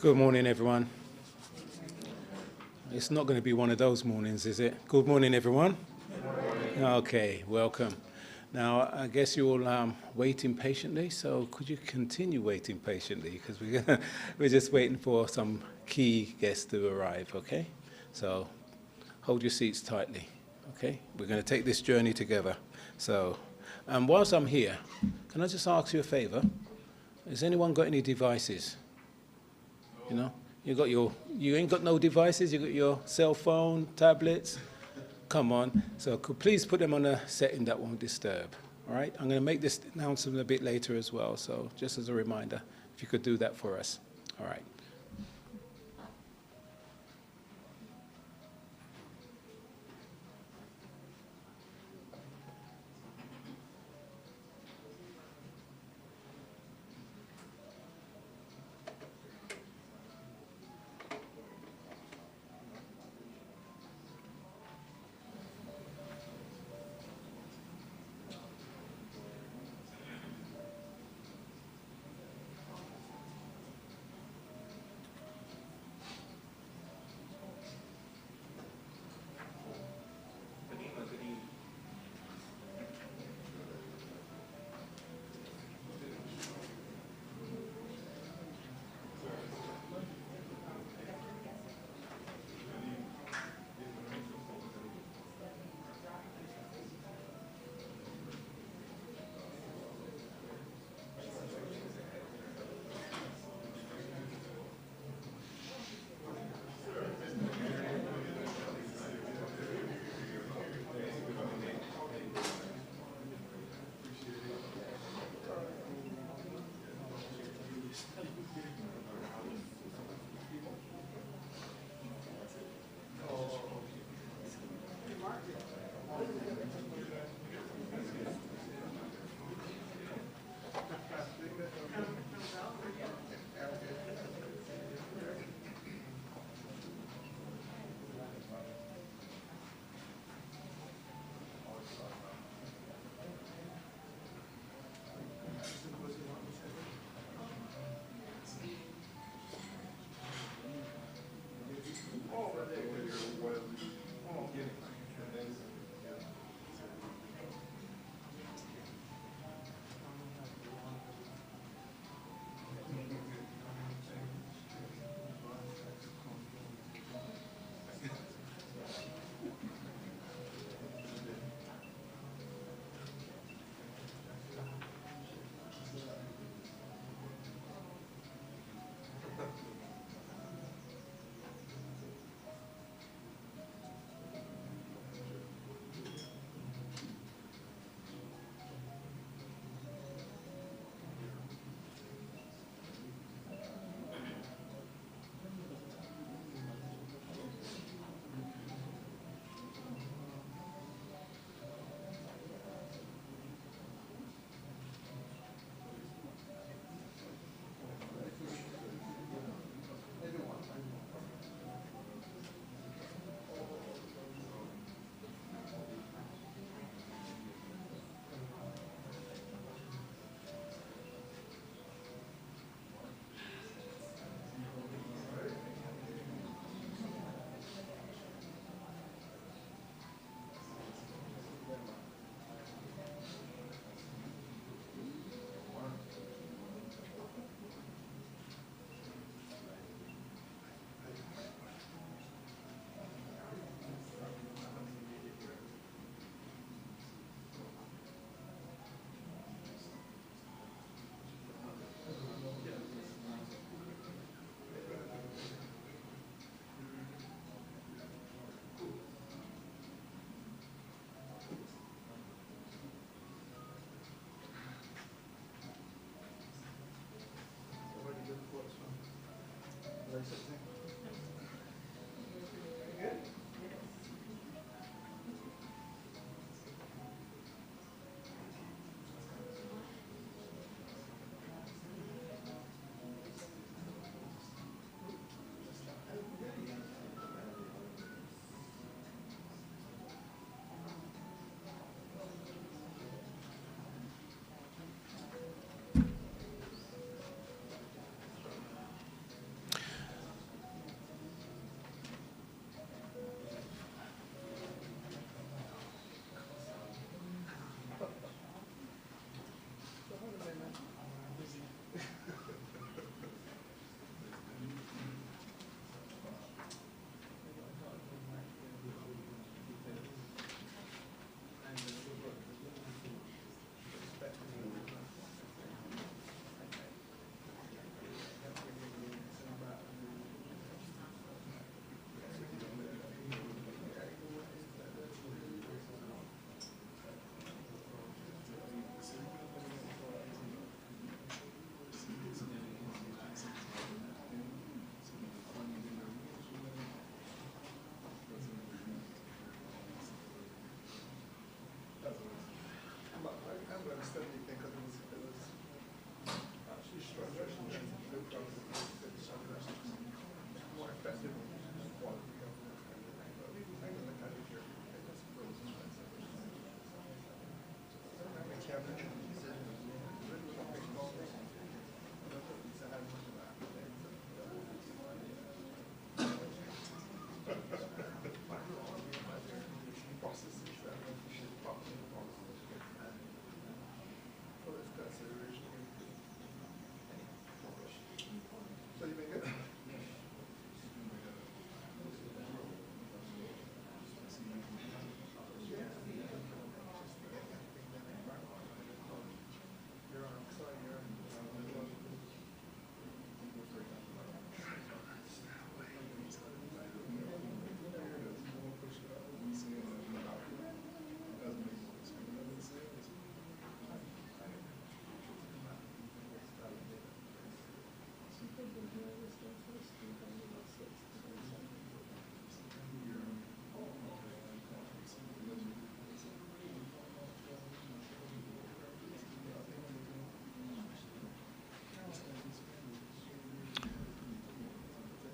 Good morning, everyone. It's not going to be one of those mornings, is it? Good morning, everyone. Okay, welcome. Now, I guess you're all waiting patiently, so could you continue waiting patiently? Because we're just waiting for some key guests to arrive, okay? So hold your seats tightly, okay? We're going to take this journey together. So whilst I'm here, can I just ask you a favor? Has anyone got any devices? You know, you ain't got no devices, you got your cell phone, tablets. Come on. So please put them on a setting that won't disturb. All right? I'm going to make this announcement a bit later as well. So just as a reminder, if you could do that for us. All right.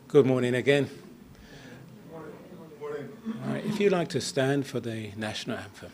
Good morning again. Good morning. All right, if you'd like to stand for the national anthem.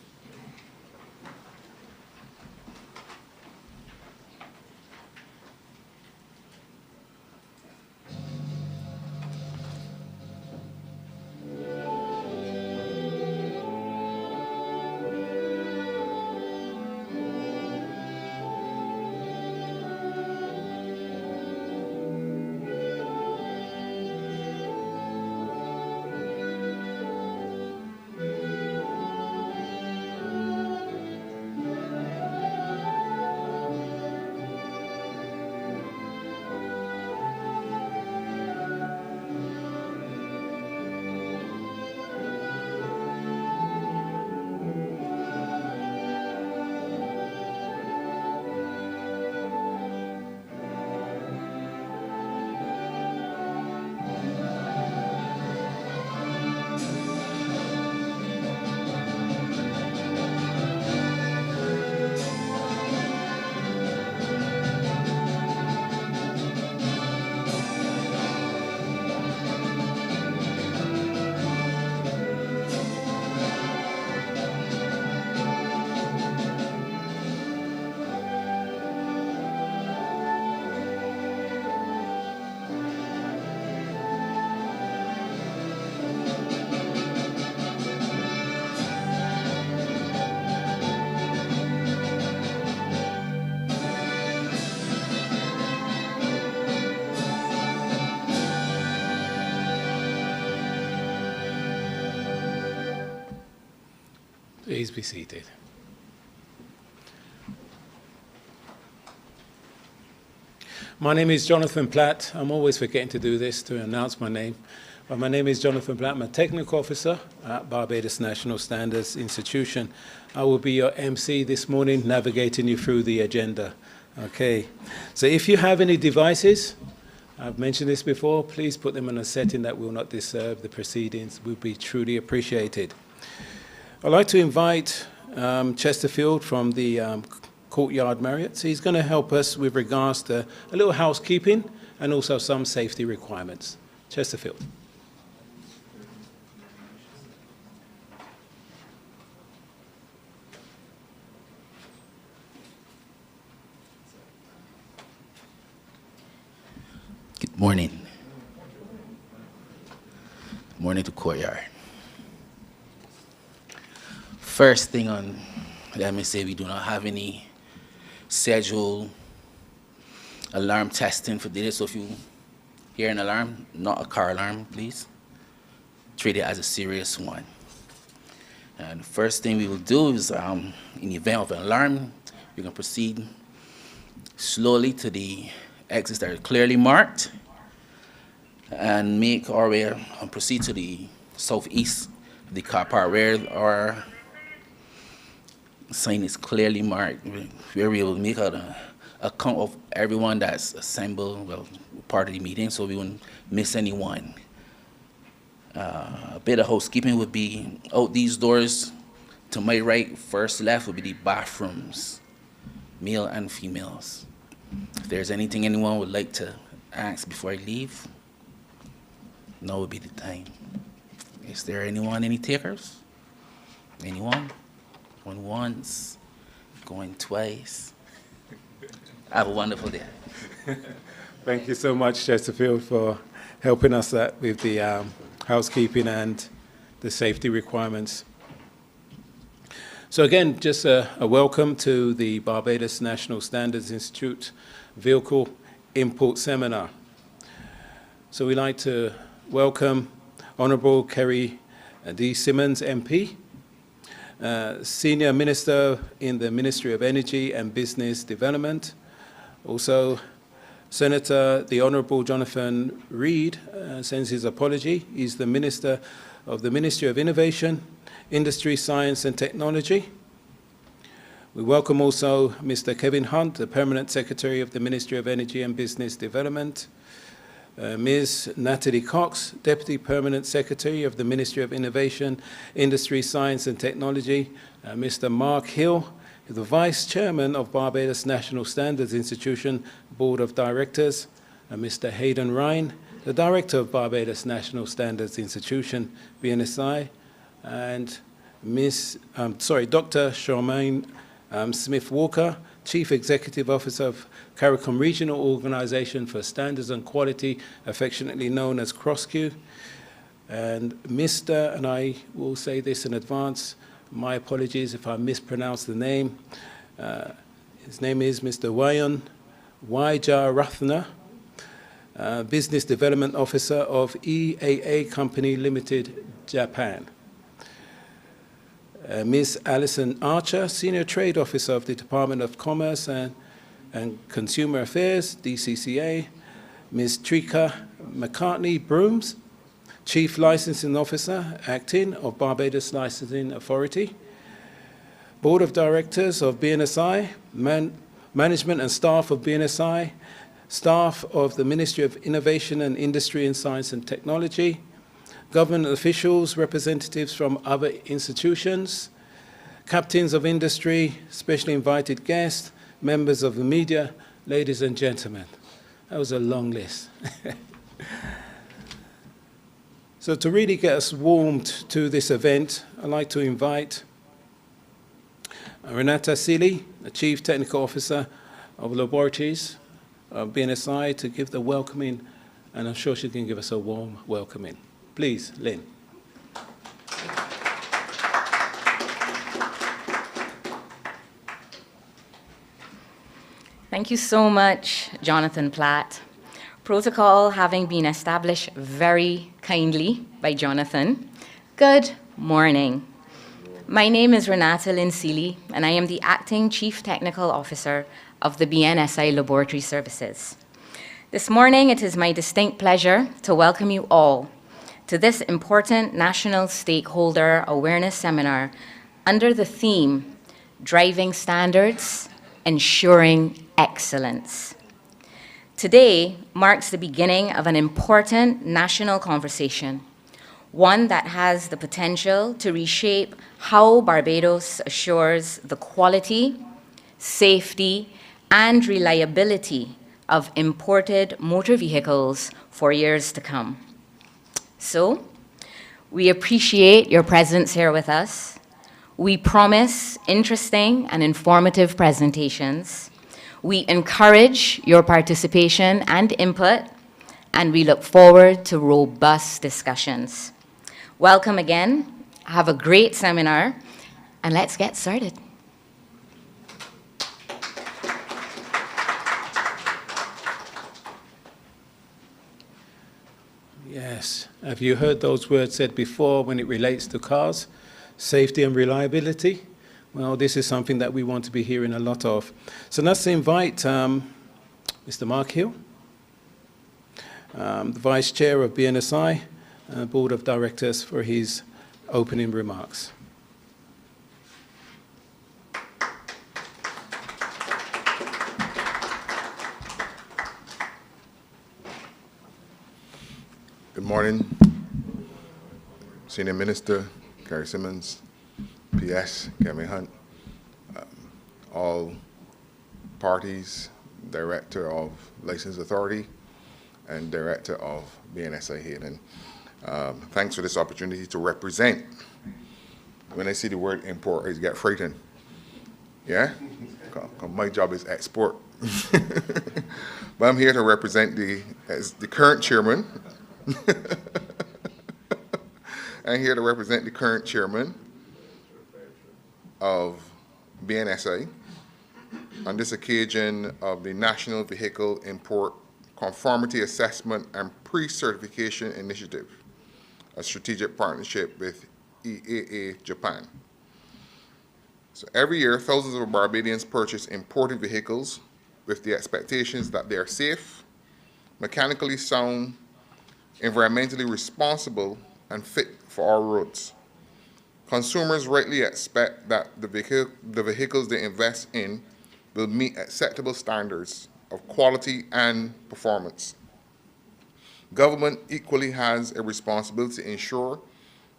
Please be seated. My name is Jonathan Platt. I'm always forgetting to do this to announce my name. But my name is Jonathan Platt. I'm a technical officer at Barbados National Standards Institution. I will be your MC this morning, navigating you through the agenda. Okay. So if you have any devices, I've mentioned this before, please put them in a setting that will not disturb the proceedings. It would be truly appreciated. I'd like to invite Chesterfield from the Courtyard Marriott. So he's going to help us with regards to a little housekeeping and also some safety requirements. Chesterfield. Good morning. Good morning to Courtyard. First thing on, let me say we do not have any scheduled alarm testing for today. So if you hear an alarm, not a car alarm, please treat it as a serious one. And the first thing we will do is, in the event of an alarm, we can proceed slowly to the exits that are clearly marked and make our way and proceed to the southeast of the car park where our sign is clearly marked, where we will make a count of everyone that's assembled, well, part of the meeting, so we won't miss anyone. A bit of housekeeping would be out these doors to my right, first left would be the bathrooms, male and females. If there's anything anyone would like to ask before I leave, now would be the time. Is there anyone, any takers? Anyone? Going once, going twice. Have a wonderful day. Thank you so much, Chesterfield, for helping us with the housekeeping and the safety requirements. So again, just a welcome to the Barbados National Standards Institute Vehicle Import Seminar. So we'd like to welcome Honourable Kerry D. Simmons, MP, Senior Minister in the Ministry of Energy and Business Development. Also, Senator the Honourable Jonathan Reid sends his apology. He's the Minister of the Ministry of Innovation, Industry, Science and Technology. We welcome also Mr. Kevin Hunt, the Permanent Secretary of the Ministry of Energy and Business Development. Ms. Natalie Cox, Deputy Permanent Secretary of the Ministry of Innovation, Industry, Science and Technology. Mr. Mark Hill, the Vice Chairman of Barbados National Standards Institution Board of Directors. Mr. Hayden Ryan, the Director of Barbados National Standards Institution, BNSI, and Dr. Charmaine Smith-Walker, Chief Executive Officer of CARICOM Regional Organization for Standards and Quality, affectionately known as CROSSQ. And Mr., and I will say this in advance, my apologies if I mispronounce the name. His name is Mr. Wayan Wajarathna, Business Development Officer of EAA Company Limited, Japan. Ms. Alison Archer, Senior Trade Officer of the Department of Commerce and Consumer Affairs, DCCA. Ms. Trika McCartney-Brooms, Chief Licensing Officer, Acting of Barbados Licensing Authority. Board of Directors of BNSI, Management and staff of BNSI, staff of the Ministry of Innovation and Industry and Science and Technology, government officials, representatives from other institutions, captains of industry, specially invited guests, members of the media, ladies and gentlemen. That was a long list. So to really get us warmed to this event, I'd like to invite Renata Seeley, the Chief Technical Officer of Laboratories of BNSI, to give the welcoming, and I'm sure she can give us a warm welcoming. Please, Lynn. Thank you so much, Jonathan Platt. Protocol having been established very kindly by Jonathan. Good morning. My name is Renata Lynn Seeley, and I am the Acting Chief Technical Officer of the BNSI Laboratory Services. This morning, it is my distinct pleasure to welcome you all to this important National Stakeholder Awareness Seminar under the theme, Driving Standards, Ensuring Excellence. Today marks the beginning of an important national conversation, one that has the potential to reshape how Barbados assures the quality, safety, and reliability of imported motor vehicles for years to come. So, we appreciate your presence here with us. We promise interesting and informative presentations. We encourage your participation and input, and we look forward to robust discussions. Welcome again. Have a great seminar, and let's get started. Yes. Have you heard those words said before when it relates to cars? Safety and reliability? Well, this is something that we want to be hearing a lot of. So let's invite Mr. Mark Hill, the Vice Chair of BNSI, Board of Directors, for his opening remarks. Good morning, Senior Minister Carrie Simmons, PS Kevin Hunt, all parties, Director of License Authority, and Director of BNSI Hayden. Thanks for this opportunity to represent. When I see the word import, I get frightened. Yeah? My job is export. But I'm here to represent as the current chairman. I'm here to represent the current chairman of BNSI on this occasion of the National Vehicle Import Conformity Assessment and Pre-Certification Initiative, a strategic partnership with EAA Japan. So every year, thousands of Barbadians purchase imported vehicles with the expectations that they are safe, mechanically sound, environmentally responsible, and fit for our roads. Consumers rightly expect that the vehicles they invest in will meet acceptable standards of quality and performance. Government equally has a responsibility to ensure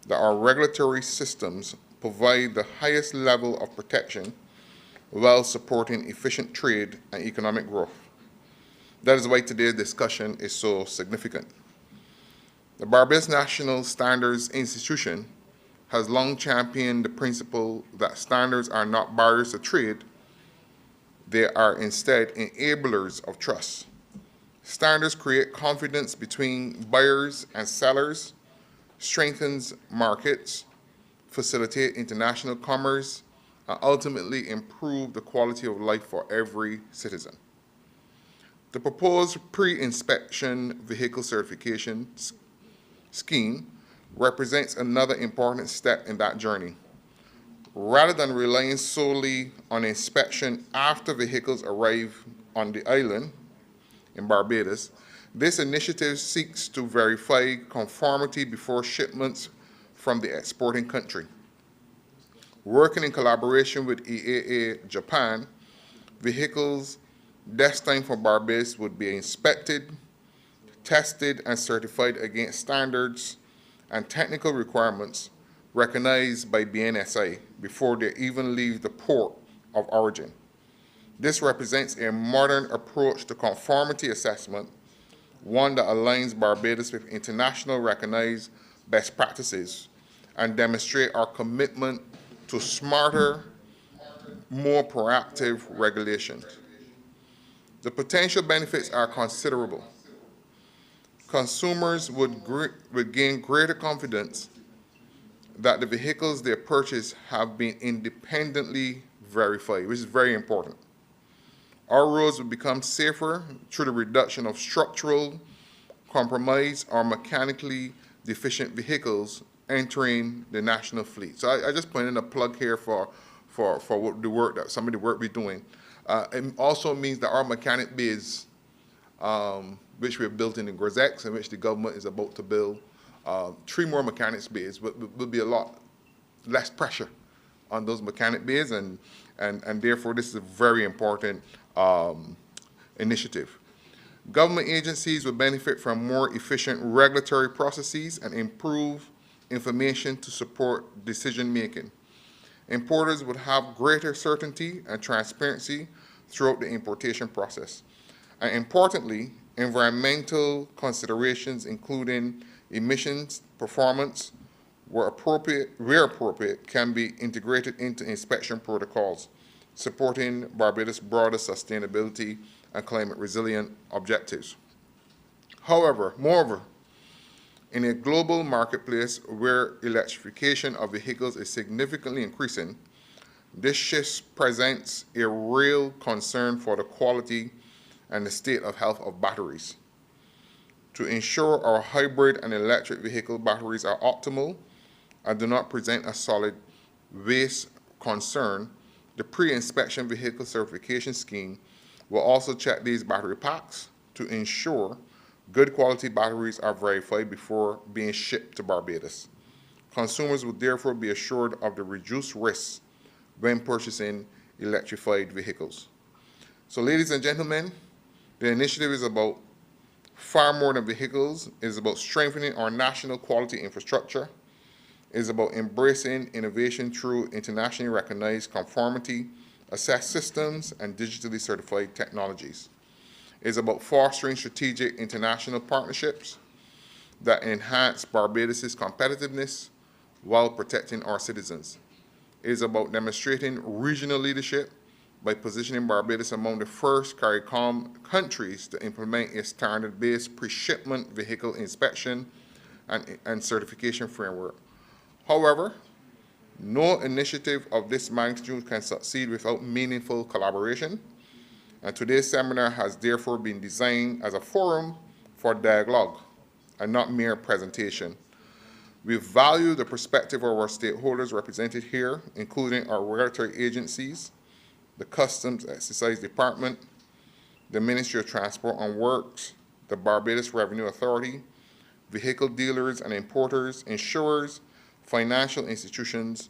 that our regulatory systems provide the highest level of protection while supporting efficient trade and economic growth. That is why today's discussion is so significant. The Barbados National Standards Institution has long championed the principle that standards are not barriers to trade, they are instead enablers of trust. Standards create confidence between buyers and sellers, strengthens markets, facilitate international commerce, and ultimately improve the quality of life for every citizen. The proposed pre-inspection vehicle certification scheme represents another important step in that journey. Rather than relying solely on inspection after vehicles arrive on the island in Barbados, this initiative seeks to verify conformity before shipments from the exporting country. Working in collaboration with EAA Japan, vehicles destined for Barbados would be inspected, tested, and certified against standards and technical requirements recognized by Bnsi before they even leave the port of origin. This represents a modern approach to conformity assessment, one that aligns Barbados with international recognized best practices and demonstrates our commitment to smarter, more proactive regulations. The potential benefits are considerable. Consumers would gain greater confidence that the vehicles they purchase have been independently verified, which is very important. Our roads would become safer through the reduction of structural compromise or mechanically deficient vehicles entering the national fleet. So I just put in a plug here for what the work that some of the work we're doing. It also means that our mechanic bays, which we've built in Grisex, and which the government is about to build, 3 more mechanics bays, will be a lot less pressure on those mechanic bays, and therefore this is a very important initiative. Government agencies will benefit from more efficient regulatory processes and improve information to support decision making. Importers would have greater certainty and transparency throughout the importation process. And importantly, environmental considerations, including emissions, performance, where appropriate, can be integrated into inspection protocols, supporting Barbados' broader sustainability and climate resilient objectives. Moreover, in a global marketplace where electrification of vehicles is significantly increasing, this shift presents a real concern for the quality and the state of health of batteries. To ensure our hybrid and electric vehicle batteries are optimal and do not present a solid waste concern, the pre-inspection vehicle certification scheme will also check these battery packs to ensure good quality batteries are verified before being shipped to Barbados. Consumers will therefore be assured of the reduced risks when purchasing electrified vehicles. So ladies and gentlemen, the initiative is about far more than vehicles. It is about strengthening our national quality infrastructure. It is about embracing innovation through internationally recognized conformity, assessed systems, and digitally certified technologies. It is about fostering strategic international partnerships that enhance Barbados' competitiveness while protecting our citizens. It is about demonstrating regional leadership by positioning Barbados among the first CARICOM countries to implement a standard-based pre-shipment vehicle inspection and certification framework. However, no initiative of this magnitude can succeed without meaningful collaboration, and today's seminar has therefore been designed as a forum for dialogue and not mere presentation. We value the perspective of our stakeholders represented here, including our regulatory agencies, the Customs Exercise Department, the Ministry of Transport and Works, the Barbados Revenue Authority, vehicle dealers and importers, insurers, financial institutions,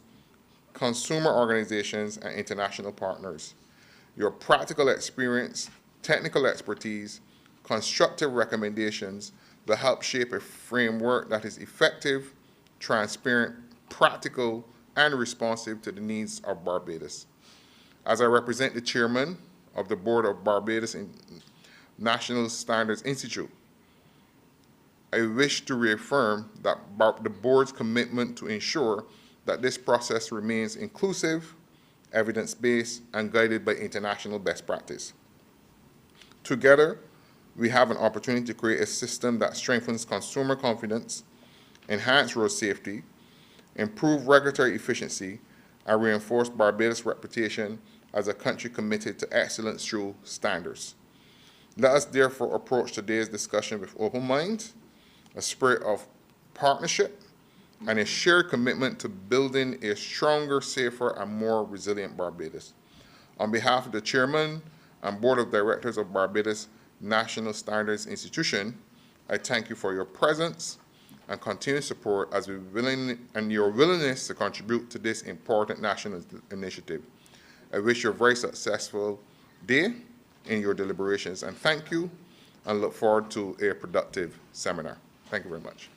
consumer organizations, and international partners. Your practical experience, technical expertise, constructive recommendations will help shape a framework that is effective, transparent, practical, and responsive to the needs of Barbados. As I represent the chairman of the board of Barbados National Standards Institute, I wish to reaffirm that the board's commitment to ensure that this process remains inclusive, evidence-based, and guided by international best practice. Together, we have an opportunity to create a system that strengthens consumer confidence, enhance road safety, improve regulatory efficiency, and reinforce Barbados' reputation as a country committed to excellence through standards. Let us therefore approach today's discussion with open minds, a spirit of partnership, and a shared commitment to building a stronger, safer, and more resilient Barbados. On behalf of the Chairman and Board of Directors of Barbados National Standards Institution, I thank you for your presence and continued support as and your willingness to contribute to this important national initiative. I wish you a very successful day in your deliberations, and thank you, and look forward to a productive seminar. Thank you very much.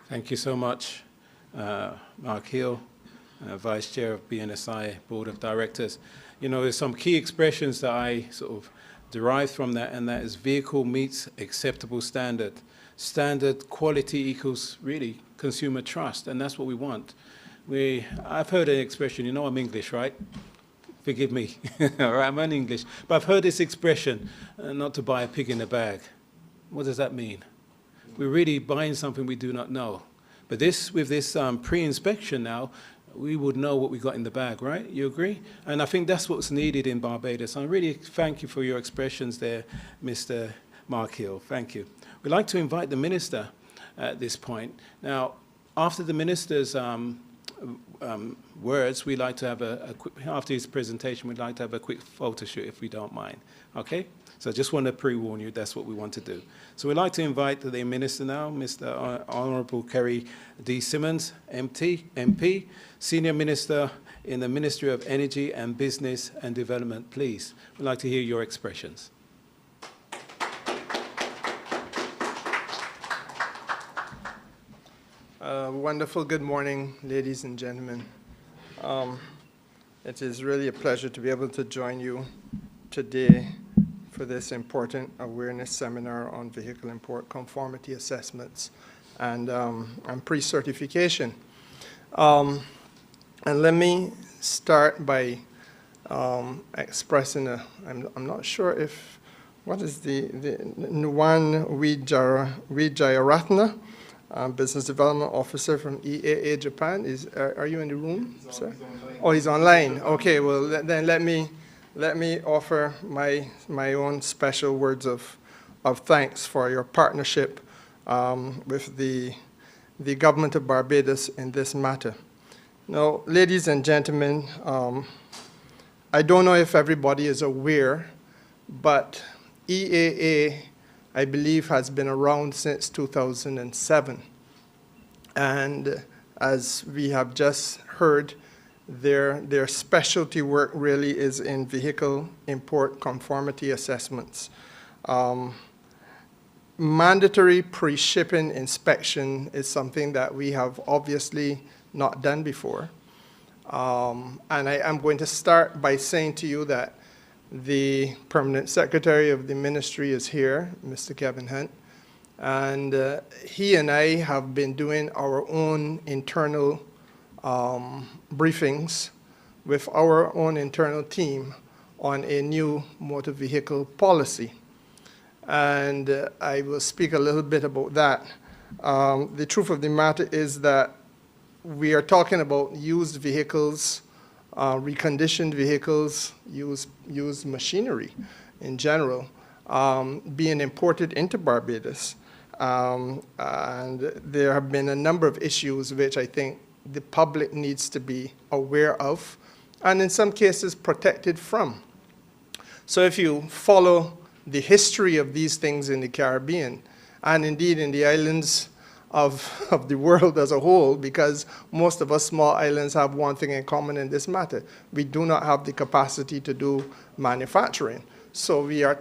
Thank you so much, Mark Hill, Vice Chair of BNSI Board of Directors. You know, there's some key expressions that I sort of derived from that, and that is vehicle meets acceptable standard. Standard quality equals really consumer trust, and that's what we want. I've heard an expression, you know I'm English, right? Forgive me, all right, I'm un-English. But I've heard this expression, not to buy a pig in a bag. What does that mean? We're really buying something we do not know. But with this pre-inspection now, we would know what we got in the bag, right? You agree? And I think that's what's needed in Barbados. I really thank you for your expressions there, Mr. Mark Hill. Thank you. We'd like to invite the Minister at this point. Now, after the Minister's words, we'd like to have after his presentation, we'd like to have a quick photo shoot, if we don't mind. Okay? So I just want to pre-warn you, that's what we want to do. So we'd like to invite the Minister now, Mr. Honourable Kerry D. Simmons, MP, Senior Minister in the Ministry of Energy and Business and Development. Please, we'd like to hear your expressions. Wonderful good morning, ladies and gentlemen. It is really a pleasure to be able to join you today for this important awareness seminar on vehicle import conformity assessments and pre-certification. And let me start by expressing I'm not sure if, what is the Nuwan Wijayaratna, Business Development Officer from EAA Japan. Are you in the room, sir? Oh, he's online. Okay, well, then let me offer my own special words of thanks for your partnership with the government of Barbados in this matter. Now, ladies and gentlemen, I don't know if everybody is aware, but EAA, I believe, has been around since 2007. And as we have just heard, their specialty work really is in vehicle import conformity assessments. Mandatory pre-shipping inspection is something that we have obviously not done before. And I am going to start by saying to you that the Permanent Secretary of the Ministry is here, Mr. Kevin Hunt, and he and I have been doing our own internal briefings with our own internal team on a new motor vehicle policy. And I will speak a little bit about that. The truth of the matter is that we are talking about used vehicles, reconditioned vehicles, used machinery in general, being imported into Barbados. And there have been a number of issues which I think the public needs to be aware of, and in some cases protected from. So if you follow the history of these things in the Caribbean, and indeed in the islands of the world as a whole, because most of us small islands have one thing in common in this matter. We do not have the capacity to do manufacturing. So we are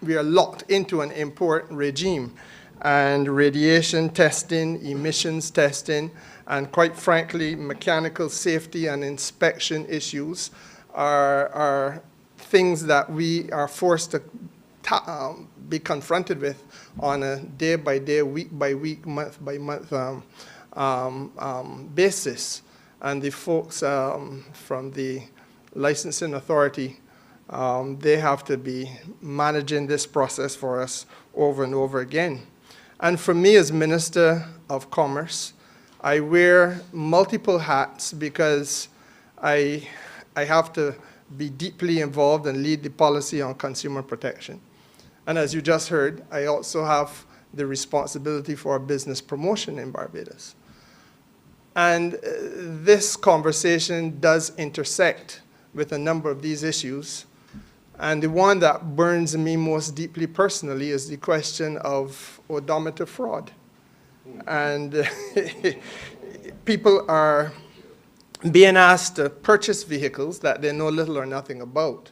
locked into an import regime, and radiation testing, emissions testing, and quite frankly, mechanical safety and inspection issues are things that we are forced to be confronted with on a day-by-day, week-by-week, month-by-month basis. And the folks from the licensing authority, they have to be managing this process for us over and over again. And for me as Minister of Commerce, I wear multiple hats because I have to be deeply involved and lead the policy on consumer protection. And as you just heard, I also have the responsibility for business promotion in Barbados. And this conversation does intersect with a number of these issues. And the one that burns me most deeply personally is the question of odometer fraud. And people are being asked to purchase vehicles that they know little or nothing about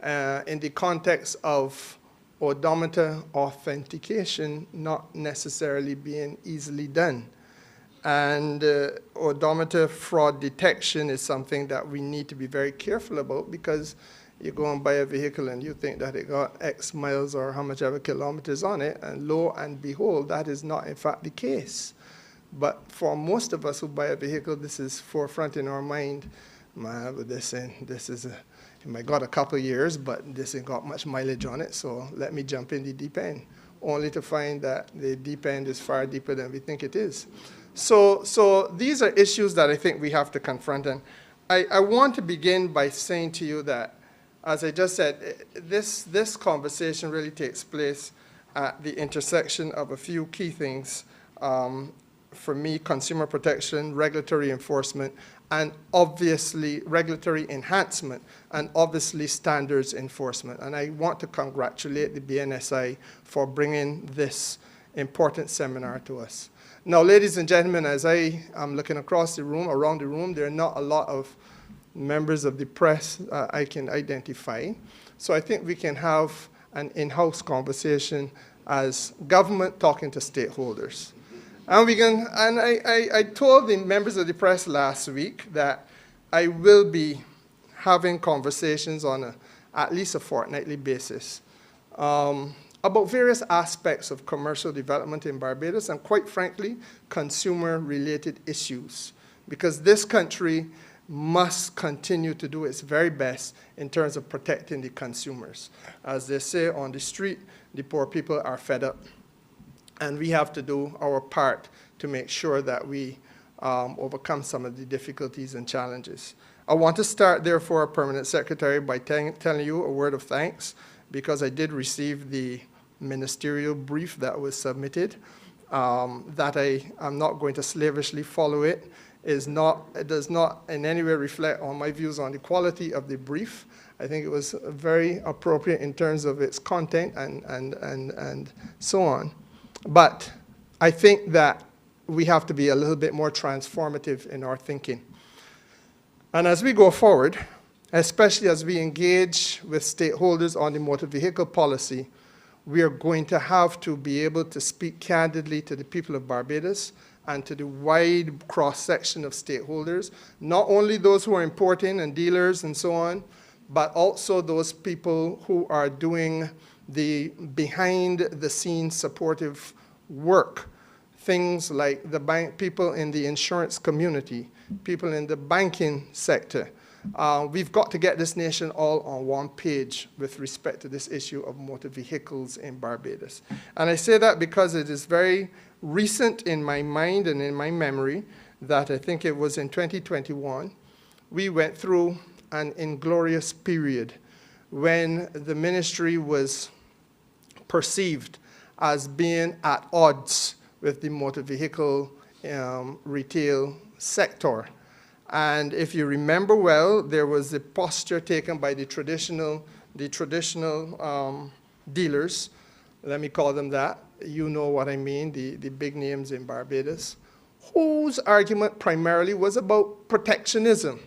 in the context of odometer authentication not necessarily being easily done. And odometer fraud detection is something that we need to be very careful about, because you go and buy a vehicle and you think that it got X miles or how much ever kilometers on it, and lo and behold, that is not in fact the case. But for most of us who buy a vehicle, this is forefront in our mind. Man, but this is it might got a couple of years, but this ain't got much mileage on it, so let me jump in the deep end, only to find that the deep end is far deeper than we think it is. So these are issues that I think we have to confront. And I want to begin by saying to you that, as I just said, this conversation really takes place at the intersection of a few key things. For me, consumer protection, regulatory enforcement, and obviously regulatory enhancement, and obviously standards enforcement. And I want to congratulate the BNSI for bringing this important seminar to us. Now, ladies and gentlemen, as I am looking across the room, around the room, there are not a lot of members of the press I can identify. So I think we can have an in-house conversation as government talking to stakeholders. And I told the members of the press last week that I will be having conversations on at least a fortnightly basis about various aspects of commercial development in Barbados, and quite frankly, consumer-related issues, because this country must continue to do its very best in terms of protecting the consumers. As they say on the street, the poor people are fed up. And we have to do our part to make sure that we overcome some of the difficulties and challenges. I want to start, therefore, Permanent Secretary, by telling you a word of thanks, because I did receive the ministerial brief that was submitted, that I am not going to slavishly follow it. It does not in any way reflect on my views on the quality of the brief. I think it was very appropriate in terms of its content and so on. But I think that we have to be a little bit more transformative in our thinking. And as we go forward, especially as we engage with stakeholders on the motor vehicle policy, we are going to have to be able to speak candidly to the people of Barbados and to the wide cross-section of stakeholders, not only those who are importing and dealers and so on, but also those people who are doing the behind-the-scenes supportive work, things like the people in the insurance community, people in the banking sector. We've got to get this nation all on one page with respect to this issue of motor vehicles in Barbados. And I say that because it is very recent in my mind and in my memory that I think it was in 2021, we went through an inglorious period when the ministry was perceived as being at odds with the motor vehicle retail sector. And if you remember well, there was a posture taken by the traditional dealers, let me call them that, you know what I mean, the big names in Barbados, whose argument primarily was about protectionism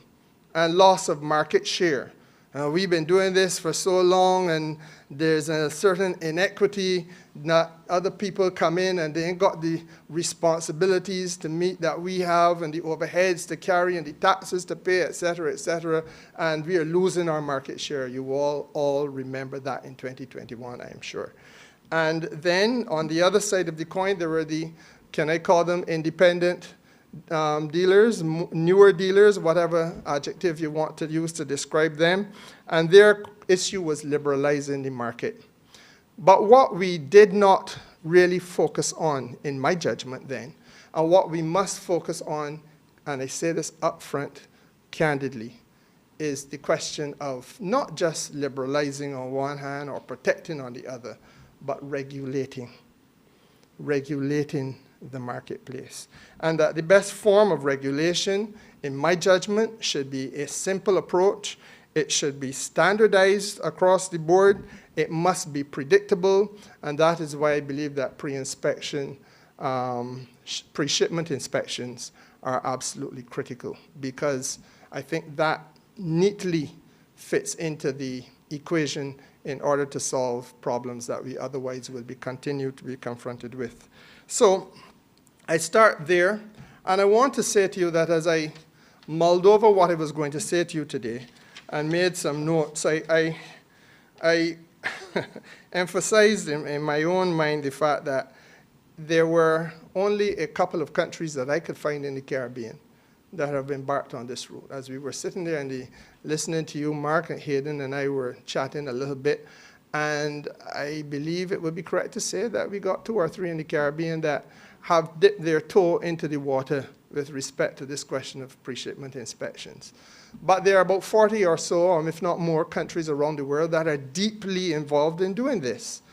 and loss of market share. We've been doing this for so long, and there's a certain inequity. Not other people come in and they ain't got the responsibilities to meet that we have, and the overheads to carry, and the taxes to pay, et cetera, and we are losing our market share. You all remember that in 2021, I am sure. And then on the other side of the coin, there were the, can I call them independent dealers, newer dealers, whatever adjective you want to use to describe them, and their issue was liberalizing the market. But what we did not really focus on, in my judgment then, and what we must focus on, and I say this up front candidly, is the question of not just liberalizing on one hand or protecting on the other, but regulating the marketplace. And that the best form of regulation, in my judgment, should be a simple approach. It should be standardized across the board. It must be predictable, and that is why I believe that pre-inspection, pre-shipment inspections are absolutely critical, because I think that neatly fits into the equation in order to solve problems that we otherwise will be continued to be confronted with. So I start there, and I want to say to you that as I mulled over what I was going to say to you today and made some notes, I emphasized in my own mind the fact that there were only a couple of countries that I could find in the Caribbean that have embarked on this route. As we were sitting there and listening to you, Mark and Hayden and I were chatting a little bit, and I believe it would be correct to say that we got 2 or 3 in the Caribbean that have dipped their toe into the water with respect to this question of pre-shipment inspections. But there are about 40 or so, or if not more, countries around the world that are deeply involved in doing this.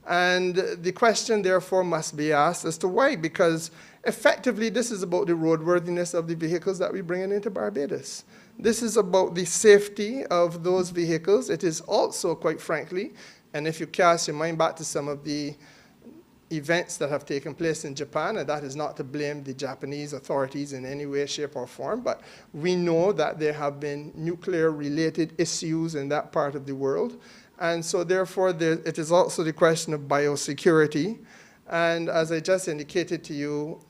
And the question, therefore, must be asked as to why, because effectively this is about the roadworthiness of the vehicles that we bring into Barbados. This is about the safety of those vehicles. It is also, quite frankly, and if you cast your mind back to some of the events that have taken place in Japan, and that is not to blame the Japanese authorities in any way, shape, or form, but we know that there have been nuclear-related issues in that part of the world. And so therefore, it is also the question of biosecurity. And as I just indicated to you,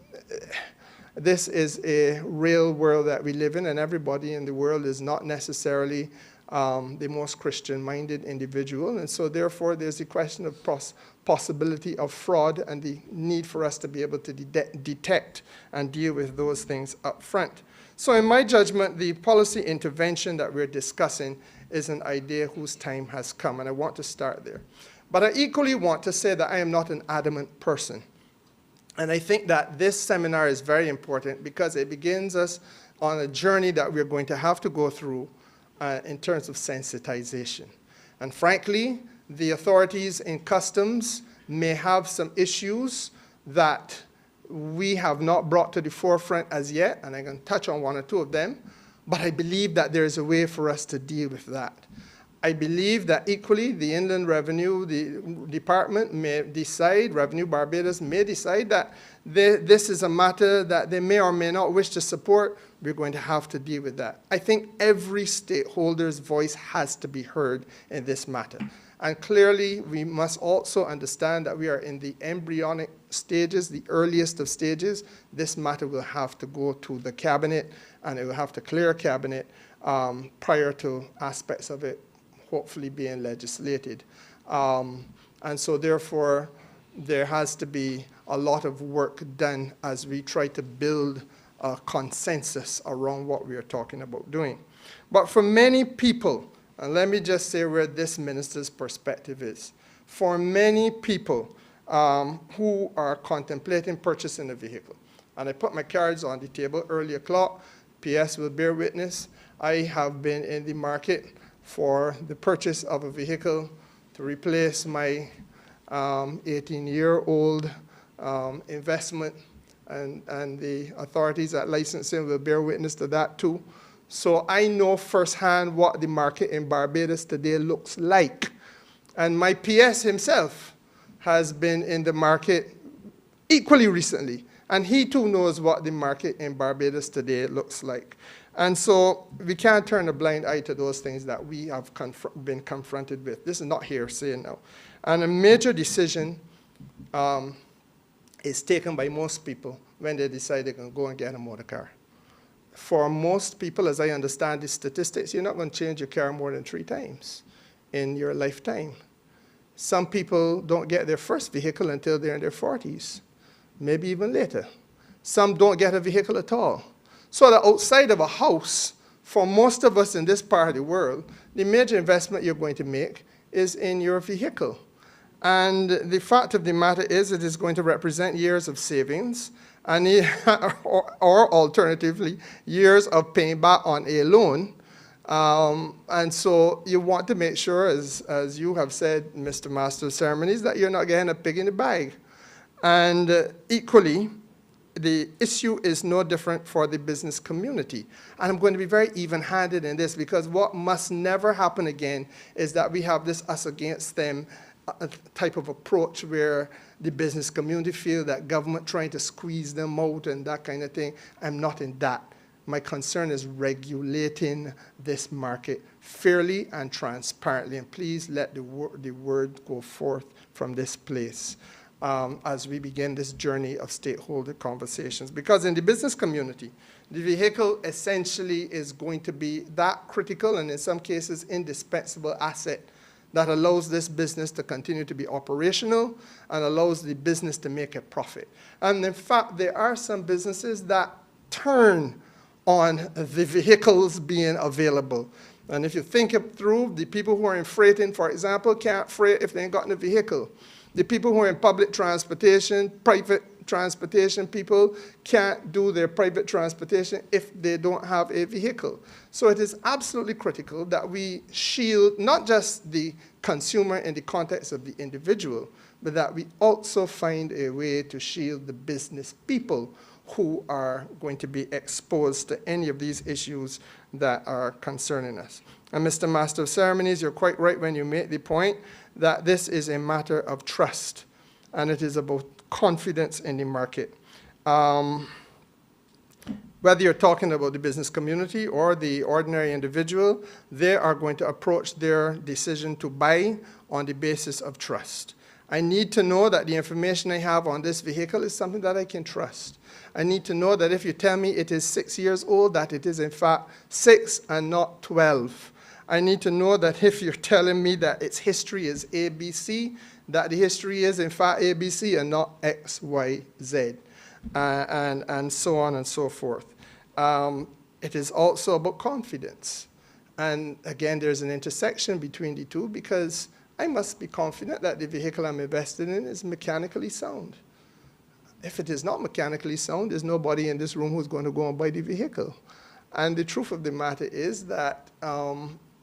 this is a real world that we live in, and everybody in the world is not necessarily the most Christian-minded individual. And so therefore, there's the question of possibility of fraud and the need for us to be able to detect and deal with those things up front. So in my judgment, the policy intervention that we're discussing is an idea whose time has come, and I want to start there. But I equally want to say that I am not an adamant person. And I think that this seminar is very important because it begins us on a journey that we're going to have to go through in terms of sensitization. And frankly, the authorities in customs may have some issues that we have not brought to the forefront as yet, and I'm going to touch on 1 or 2 of them, but I believe that there is a way for us to deal with that. I believe that equally the Inland Revenue Department may decide, Revenue Barbados may decide that this is a matter that they may or may not wish to support. We're going to have to deal with that. I think every stakeholder's voice has to be heard in this matter. And clearly, we must also understand that we are in the embryonic stages, the earliest of stages. This matter will have to go to the cabinet, and it will have to clear cabinet prior to aspects of it hopefully being legislated. And so therefore, there has to be a lot of work done as we try to build a consensus around what we are talking about doing. But for many people, and let me just say where this minister's perspective is. For many people who are contemplating purchasing a vehicle, and I put my cards on the table early o'clock, PS will bear witness, I have been in the market for the purchase of a vehicle to replace my 18-year-old investment, and the authorities at licensing will bear witness to that too. So I know firsthand what the market in Barbados today looks like. And my PS himself has been in the market equally recently. And he too knows what the market in Barbados today looks like. And so we can't turn a blind eye to those things that we have been confronted with. This is not hearsay now. And a major decision is taken by most people when they decide they're going to go and get a motor car. For most people, as I understand the statistics, you're not going to change your car more than 3 times in your lifetime. Some people don't get their first vehicle until they're in their 40s, maybe even later. Some don't get a vehicle at all. So that outside of a house, for most of us in this part of the world, the major investment you're going to make is in your vehicle. And the fact of the matter is it is going to represent years of savings, and or alternatively, years of paying back on a loan. And so you want to make sure, as you have said, Mr. Master of Ceremonies, that you're not getting a pig in the bag. And equally, the issue is no different for the business community. And I'm going to be very even-handed in this, because what must never happen again is that we have this us against them type of approach where the business community feel that government trying to squeeze them out and that kind of thing. I'm not in that. My concern is regulating this market fairly and transparently. And please let the word go forth from this place as we begin this journey of stakeholder conversations. Because in the business community, the vehicle essentially is going to be that critical and in some cases indispensable asset that allows this business to continue to be operational and allows the business to make a profit. And in fact, there are some businesses that turn on the vehicles being available. And if you think it through, the people who are in freighting, for example, can't freight if they ain't got a vehicle. The people who are in public transportation, private transportation people can't do their private transportation if they don't have a vehicle. So it is absolutely critical that we shield not just the consumer in the context of the individual, but that we also find a way to shield the business people who are going to be exposed to any of these issues that are concerning us. And Mr. Master of Ceremonies, you're quite right when you make the point that this is a matter of trust, and it is about confidence in the market. Whether you're talking about the business community or the ordinary individual, they are going to approach their decision to buy on the basis of trust. I need to know that the information I have on this vehicle is something that I can trust. I need to know that if you tell me it is 6 years old, that it is in fact 6 and not 12. I need to know that if you're telling me that its history is ABC, that the history is in fact ABC and not X, Y, Z, and so on and so forth. It is also about confidence. And again, there's an intersection between the two, because I must be confident that the vehicle I'm invested in is mechanically sound. If it is not mechanically sound, there's nobody in this room who's going to go and buy the vehicle. And the truth of the matter is that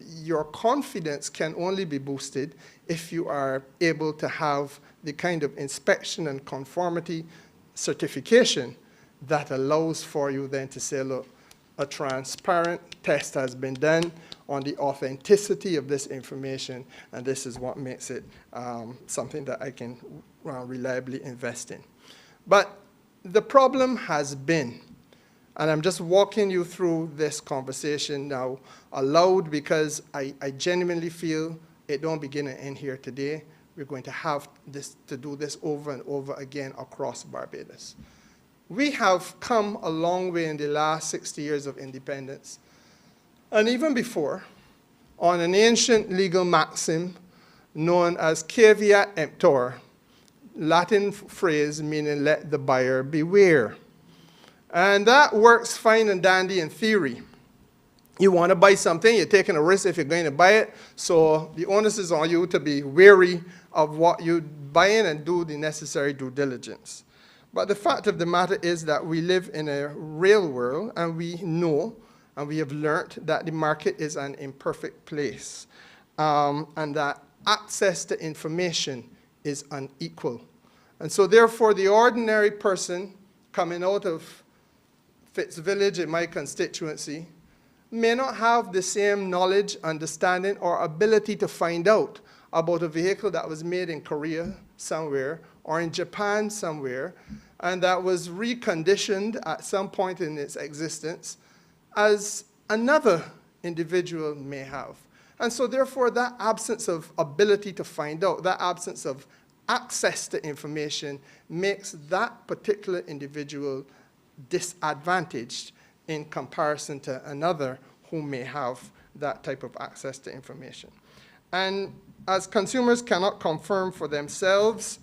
your confidence can only be boosted if you are able to have the kind of inspection and conformity certification that allows for you then to say, look, a transparent test has been done on the authenticity of this information, and this is what makes it something that I can reliably invest in. But the problem has been, and I'm just walking you through this conversation now aloud because I genuinely feel it don't begin and end here today. We're going to have to do this over and over again across Barbados. We have come a long way in the last 60 years of independence, and even before, on an ancient legal maxim known as caveat emptor, Latin phrase meaning let the buyer beware. And that works fine and dandy in theory. You want to buy something, you're taking a risk if you're going to buy it, so the onus is on you to be wary of what you're buying and do the necessary due diligence. But the fact of the matter is that we live in a real world, and we know and we have learned that the market is an imperfect place, and that access to information is unequal. And so therefore, the ordinary person coming out of Fitz Village in my constituency may not have the same knowledge, understanding, or ability to find out about a vehicle that was made in Korea somewhere or in Japan somewhere, and that was reconditioned at some point in its existence as another individual may have. And so therefore that absence of ability to find out, that absence of access to information makes that particular individual disadvantaged in comparison to another who may have that type of access to information. And as consumers cannot confirm for themselves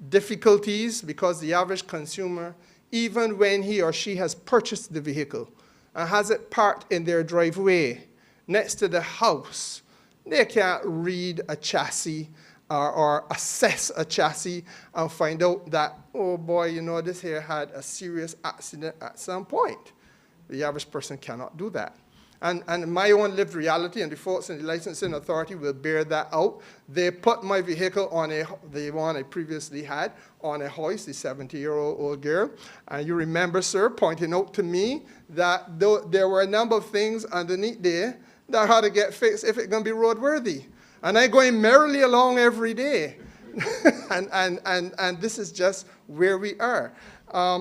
difficulties, because the average consumer, even when he or she has purchased the vehicle and has it parked in their driveway next to the house, they can't read a chassis or assess a chassis and find out that, oh boy, you know, this here had a serious accident at some point. The average person cannot do that. And my own lived reality, and the folks in the licensing authority will bear that out. They put my vehicle on the one I previously had, on a hoist, the 70-year-old girl. And you remember, sir, pointing out to me that there were a number of things underneath there that had to get fixed if it's going to be roadworthy. And I'm going merrily along every day. and this is just where we are.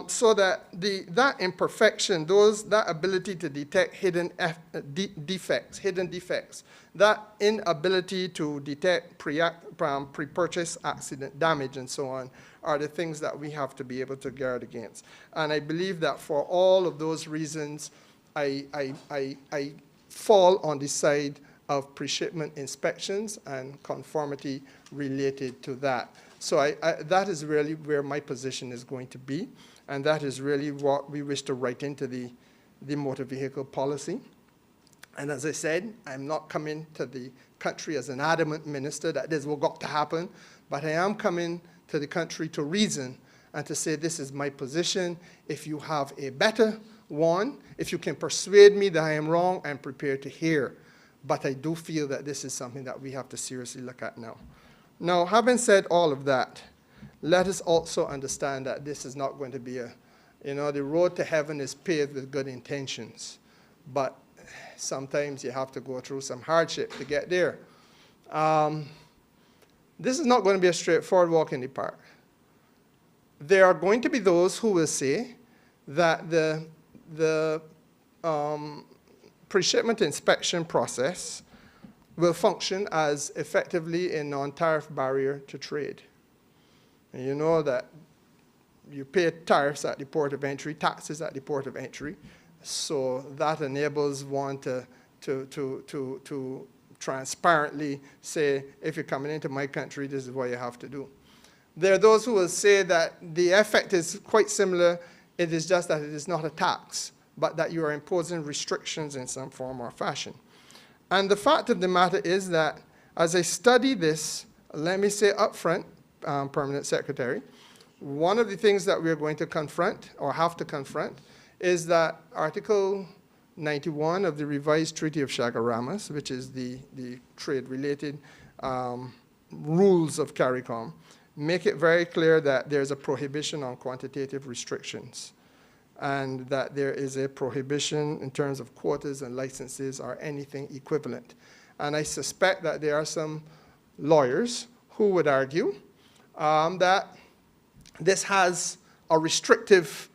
So that that imperfection, that ability to detect hidden defects, that inability to detect pre-purchase accident damage and so on, are the things that we have to be able to guard against. And I believe that for all of those reasons, I fall on the side of pre-shipment inspections and conformity related to that. So that is really where my position is going to be, and that is really what we wish to write into the motor vehicle policy. And as I said, I'm not coming to the country as an adamant minister that this will got to happen, but I am coming to the country to reason and to say this is my position. If you have a better one, if you can persuade me that I am wrong, I'm prepared to hear. But I do feel that this is something that we have to seriously look at now. Now, having said all of that, let us also understand that this is not going to be the road to heaven is paved with good intentions, but sometimes you have to go through some hardship to get there. This is not going to be a straightforward walk in the park. There are going to be those who will say that the pre-shipment inspection process will function as effectively a non-tariff barrier to trade. And you know that you pay tariffs at the port of entry, taxes at the port of entry, so that enables one to transparently say, if you're coming into my country, this is what you have to do. There are those who will say that the effect is quite similar, it is just that it is not a tax, but that you are imposing restrictions in some form or fashion. And the fact of the matter is that as I study this, let me say up front, Permanent Secretary, one of the things that we're going to confront or have to confront is that Article 91 of the revised Treaty of Chaguaramas, which is the trade-related rules of CARICOM, make it very clear that there's a prohibition on quantitative restrictions, and that there is a prohibition in terms of quotas and licenses or anything equivalent. And I suspect that there are some lawyers who would argue that this has a restrictive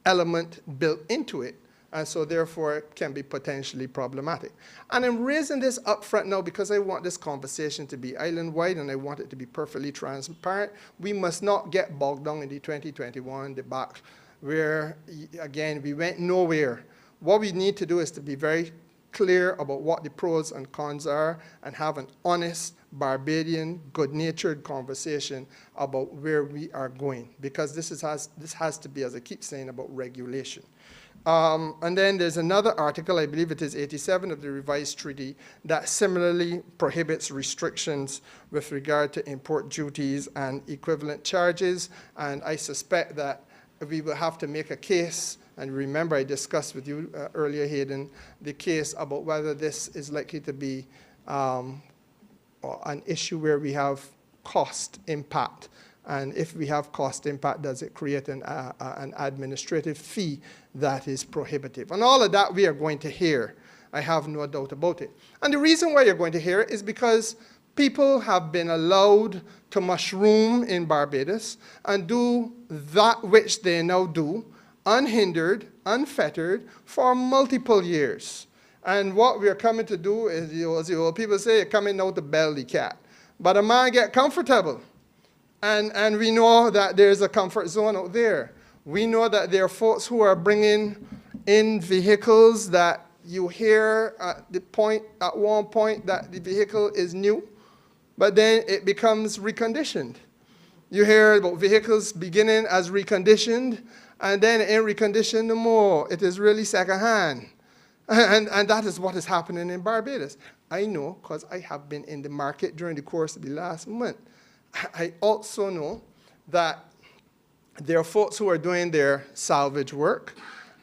element built into it, and so therefore it can be potentially problematic. And I'm raising this up front now because I want this conversation to be island-wide and I want it to be perfectly transparent. We must not get bogged down in the 2021 debacle, where, again, we went nowhere. What we need to do is to be very clear about what the pros and cons are and have an honest, Barbadian, good-natured conversation about where we are going, because this has to be, as I keep saying, about regulation. And then there's another article, I believe it is 87 of the revised treaty, that similarly prohibits restrictions with regard to import duties and equivalent charges, and I suspect that we will have to make a case, and remember I discussed with you earlier, Hayden, the case about whether this is likely to be an issue where we have cost impact. And if we have cost impact, does it create an administrative fee that is prohibitive? And all of that we are going to hear. I have no doubt about it. And the reason why you're going to hear it is because people have been allowed to mushroom in Barbados and do that which they now do unhindered, unfettered for multiple years. And what we are coming to do is, as the old people say, you're coming out to bell the cat. But a man get comfortable. And we know that there's a comfort zone out there. We know that there are folks who are bringing in vehicles that you hear at one point that the vehicle is new, but then it becomes reconditioned. You hear about vehicles beginning as reconditioned, and then it ain't reconditioned no more. It is really secondhand. And that is what is happening in Barbados. I know because I have been in the market during the course of the last month. I also know that there are folks who are doing their salvage work,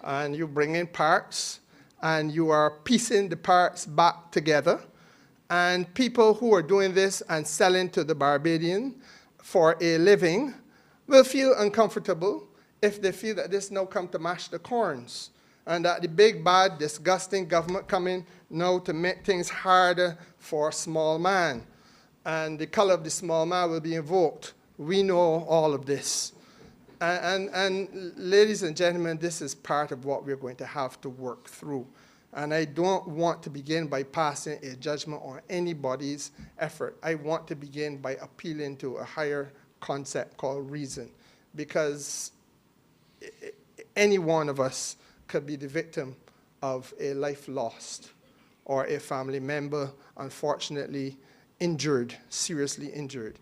and you bring in parts, and you are piecing the parts back together. And people who are doing this and selling to the Barbadian for a living will feel uncomfortable if they feel that this now come to mash the corns, and that the big, bad, disgusting government coming now to make things harder for a small man. And the color of the small man will be invoked. We know all of this. And ladies and gentlemen, this is part of what we're going to have to work through. And I don't want to begin by passing a judgment on anybody's effort. I want to begin by appealing to a higher concept called reason, because any one of us could be the victim of a life lost or a family member, unfortunately, injured, seriously injured,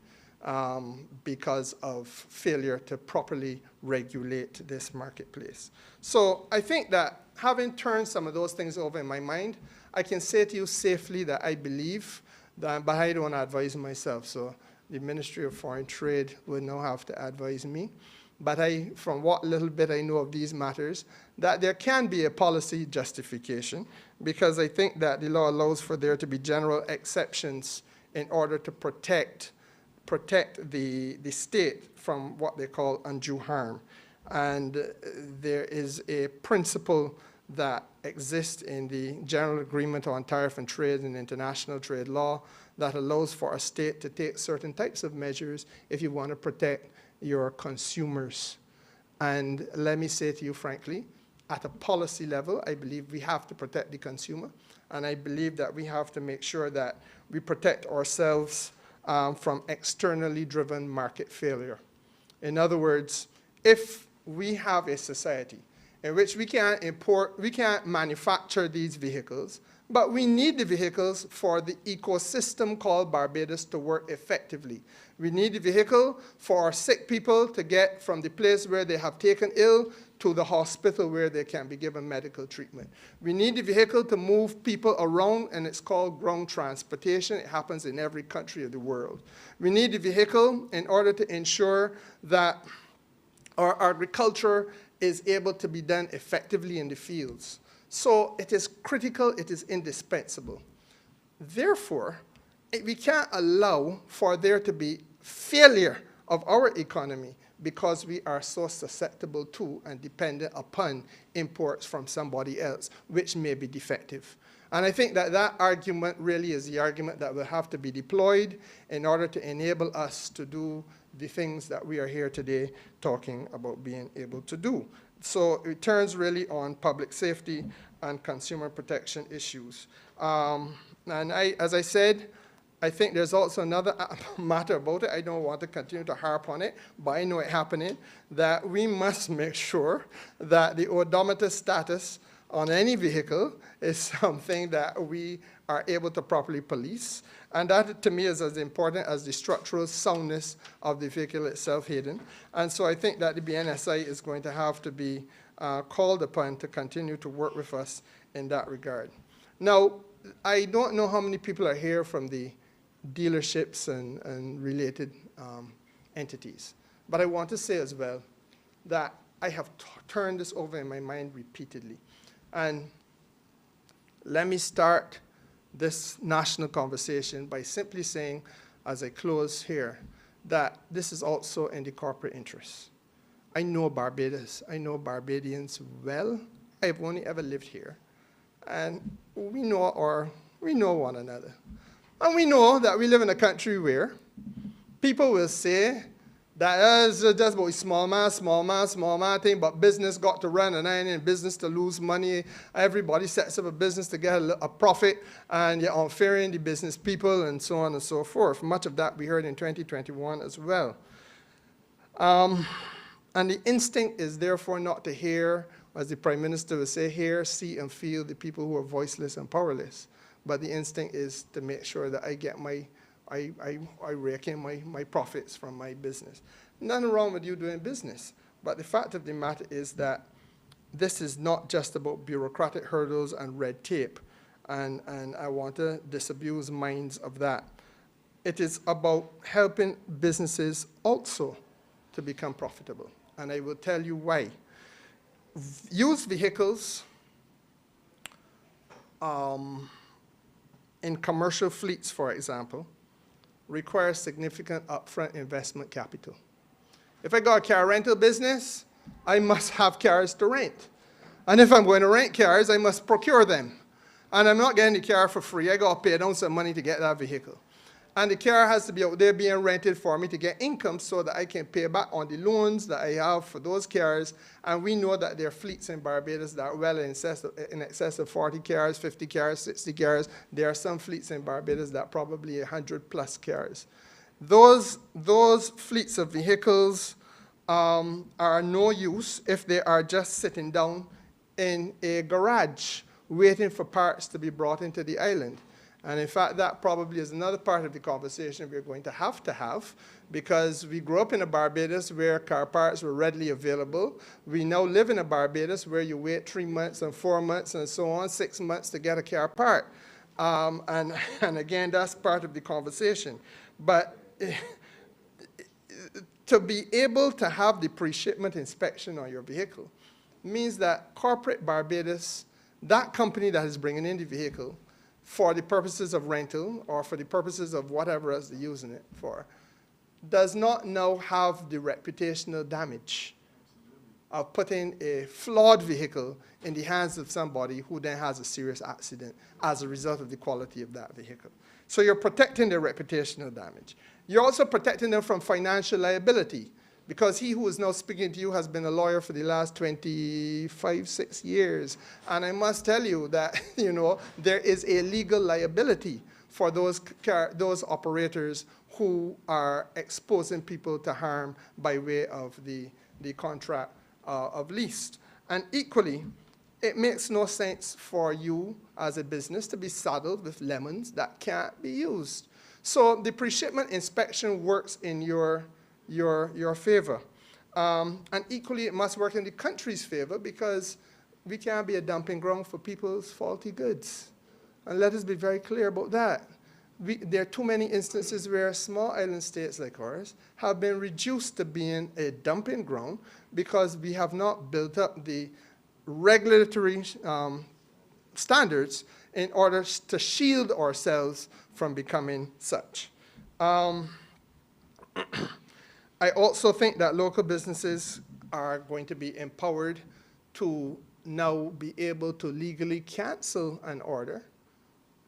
because of failure to properly regulate this marketplace. So I think that having turned some of those things over in my mind, I can say to you safely that I believe that, but I don't advise myself, so the Ministry of Foreign Trade will now have to advise me. But from what little bit I know of these matters, that there can be a policy justification, because I think that the law allows for there to be general exceptions in order to protect the state from what they call undue harm. And there is a principle that exists in the General Agreement on Tariff and Trade and International Trade Law that allows for a state to take certain types of measures if you want to protect your consumers. And let me say to you frankly, at a policy level, I believe we have to protect the consumer, and I believe that we have to make sure that we protect ourselves from externally driven market failure. In other words, if we have a society in which we can't manufacture these vehicles, but we need the vehicles for the ecosystem called Barbados to work effectively. We need the vehicle for our sick people to get from the place where they have taken ill to the hospital where they can be given medical treatment. We need the vehicle to move people around, and it's called ground transportation. It happens in every country of the world. We need the vehicle in order to ensure that our agriculture is able to be done effectively in the fields. So it is critical, it is indispensable. Therefore, we can't allow for there to be failure of our economy because we are so susceptible to and dependent upon imports from somebody else, which may be defective. And I think that that argument really is the argument that will have to be deployed in order to enable us to do the things that we are here today talking about being able to do. So it turns really on public safety and consumer protection issues. And as I said, I think there's also another matter about it. I don't want to continue to harp on it, but I know it happening, that we must make sure that the odometer status on any vehicle is something that we are able to properly police. And that, to me, is as important as the structural soundness of the vehicle itself, Hayden. And so I think that the BNSI is going to have to be called upon to continue to work with us in that regard. Now, I don't know how many people are here from the dealerships and related entities. But I want to say as well that I have turned this over in my mind repeatedly. And let me start this national conversation by simply saying, as I close here, that this is also in the corporate interest. I know Barbados. I know Barbadians well. I've only ever lived here. And we know one another. And we know that we live in a country where people will say That is just about small man thing, but business got to run, and I ain't in business to lose money. Everybody sets up a business to get a profit, and you're unfairing the business people, and so on and so forth. Much of that we heard in 2021 as well. And the instinct is therefore not to hear, as the Prime Minister would say, hear, see, and feel the people who are voiceless and powerless. But the instinct is to make sure that I get I rake in my profits from my business. Nothing wrong with you doing business, but the fact of the matter is that this is not just about bureaucratic hurdles and red tape, and I want to disabuse minds of that. It is about helping businesses also to become profitable, and I will tell you why. Used vehicles in commercial fleets, for example, require significant upfront investment capital. If I got a car rental business, I must have cars to rent. And if I'm going to rent cars, I must procure them. And I'm not getting the car for free. I got to pay down some money to get that vehicle. And the car has to be out there being rented for me to get income so that I can pay back on the loans that I have for those cars. And we know that there are fleets in Barbados that are well in excess of 40 cars, 50 cars, 60 cars. There are some fleets in Barbados that are probably 100 plus cars. Those fleets of vehicles are no use if they are just sitting down in a garage waiting for parts to be brought into the island. And in fact, that probably is another part of the conversation we're going to have, because we grew up in a Barbados where car parts were readily available. We now live in a Barbados where you wait 3 months and 4 months and so on, 6 months to get a car part. And again, that's part of the conversation. But to be able to have the pre-shipment inspection on your vehicle means that corporate Barbados, that company that is bringing in the vehicle, for the purposes of rental or for the purposes of whatever else they're using it for, does not now have the reputational damage of putting a flawed vehicle in the hands of somebody who then has a serious accident as a result of the quality of that vehicle. So you're protecting their reputational damage. You're also protecting them from financial liability, because he who is now speaking to you has been a lawyer for the last 25, 6 years. And I must tell you that, there is a legal liability for those operators who are exposing people to harm by way of the contract of lease. And equally, it makes no sense for you as a business to be saddled with lemons that can't be used. So the pre-shipment inspection works in your favor. And equally, it must work in the country's favor, because we can't be a dumping ground for people's faulty goods. And let us be very clear about that. There are too many instances where small island states like ours have been reduced to being a dumping ground because we have not built up the regulatory standards in order to shield ourselves from becoming such. I also think that local businesses are going to be empowered to now be able to legally cancel an order.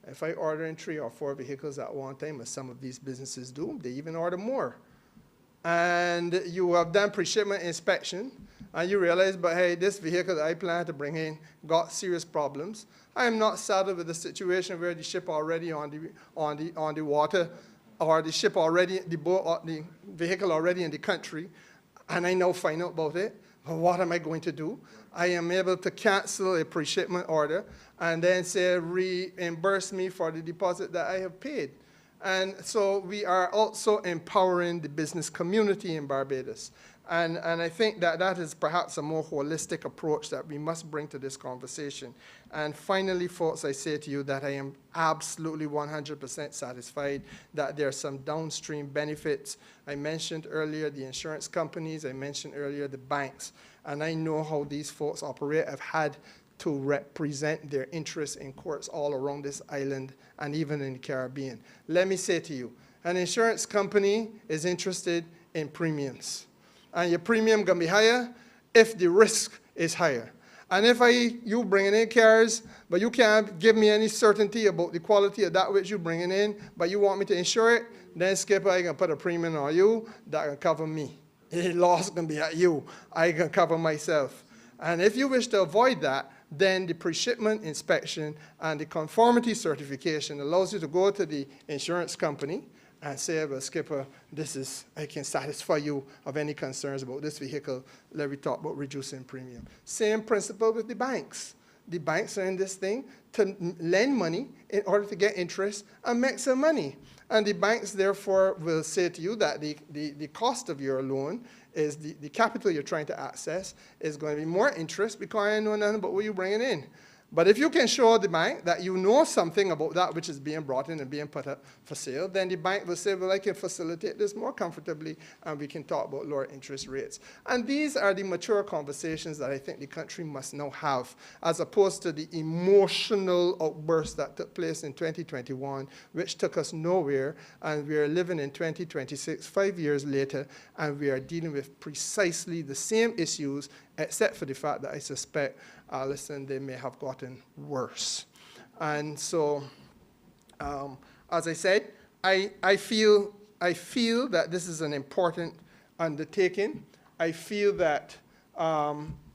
If I order in 3 or 4 vehicles at one time, as some of these businesses do, they even order more. And you have done pre-shipment inspection, and you realize, but hey, this vehicle that I plan to bring in got serious problems. I am not saddled with a situation where the ship already on the water, or the ship already, the vehicle already in the country, and I now find out about it. Well, what am I going to do? I am able to cancel a pre-shipment order and then say reimburse me for the deposit that I have paid. And so we are also empowering the business community in Barbados. And I think that that is perhaps a more holistic approach that we must bring to this conversation. And finally, folks, I say to you that I am absolutely 100% satisfied that there are some downstream benefits. I mentioned earlier the insurance companies. I mentioned earlier the banks. And I know how these folks operate. I've had to represent their interests in courts all around this island and even in the Caribbean. Let me say to you, an insurance company is interested in premiums. And your premium going to be higher if the risk is higher. And if you bringing in cars, but you can't give me any certainty about the quality of that which you're bringing in, but you want me to insure it, then skipper, I can put a premium on you that can cover me. the loss can be at you. I can cover myself. And if you wish to avoid that, then the pre-shipment inspection and the conformity certification allows you to go to the insurance company and say, well, skipper, I can satisfy you of any concerns about this vehicle. Let me talk about reducing premium. Same principle with the banks. The banks are in this thing to lend money in order to get interest and make some money. And the banks, therefore, will say to you that the cost of your loan is the capital you're trying to access is going to be more interest because I know nothing about what you're bringing in. But if you can show the bank that you know something about that which is being brought in and being put up for sale, then the bank will say, well, I can facilitate this more comfortably, and we can talk about lower interest rates. And these are the mature conversations that I think the country must now have, as opposed to the emotional outburst that took place in 2021, which took us nowhere, and we are living in 2026, 5 years later, and we are dealing with precisely the same issues, except for the fact that I suspect, Alison, they may have gotten worse. And so, as I said, I feel that this is an important undertaking. I feel that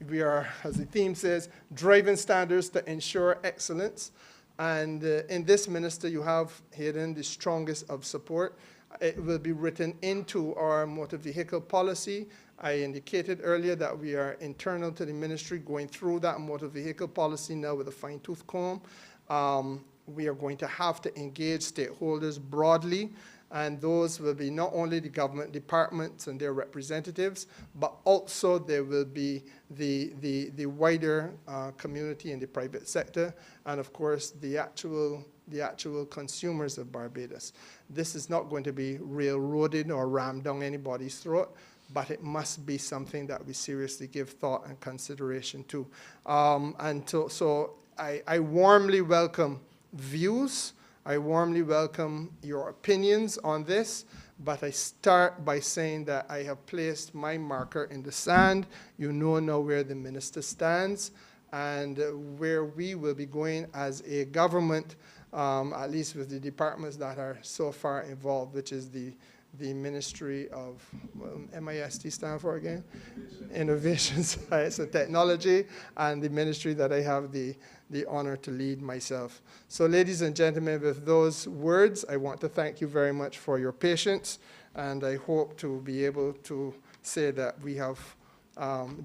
we are, as the theme says, driving standards to ensure excellence. And in this, Minister, you have Hayden the strongest of support. It will be written into our motor vehicle policy. I indicated earlier that we are internal to the ministry going through that motor vehicle policy now with a fine-tooth comb. We are going to have to engage stakeholders broadly, and those will be not only the government departments and their representatives, but also there will be the wider community in the private sector, and of course the actual consumers of Barbados. This is not going to be railroaded or rammed down anybody's throat, but it must be something that we seriously give thought and consideration to. So I warmly welcome views. I warmly welcome your opinions on this, but I start by saying that I have placed my marker in the sand. You know now where the minister stands and where we will be going as a government, at least with the departments that are so far involved, which is the Ministry of, MIST stand for again? Innovation, Science and Technology, and the ministry that I have the honor to lead myself. So ladies and gentlemen, with those words, I want to thank you very much for your patience, and I hope to be able to say that we have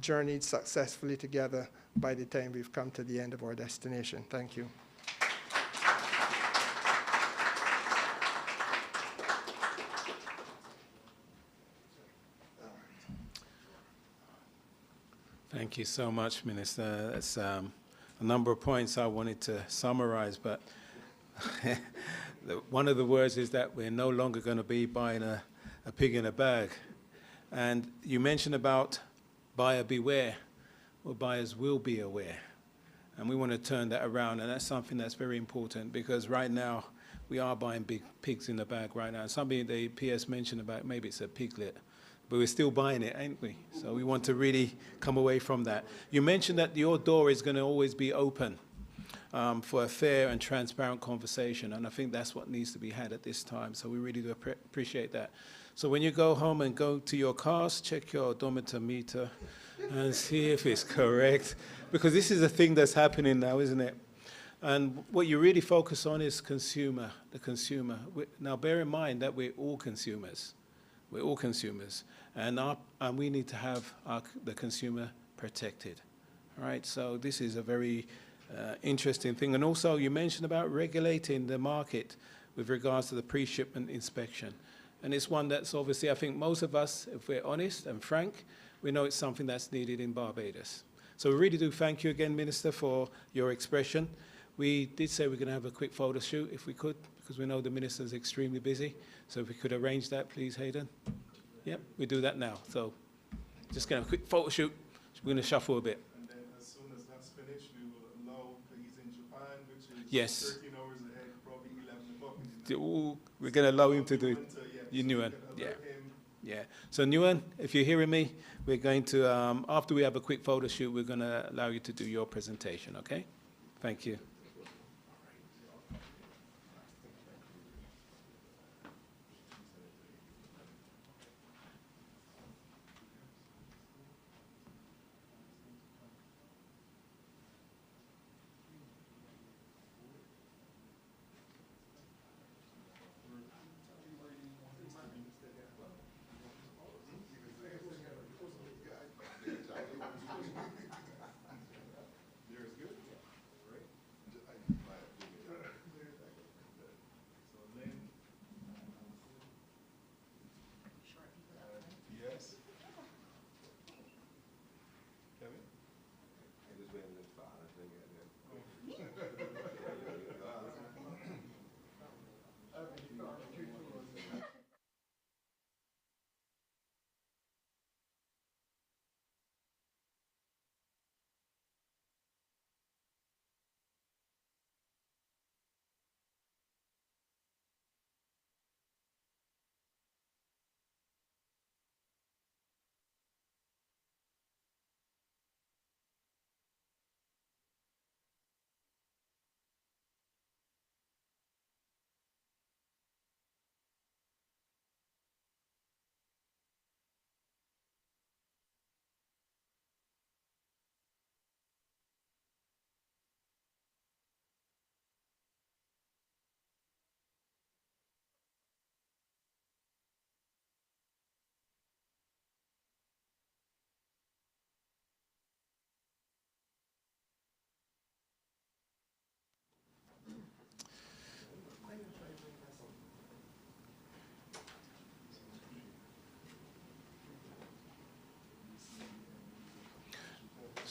journeyed successfully together by the time we've come to the end of our destination. Thank you. Thank you so much, Minister. That's a number of points I wanted to summarize, but one of the words is that we're no longer going to be buying a pig in a bag. And you mentioned about buyer beware. Well, buyers will be aware. And we want to turn that around, and that's something that's very important, because right now we are buying big pigs in the bag right now. Something the PS mentioned about maybe it's a piglet, but we're still buying it, ain't we? So we want to really come away from that. You mentioned that your door is going to always be open for a fair and transparent conversation, and I think that's what needs to be had at this time, so we really do appreciate that. So when you go home and go to your cars, check your odometer meter and see if it's correct, because this is a thing that's happening now, isn't it? And what you really focus on is the consumer. Now bear in mind that we're all consumers. We're all consumers, and we need to have the consumer protected. All right, so this is a very interesting thing. And also you mentioned about regulating the market with regards to the pre-shipment inspection. And it's one that's obviously, I think most of us, if we're honest and frank, we know it's something that's needed in Barbados. So we really do thank you again, Minister, for your expression. We did say we're going to have a quick photo shoot if we could, because we know the minister's extremely busy. So if we could arrange that, please, Hayden. Yep, we do that now. So just going to have a quick photo shoot. We're going to shuffle a bit. And then as soon as that's finished, we will allow, he's in Japan, which is Yes. 13 hours ahead, probably 11 o'clock. Ooh, we're going to allow him to do it. Winter, yeah, You so knew we it, can yeah. alert him. Yeah. So Nguyen, if you're hearing me, we're going to, after we have a quick photo shoot, we're going to allow you to do your presentation, okay? Thank you.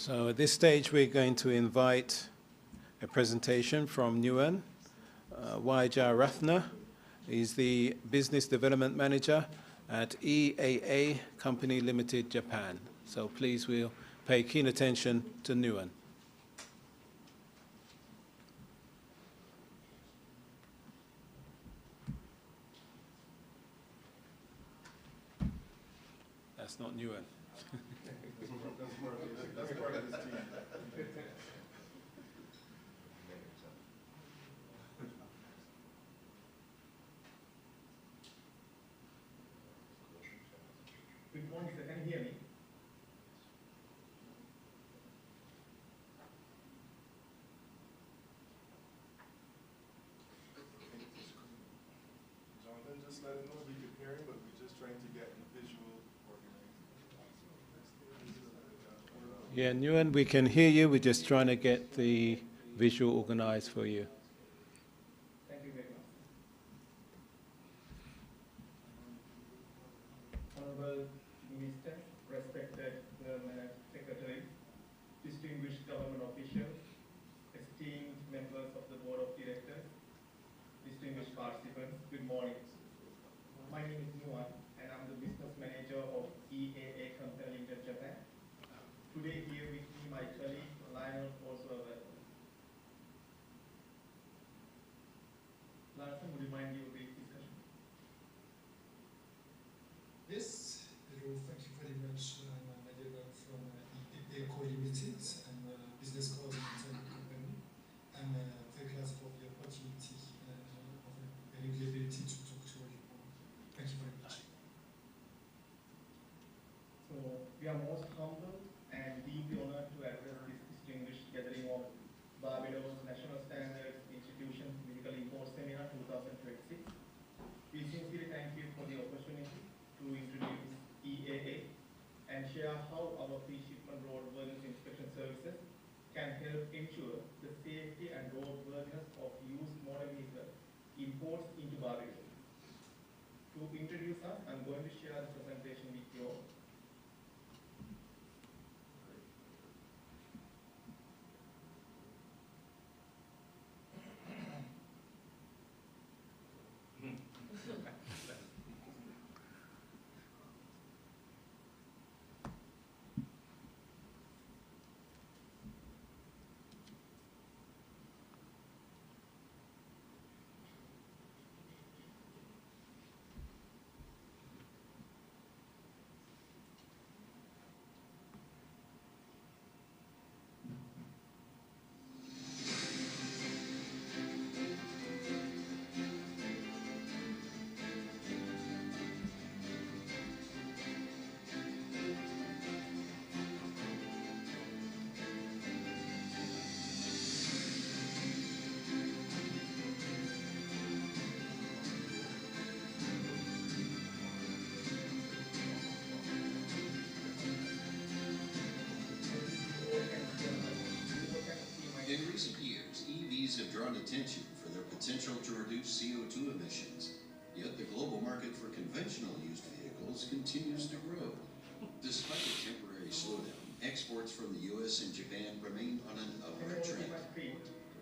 So at this stage, we're going to invite a presentation from Nguyen Waijarathna. He's the Business Development Manager at EAA Company Limited, Japan. So please, we'll pay keen attention to Nguyen. That's not Nguyen. That's part of this team. Good morning, sir. Can you hear me? Jonathan, just let him know we could hear him, but we're just trying to get the visual organized. Yeah, Nguyen, we can hear you. We're just trying to get the visual organized for you. Thank you very much. Honorable Minister, respected Secretary, distinguished government officials, esteemed members of the Board of Directors, distinguished participants, good morning. My name is Nguyen, and I'm the Business Manager of EAA Company Limited, Japan. Today here with me, my colleague Lionel also available. Lionel, would you mind your brief discussion? Yes, hello, thank you very much. I'm Nadeva from EAA Limited. I'm a business coordinator in the company. I'm very glad for the opportunity of having the ability to talk to you. Thank you very much. So we are most humbled and deeply honored to address this distinguished gathering of Barbados National Standards Institution Physical Import Seminar 2026. We sincerely thank you for the opportunity to introduce EAA and share how our pre-shipment roadworthiness inspection services can help ensure the safety and roadworthiness of used motor vehicle imports into Barbados. To introduce us, I'm going to share the presentation with you all. In recent years, EVs have drawn attention for their potential to reduce CO2 emissions. Yet the global market for conventional used vehicles continues to grow. Despite a temporary slowdown, exports from the US and Japan remain on an upward trend.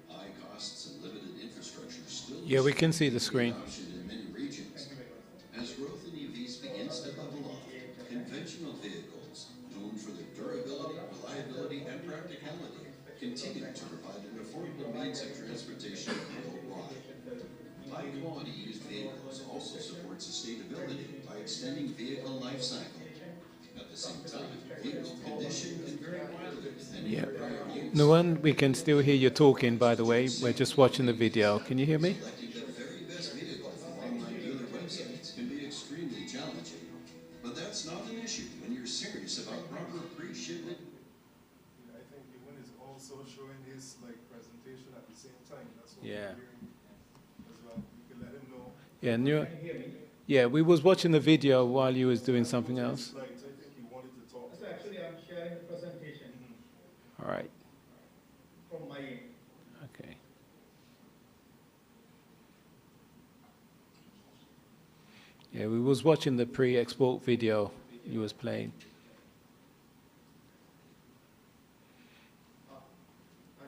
High costs and limited infrastructure still Yeah, we can see the screen. option in many regions. As growth in EVs begins to level off, conventional vehicles, known for their durability, reliability, and practicality, continue to provide an affordable means of transportation worldwide. High-quality used vehicles also support sustainability by extending vehicle life cycle. At the same time, vehicle condition can vary widely depending Yeah. on prior use. Nguyen, we can still hear you talking, by the way. We're just watching the video. Can you hear me? Selecting the very best vehicle from online dealer websites can be extremely challenging. But that's not an issue when you're serious about proper pre-shipment. I think Ewan is also showing his presentation at the same time. That's what Yeah. we're hearing as well. We can let him know. Yeah, Nguyen. Can you hear me? Yeah, we was watching the video while you was doing something else. Slides, I think he wanted to talk. So actually, I'm sharing the presentation All right. from my end. Okay. Yeah, we was watching the pre-export video you was playing.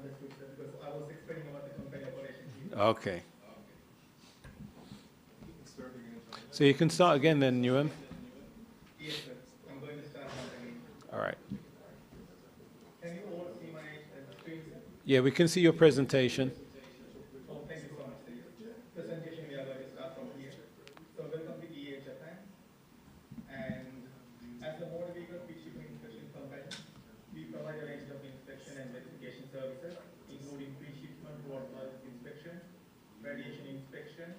understood, sir, because I was explaining about the company operations. Okay. You can start again, Jonathan. So you can start again then, Newham. Yes, sir. I'm going to start once again. All right. Can you all see my screen, sir? Yeah, we can see your presentation. Oh, thank you so much, sir. Presentation, we are going to start from here. So welcome to EA Japan. And as a motor vehicle pre-shipping inspection company, we provide a range of inspection and verification services, including pre-shipment roadwork inspection, radiation inspection,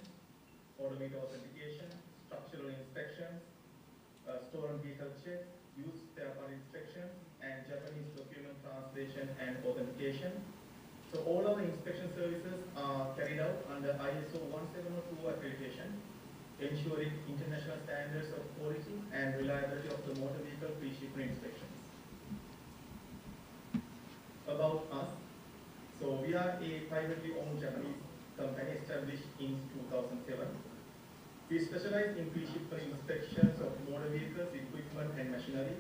odometer authentication, structural inspections, stolen vehicle checks, used spare part inspection, and Japanese document translation and authentication. So all our inspection services are carried out under ISO 1702 accreditation, ensuring international standards of quality and reliability of the motor vehicle pre-shipment inspections. About us, so we are a privately owned Japanese company established in 2007. We specialize in pre-shipment inspections of motor vehicles, equipment and machinery.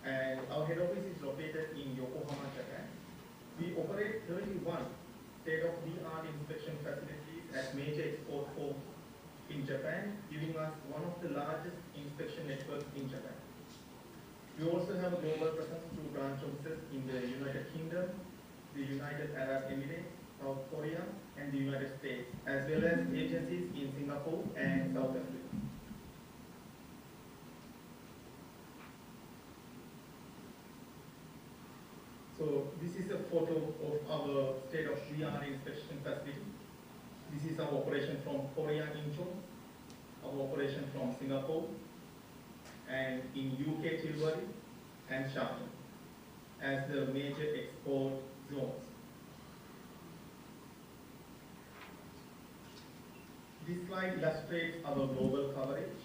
And our head office is located in Yokohama, Japan. We operate 31 state-of-the-art inspection facilities at major export ports in Japan, giving us one of the largest inspection networks in Japan. We also have a global presence through branch offices in the United Kingdom, the United Arab Emirates, South Korea, and the United States, as well as agencies in Singapore and South Africa. So this is a photo of our state-of-the-art inspection facility. This is our operation from Korea, Incheon, our operation from Singapore, and in UK, Tilbury, and Sharjah as the major export zones. This slide illustrates our global coverage.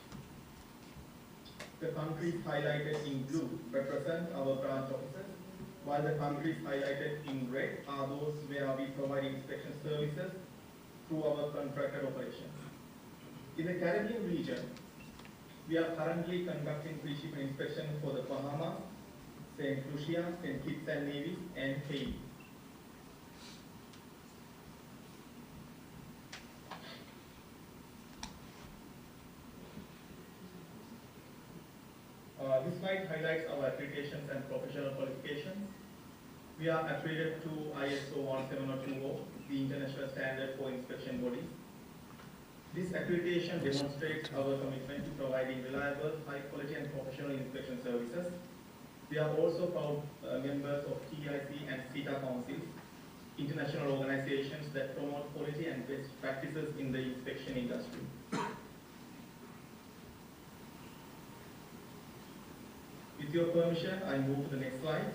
The countries highlighted in blue represent our branch offices, while the countries highlighted in red are those where we provide inspection services through our contracted operations. In the Caribbean region, we are currently conducting pre-shipment inspection for the Bahamas, St. Lucia, St. Kitts and Nevis, and Haiti. This slide highlights our accreditations and professional qualifications. We are accredited to ISO 17020, the international standard for inspection bodies. This accreditation demonstrates our commitment to providing reliable, high quality and professional inspection services. We are also proud members of TIC and CETA councils, international organizations that promote quality and best practices in the inspection industry. With your permission, I move to the next slide.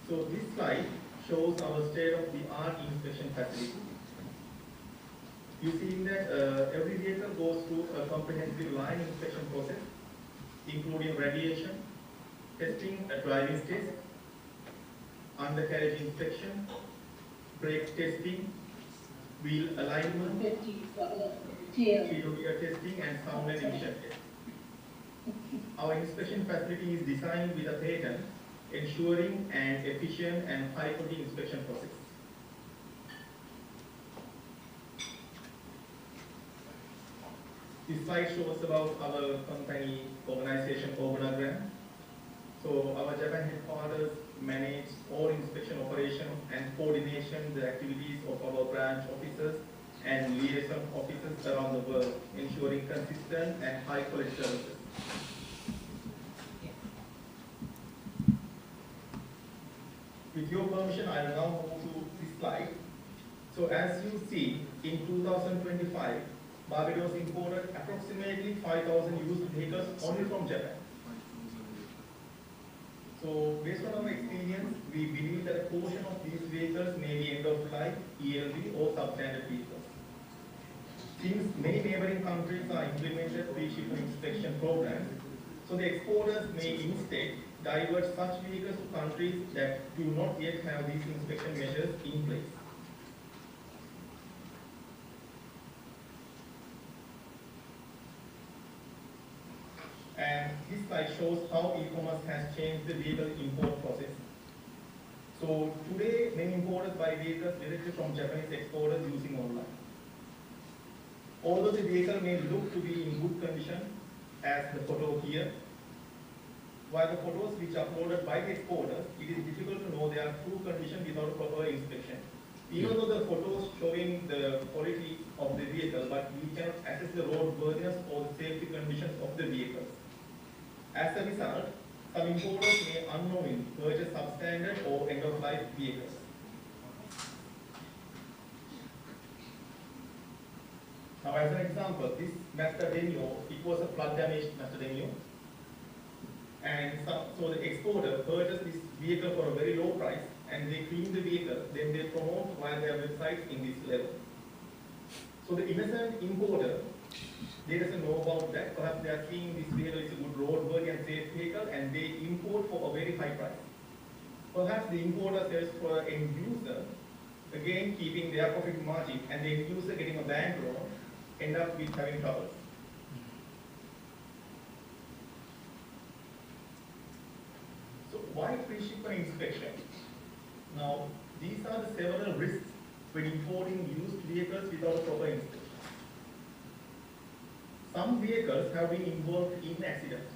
So this slide shows our state-of-the-art inspection facility. You see that every vehicle goes through a comprehensive line inspection process, including radiation, testing, a driving test, undercarriage inspection, brake testing, wheel alignment, PWR testing, and sound and emission test. Our inspection facility is designed with a pattern ensuring an efficient and high-quality inspection process. This slide shows about our company organization organogram. So our Japan headquarters manage all inspection operations and coordination the activities of our branch officers and liaison officers around the world, ensuring consistent and high-quality services. With your permission, I will now move to this slide. So as you see, in 2025, Barbados imported approximately 5,000 used vehicles only from Japan. So based on our experience, we believe that a portion of these vehicles may be end-of-life, ELV or substandard vehicles. Since many neighboring countries are implemented pre-shipment inspection programs, so the exporters may instead divert such vehicles to countries that do not yet have these inspection measures in place. And this slide shows how e-commerce has changed the vehicle import process. So So today, many importers buy vehicles directly from Japanese exporters using online. Although the vehicle may look to be in good condition, as the photo here, while the photos which are uploaded by the exporters, it is difficult to know their true condition without proper inspection. Even though the photos showing the quality of the vehicle, but we cannot assess the roadworthiness or the safety conditions of the vehicles. As a result, some importers may unknowingly purchase substandard or end-of-life vehicles. Now, as an example, this Mazda Demio, it was a flood-damaged Mazda Demio. And so the exporter purchased this vehicle for a very low price, and they clean the vehicle, then they promote via their website in this level. So the innocent importer, they doesn't know about that. Perhaps they are seeing this vehicle is a good roadworthy and safe vehicle, and they import for a very high price. Perhaps the importer sells for an end user, again keeping their profit margin, and the end user getting a bank loan, end up with having trouble. So why pre-shipment inspection? Now, these are the several risks when importing used vehicles without proper inspection. Some vehicles have been involved in accidents,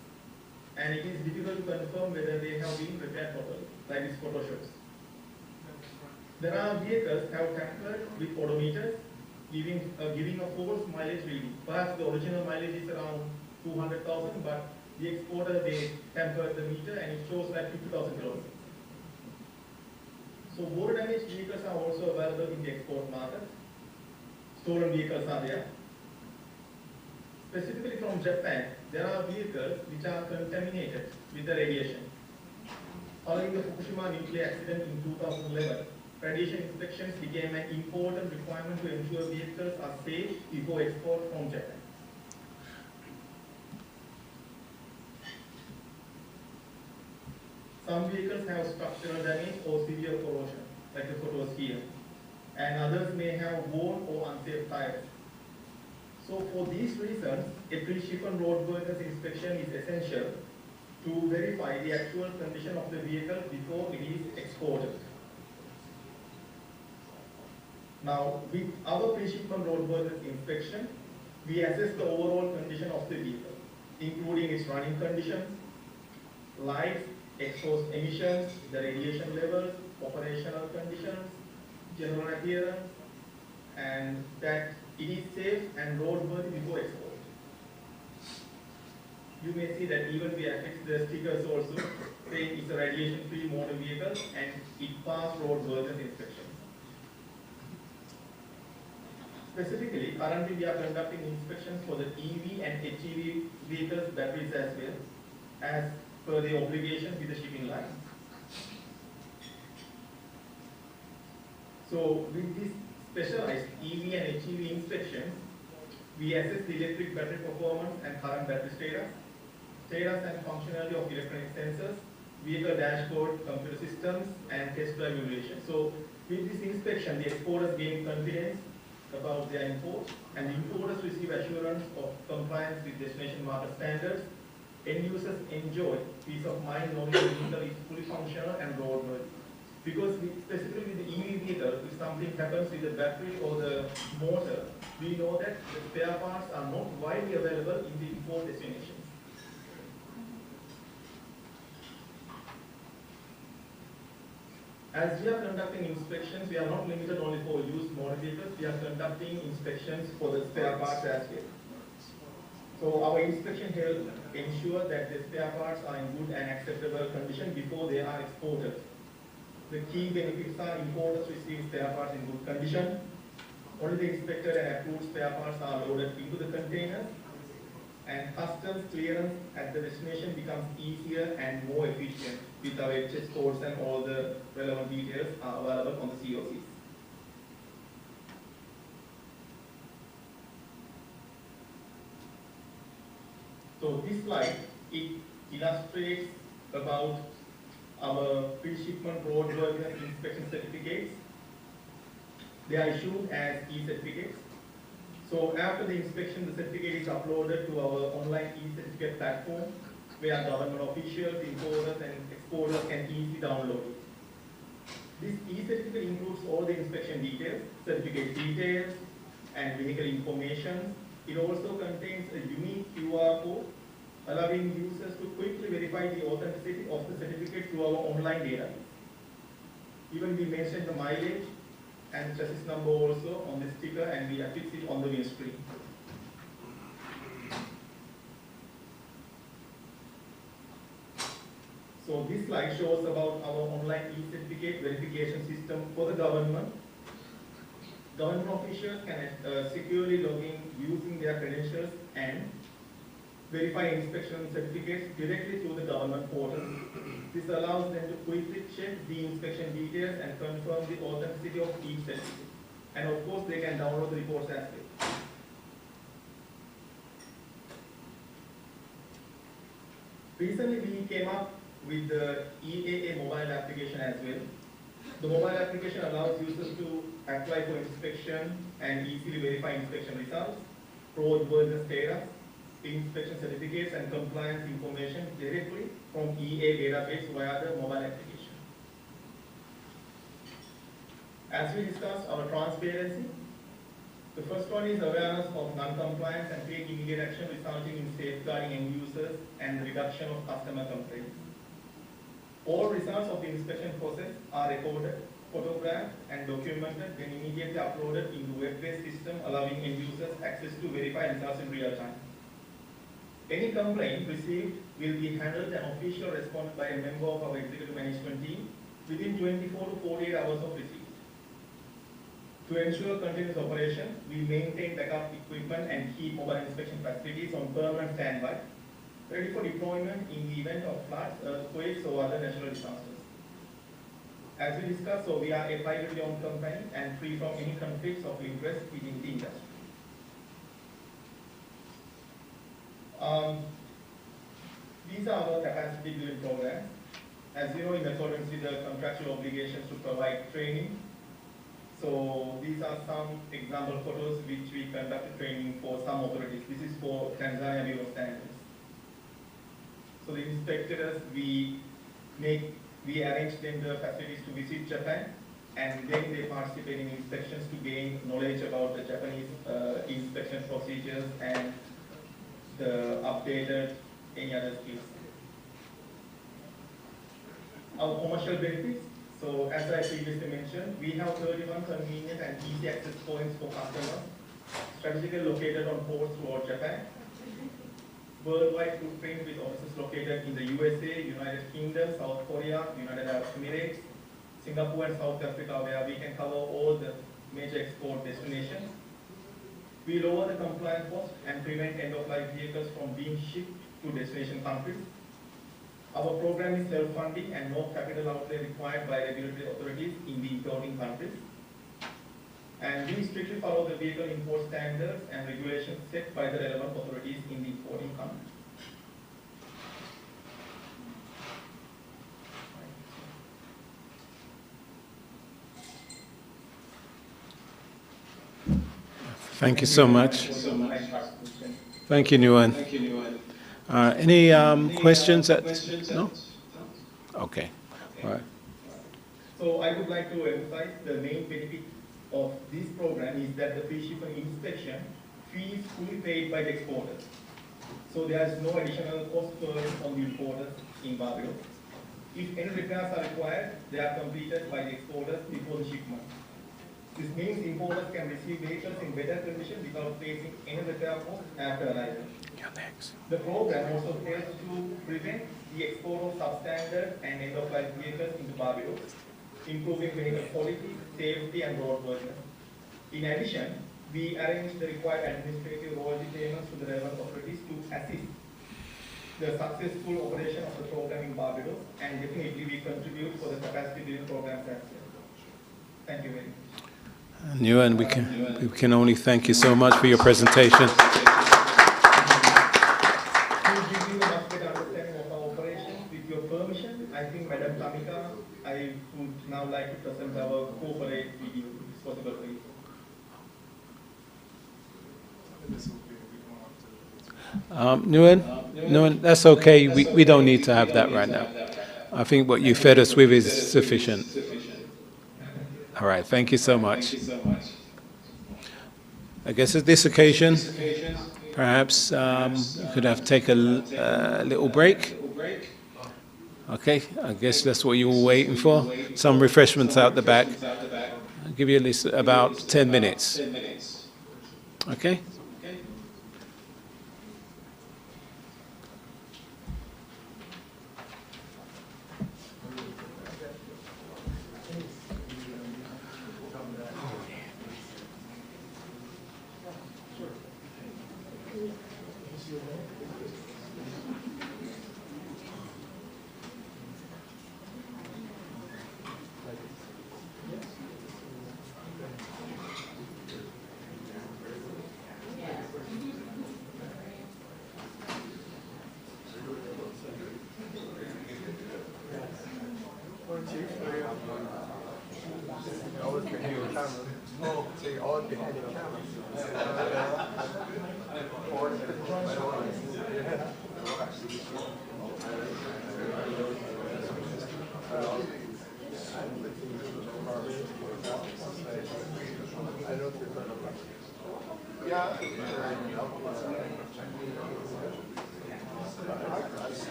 and it is difficult to confirm whether they have been repaired properly, like this photo shows. There are vehicles have tampered with odometers, giving a false mileage reading. Perhaps the original mileage is around 200,000, but the exporter, they tampered the meter and it shows like 50,000 kilometers. So water damaged vehicles are also available in the export market. Stolen vehicles are there. Specifically from Japan, there are vehicles which are contaminated with the radiation. Following the Fukushima nuclear accident in 2011, radiation inspections became an important requirement to ensure vehicles are safe before export from Japan. Some vehicles have structural damage or severe corrosion, like the photos here, and others may have worn or unsafe tires. So for these reasons, a pre-shipment roadworthiness inspection is essential to verify the actual condition of the vehicle before it is exported. Now, with our pre-shipment roadworthiness inspection, we assess the overall condition of the vehicle, including its running conditions, lights, exhaust emissions, the radiation levels, operational conditions, general appearance, and that it is safe and roadworthy before export. You may see that even we affix the stickers also saying it's a radiation-free motor vehicle and it passed roadworthiness inspection. Specifically, currently we are conducting inspections for the EV and HEV vehicles batteries as well, as per the obligations with the shipping line. So with this specialized EV and HEV inspections, we assess the electric battery performance and current battery status and functionality of electronic sensors, vehicle dashboard, computer systems, and test drive evaluation. So with this inspection, the exporters gain confidence about their import, and the importers receive assurance of compliance with destination market standards. End users enjoy peace of mind knowing the vehicle is fully functional and roadworthy. Because specifically with the EV vehicle, if something happens with the battery or the motor, we know that the spare parts are not widely available in the import destinations. As we are conducting inspections, we are not limited only for used motor vehicles, we are conducting inspections for the spare parts as well. So our inspection helps ensure that the spare parts are in good and acceptable condition before they are exported. The key benefits are importers receive spare parts in good condition. Only the inspected and approved spare parts are loaded into the containers, and customs clearance at the destination becomes easier and more efficient with our HS codes and all the relevant details are available on the COCs. So this slide, it illustrates about our pre-shipment roadworthiness inspection certificates. They are issued as e-certificates. So after the inspection, the certificate is uploaded to our online e-certificate platform where government officials, importers, and exporters can easily download it. This e-certificate includes all the inspection details, certificate details, and vehicle information. It also contains a unique QR code, allowing users to quickly verify the authenticity of the certificate through our online database. Even we mentioned the mileage and chassis number also on the sticker, and we affix it on the windscreen. So this slide shows about our online e-certificate verification system for the government. Government officials can securely log in using their credentials and verify inspection certificates directly through the government portal. This allows them to quickly check the inspection details and confirm the authenticity of each certificate. And of course, they can download the reports as well. Recently, we came up with the EAA mobile application as well. The mobile application allows users to apply for inspection and easily verify inspection results, roadworthiness status, inspection certificates, and compliance information directly from EA database via the mobile application. As we discussed, our transparency. The first one is awareness of non-compliance and take immediate action, resulting in safeguarding end users and reduction of customer complaints. All results of the inspection process are recorded, photographed, and documented, then immediately uploaded in the web-based system, allowing end users access to verify results in real time. Any complaint received will be handled and official response by a member of our executive management team within 24 to 48 hours of receipt. To ensure continuous operation, we maintain backup equipment and keep mobile inspection facilities on permanent standby, ready for deployment in the event of floods, earthquakes, or other natural disasters. As we discussed, so we are a privately owned company and free from any conflicts of interest within the industry. These are our capacity building programs. As you know, in accordance with the contractual obligations to provide training, so these are some example photos which we conducted training for some authorities. This is for Tanzania Bureau of Standards. So the inspectors, we arrange them the facilities to visit Japan, and then they participate in inspections to gain knowledge about the Japanese inspection procedures and the updated any other skills. Our commercial benefits. So as I previously mentioned, we have 31 convenient and easy access points for customers, strategically located on ports throughout Japan. Worldwide footprint with offices located in the USA, United Kingdom, South Korea, United Arab Emirates, Singapore, and South Africa, where we can cover all the major export destinations. We lower the compliance cost and prevent end-of-life vehicles from being shipped to destination countries. Our program is self-funding and no capital outlay required by regulatory authorities in the importing countries. And we strictly follow the vehicle import standards and regulations set by the relevant authorities in the importing country. Thank you so much. Thank you, Nguyen. Any questions? No? Okay. All right. So I would like to emphasize the main benefit of this program is that the pre-shipment inspection fee is fully paid by the exporters. So there is no additional cost burden on the importers in Barbados. If any repairs are required, they are completed by the exporters before the shipment. This means importers can receive vehicles in better condition without facing any repair cost after arrival. The program also helps to prevent the export of substandard and end-of-life vehicles into Barbados, improving vehicle quality, safety, and roadworthiness. In addition, we arrange the required administrative royalty payments to the relevant authorities to assist the successful operation of the program in Barbados, and definitely we contribute for the capacity building programs as well. Thank you very much. Nguyen, we can only thank you so much for your presentation. I think Madam Tamika, I would now like to present our corporate video, if it's possible for you. Nguyen, that's okay. We don't need to have that right now. I think what you fed us with is sufficient. All right, thank you so much. I guess at this occasion, perhaps you could have take a little break. Okay, I guess that's what you were waiting for. Some refreshments out the back. I'll give you at least about 10 minutes. Okay?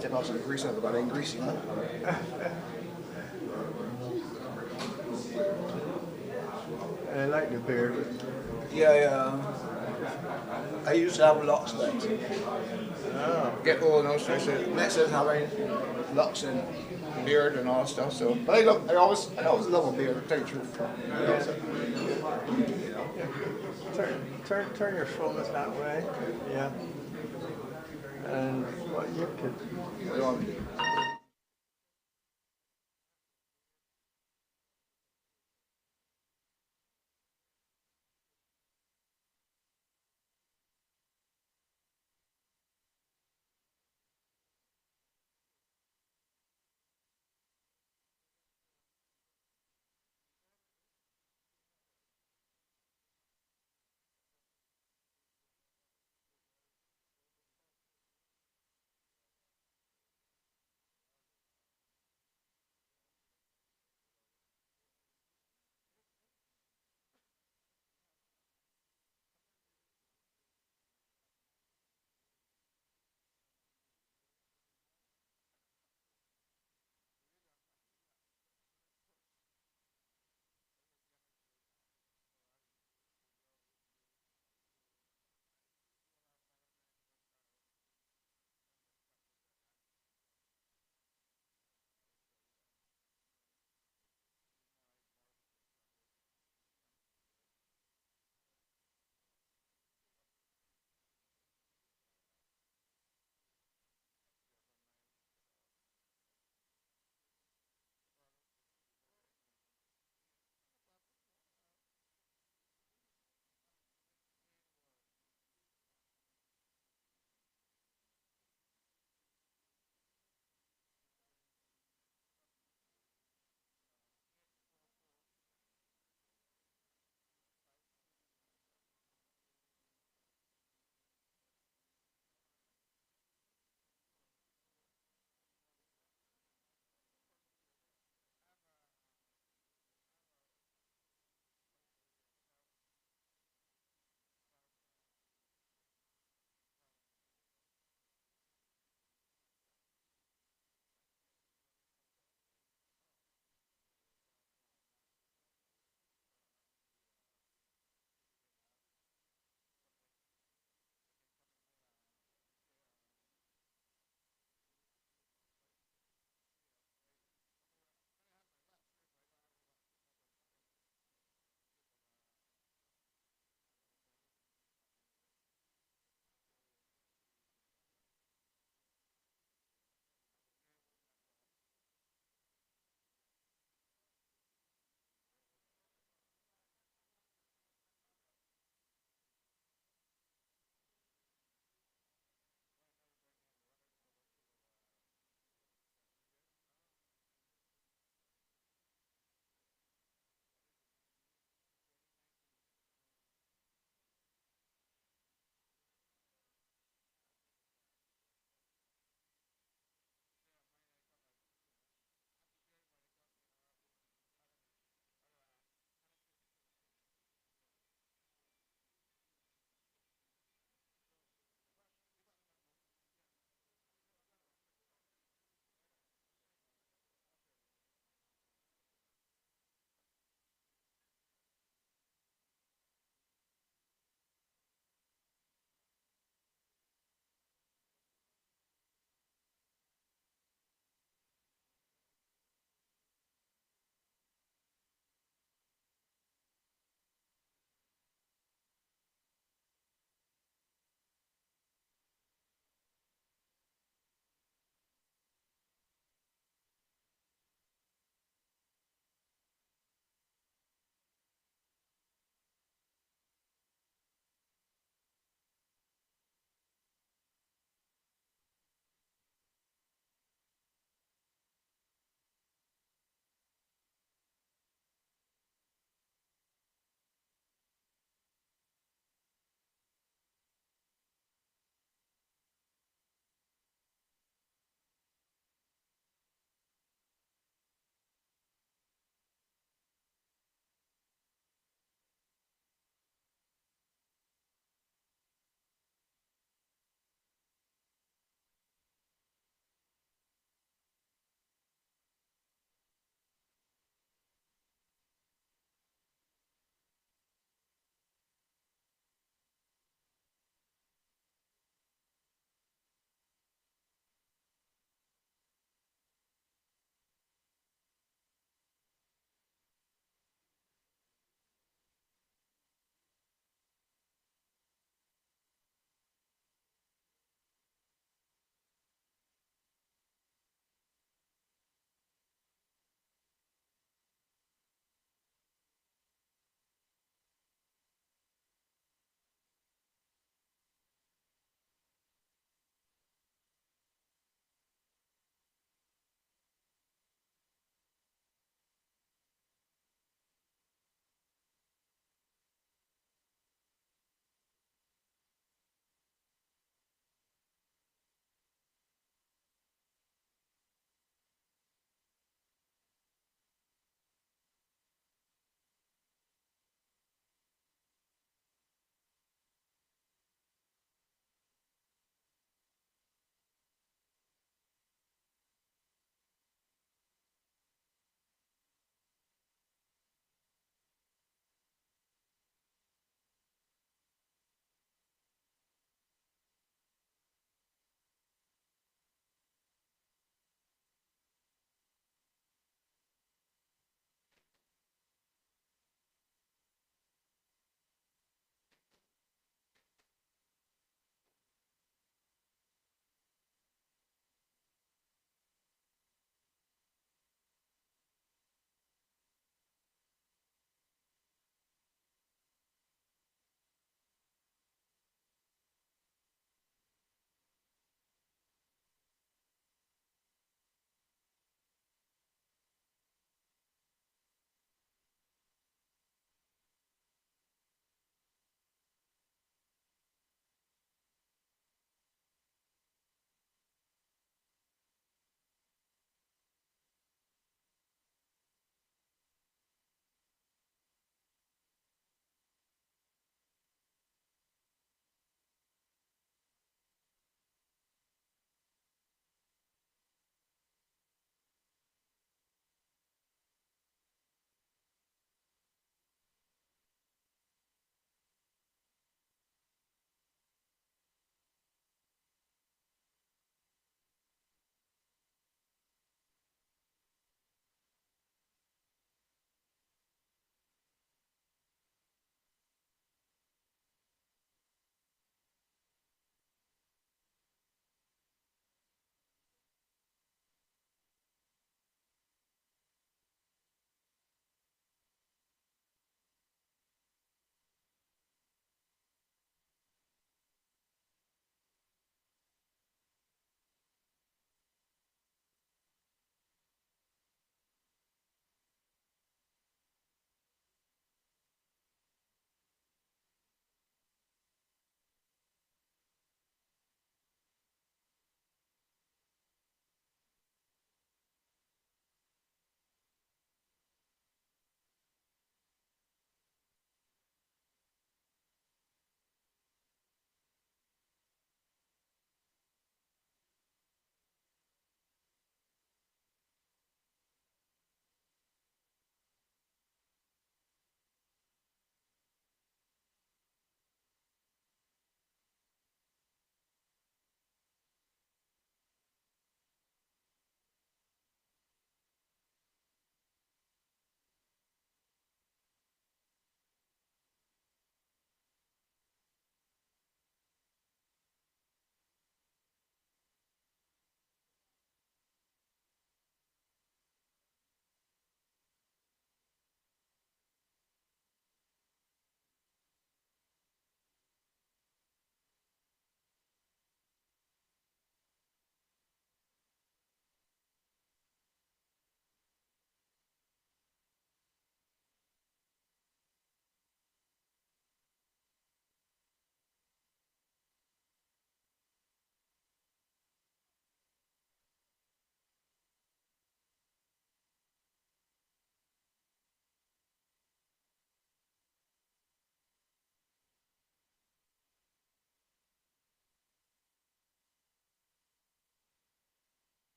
Take off some grease on it, but it ain't greasy, huh? I like the beard. Yeah. I used to have locks then. Oh. Get old now, so next is having locks and beard and all that stuff. So, but I always love a beard. To tell you the truth. Turn your shoulders that way. Yeah. And what you could. What do you want me to do?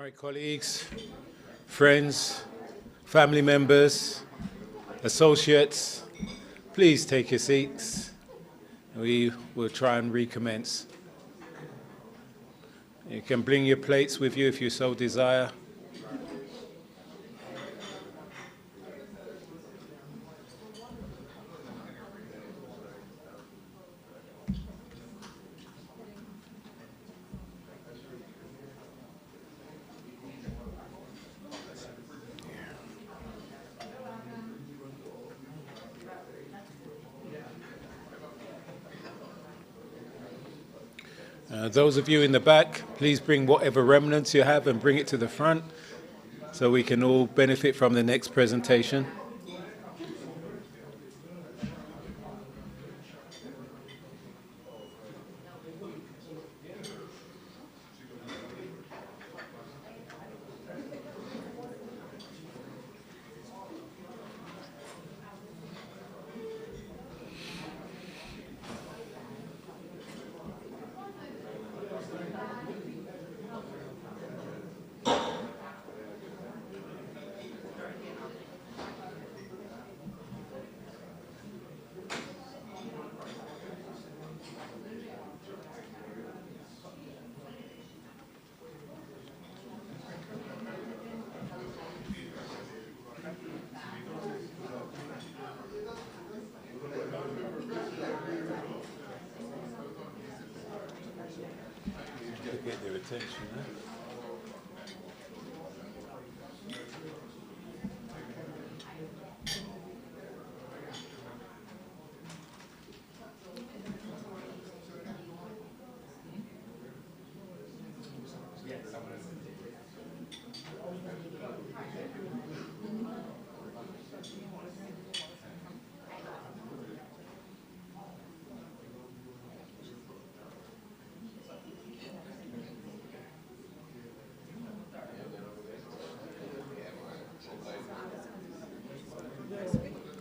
All right, colleagues, friends, family members, associates, please take your seats. We will try and recommence. You can bring your plates with you if you so desire. Those of you in the back, please bring whatever remnants you have and bring it to the front so we can all benefit from the next presentation. Get their attention, huh?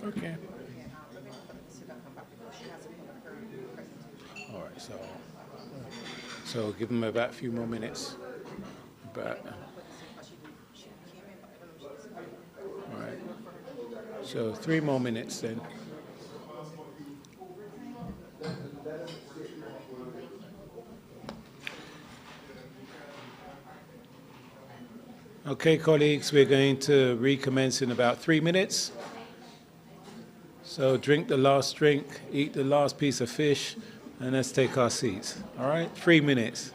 Okay. All right, so give them about a few more minutes. All right. So 3 more minutes then. Okay, colleagues, we're going to recommence in about 3 minutes. So drink the last drink, eat the last piece of fish, and let's take our seats. All right, 3 minutes.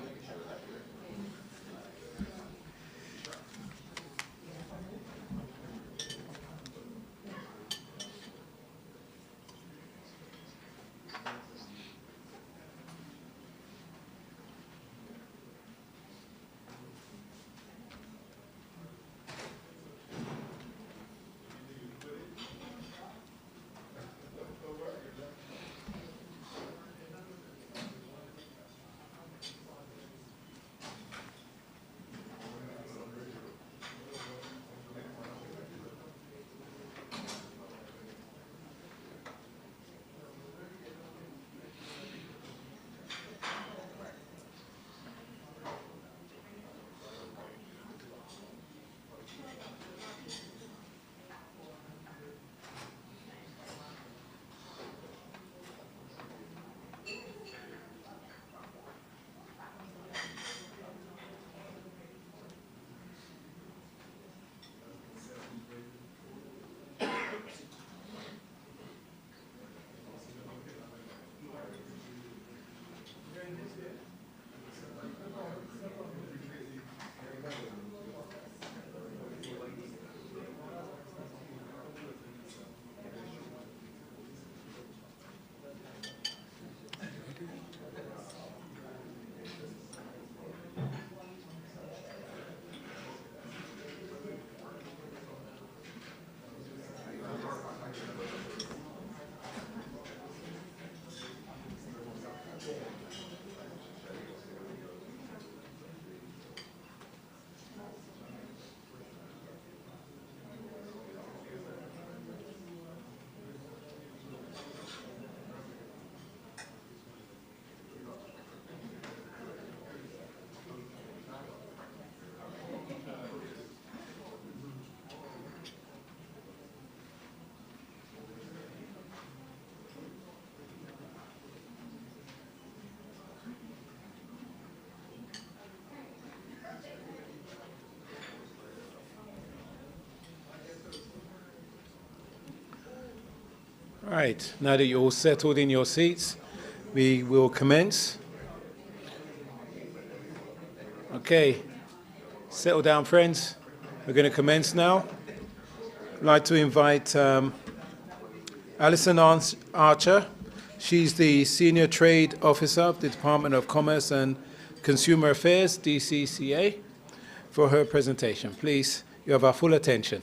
Right, now that you're all settled in your seats, we will commence. Okay, settle down, friends. We're going to commence now. I'd like to invite Alison Archer. She's the Senior Trade Officer of the Department of Commerce and Consumer Affairs, DCCA, for her presentation. Please, you have our full attention.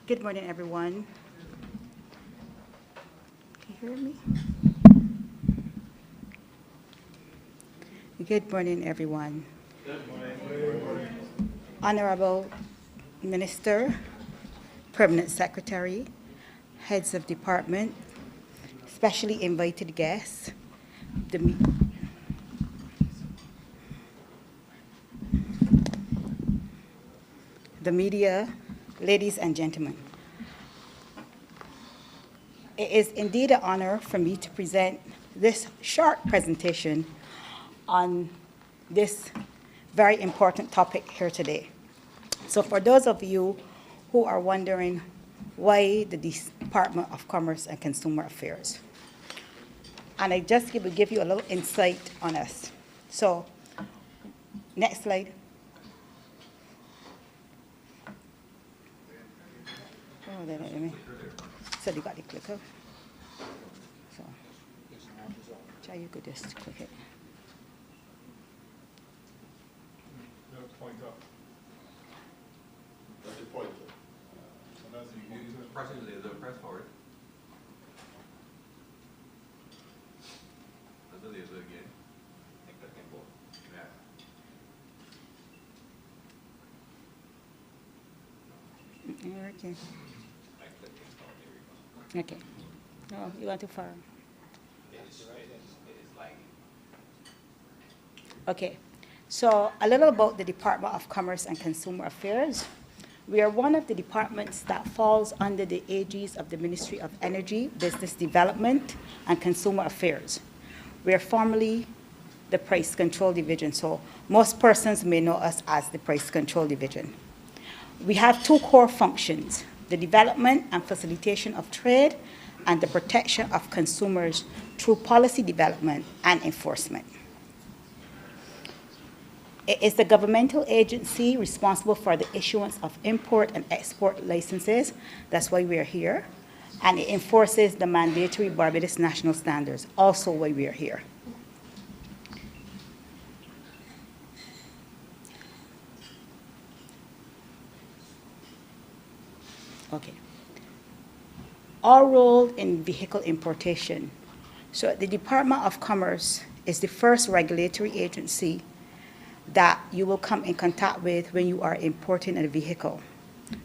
Good morning, everyone. Can you hear me? Good morning, everyone. Good morning. Honorable Minister, Permanent Secretary, heads of department, specially invited guests, the media, ladies and gentlemen. It is indeed an honor for me to present this short presentation on this very important topic here today. So for those of you who are wondering why the Department of Commerce and Consumer Affairs, and I just will give you a little insight on us. So next slide. Oh, let me. So you got the clicker. So, try you could just click it. Point up. That's the point. So that's the pressing the press forward. That's the laser again. And click and go. Yeah. Okay. Okay. No, you went too far. Okay. So a little about the Department of Commerce and Consumer Affairs. We are one of the departments that falls under the aegis of the Ministry of Energy, Business Development, and Consumer Affairs. We are formerly the Price Control Division, so most persons may know us as the Price Control Division. We have two core functions: the development and facilitation of trade, and the protection of consumers through policy development and enforcement. It is the governmental agency responsible for the issuance of import and export licenses. That's why we are here. And it enforces the mandatory Barbados national standards, also why we are here. Okay. Our role in vehicle importation. So the Department of Commerce is the first regulatory agency that you will come in contact with when you are importing a vehicle.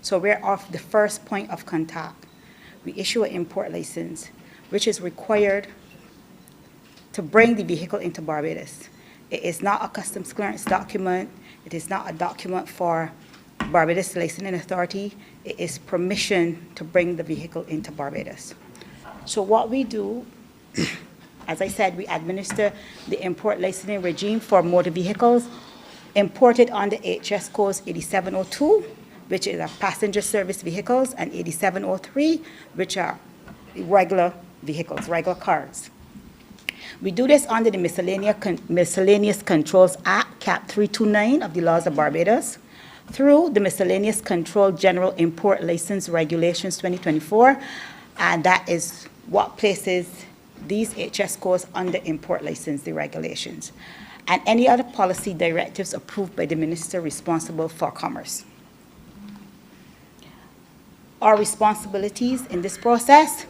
So we're off the first point of contact. We issue an import license, which is required to bring the vehicle into Barbados. It is not a customs clearance document. It is not a document for Barbados Licensing Authority. It is permission to bring the vehicle into Barbados. So what we do, as I said, we administer the import licensing regime for motor vehicles imported under HS codes 8702, which is our passenger service vehicles, and 8703, which are regular vehicles, regular cars. We do this under the Miscellaneous Controls Act, Cap 329 of the laws of Barbados, through the Miscellaneous Control General Import License Regulations 2024, and that is what places these HS codes under import licensing regulations, and any other policy directives approved by the minister responsible for commerce. Our responsibilities in this process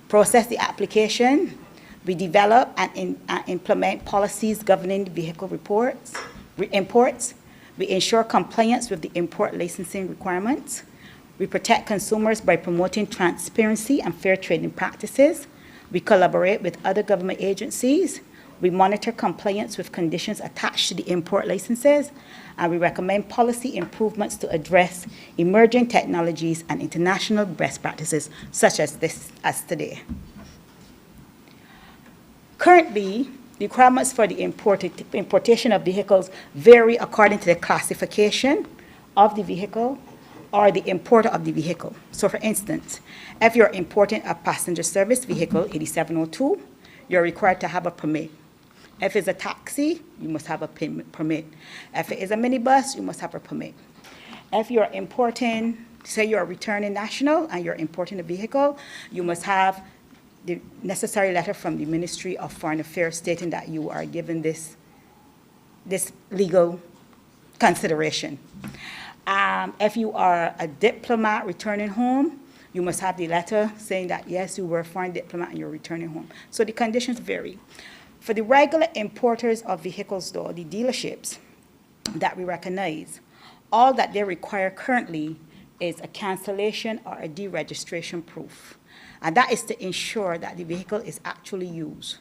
the application, we develop and implement policies governing the vehicle imports, we ensure compliance with the import licensing requirements, we protect consumers by promoting transparency and fair trading practices, we collaborate with other government agencies, We monitor compliance with conditions attached to the import licenses, and we recommend policy improvements to address emerging technologies and international best practices, such as today. Currently, the requirements for the importation of vehicles vary according to the classification of the vehicle or the importer of the vehicle. So for instance, if you're importing a passenger service vehicle, 8702, you're required to have a permit. If it's a taxi, you must have a permit. If it is a minibus, you must have a permit. If you're importing, say you're a returning national and you're importing a vehicle, you must have the necessary letter from the Ministry of Foreign Affairs stating that you are given this legal consideration. If you are a diplomat returning home, you must have the letter saying that, yes, you were a foreign diplomat and you're returning home. So the conditions vary. For the regular importers of vehicles, though, the dealerships that we recognize, all that they require currently is a cancellation or a deregistration proof. And that is to ensure that the vehicle is actually used.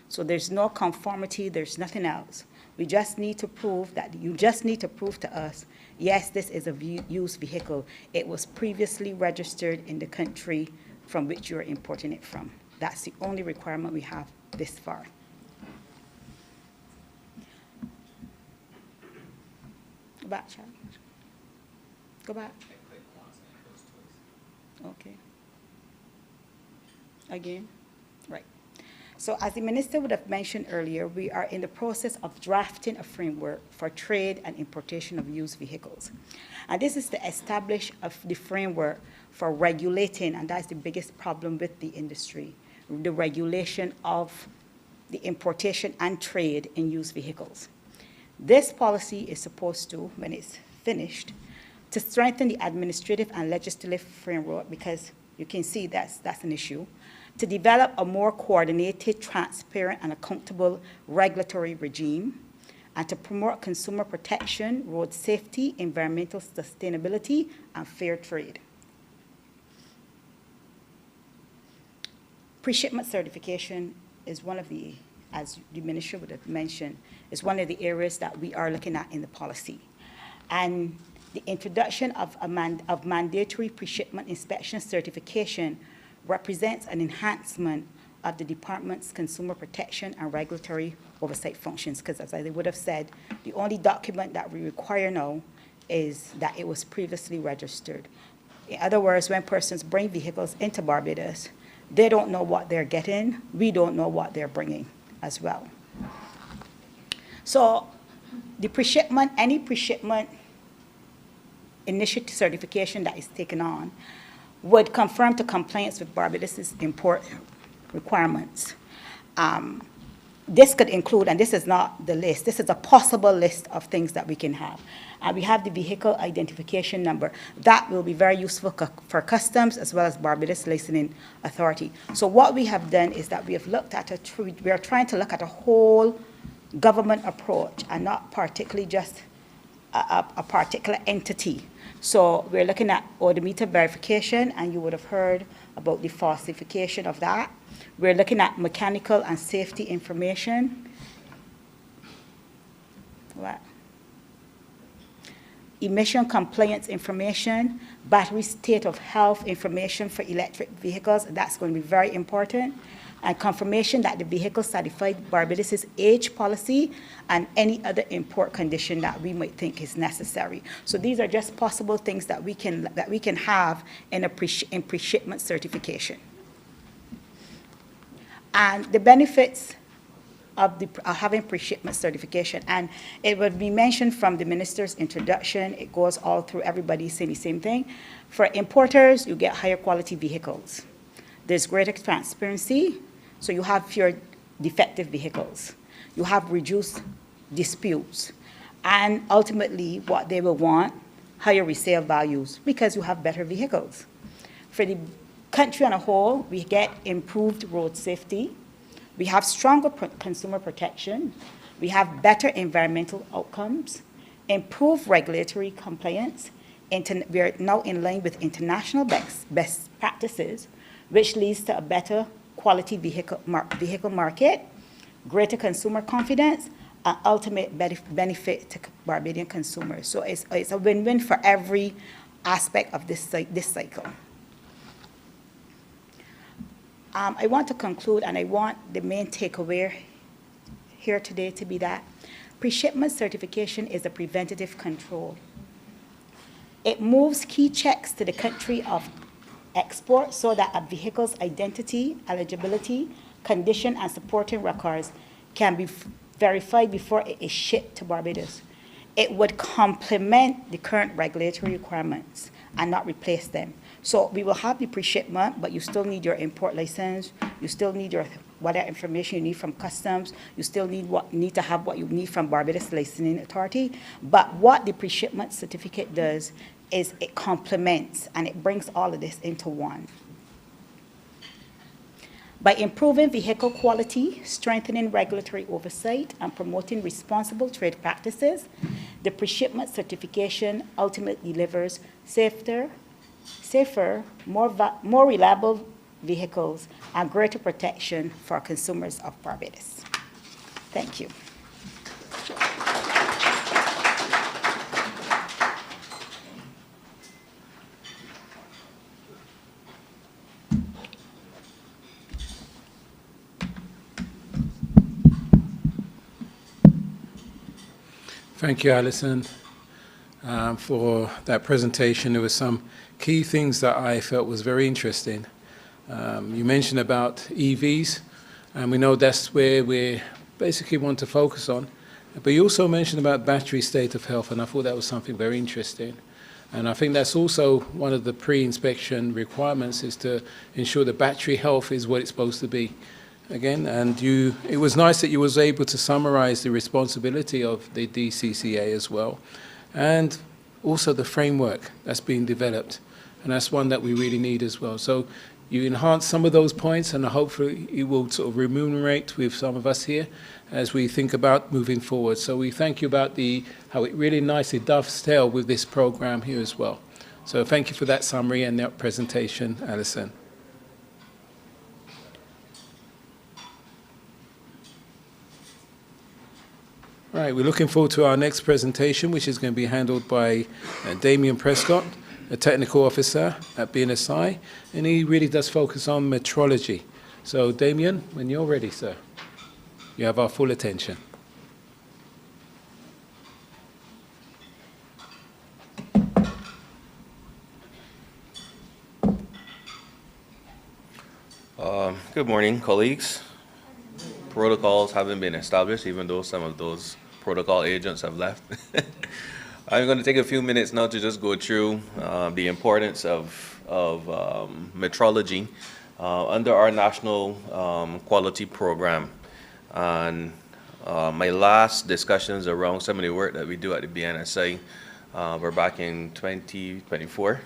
So there's no conformity, there's nothing else. We just need to prove that, you just need to prove to us, yes, this is a used vehicle. It was previously registered in the country from which you're importing it from. That's the only requirement we have this far. Go back, child. Go back. Okay. Again? Right. So as the minister would have mentioned earlier, we are in the process of drafting a framework for trade and importation of used vehicles. And this is to establish the framework for regulating, and that's the biggest problem with the industry, the regulation of the importation and trade in used vehicles. This policy is supposed to, when it's finished, to strengthen the administrative and legislative framework, because you can see that's an issue, to develop a more coordinated, transparent, and accountable regulatory regime, and to promote consumer protection, road safety, environmental sustainability, and fair trade. Pre-shipment certification is one of the, as the minister would have mentioned, is one of the areas that we are looking at in the policy. And the introduction of mandatory pre-shipment inspection certification represents an enhancement of the department's consumer protection and regulatory oversight functions, because as I would have said, the only document that we require now is that it was previously registered. In other words, when persons bring vehicles into Barbados, they don't know what they're getting, we don't know what they're bringing as well. So the pre-shipment, any pre-shipment initiative certification that is taken on would confirm to compliance with Barbados's import requirements. This could include, and this is not the list, this is a possible list of things that we can have. We have the vehicle identification number. That will be very useful for customs as well as Barbados Licensing Authority. So what we have done is that we have looked at we are trying to look at a whole government approach and not particularly just a particular entity. So we're looking at odometer verification, and you would have heard about the falsification of that. We're looking at mechanical and safety information. What? Emission compliance information, battery state of health information for electric vehicles. That's going to be very important. And confirmation that the vehicle satisfied Barbados's age policy and any other import condition that we might think is necessary. So these are just possible things that we can have in pre-shipment certification. And the benefits of having pre-shipment certification, and it would be mentioned from the minister's introduction, it goes all through, everybody saying the same thing. For importers, you get higher quality vehicles. There's greater transparency. So you have fewer defective vehicles. You have reduced disputes. And ultimately, what they will want, higher resale values, because you have better vehicles. For the country on a whole, we get improved road safety. We have stronger consumer protection. We have better environmental outcomes, improved regulatory compliance. We are now in line with international best practices, which leads to a better quality vehicle market, greater consumer confidence, and ultimate benefit to Barbadian consumers. So it's a win-win for every aspect of this cycle. I want to conclude, and I want the main takeaway here today to be that pre-shipment certification is a preventative control. It moves key checks to the country of export so that a vehicle's identity, eligibility, condition, and supporting records can be verified before it is shipped to Barbados. It would complement the current regulatory requirements and not replace them. So we will have the pre-shipment, but you still need your import license, you still need your whatever information you need from customs, you still need to have what you need from Barbados Licensing Authority. But what the pre-shipment certificate does is it complements and it brings all of this into one. By improving vehicle quality, strengthening regulatory oversight, and promoting responsible trade practices, the pre-shipment certification ultimately delivers safer, more reliable vehicles and greater protection for consumers of Barbados. Thank you. Thank you, Alison, for that presentation. There were some key things that I felt was very interesting. You mentioned about EVs, and we know that's where we basically want to focus on. But you also mentioned about battery state of health, and I thought that was something very interesting. And I think that's also one of the pre-inspection requirements, is to ensure the battery health is what it's supposed to be. Again, and it was nice that you was able to summarize the responsibility of the DCCA as well, and also the framework that's being developed, and that's one that we really need as well. So you enhance some of those points, and hopefully it will sort of remunerate with some of us here as we think about moving forward. So we thank you about how it really nicely dovetails with this program here as well. So thank you for that summary and that presentation, Alison. All right, we're looking forward to our next presentation, which is going to be handled by Damien Prescott, a technical officer at Bnsi, and he really does focus on metrology. So, Damien, when you're ready, sir, you have our full attention. Good morning, colleagues. Protocols haven't been established, even though some of those protocol agents have left. I'm going to take a few minutes now to just go through the importance of metrology under our national quality program. And my last discussions around some of the work that we do at the BNSI were back in 2024,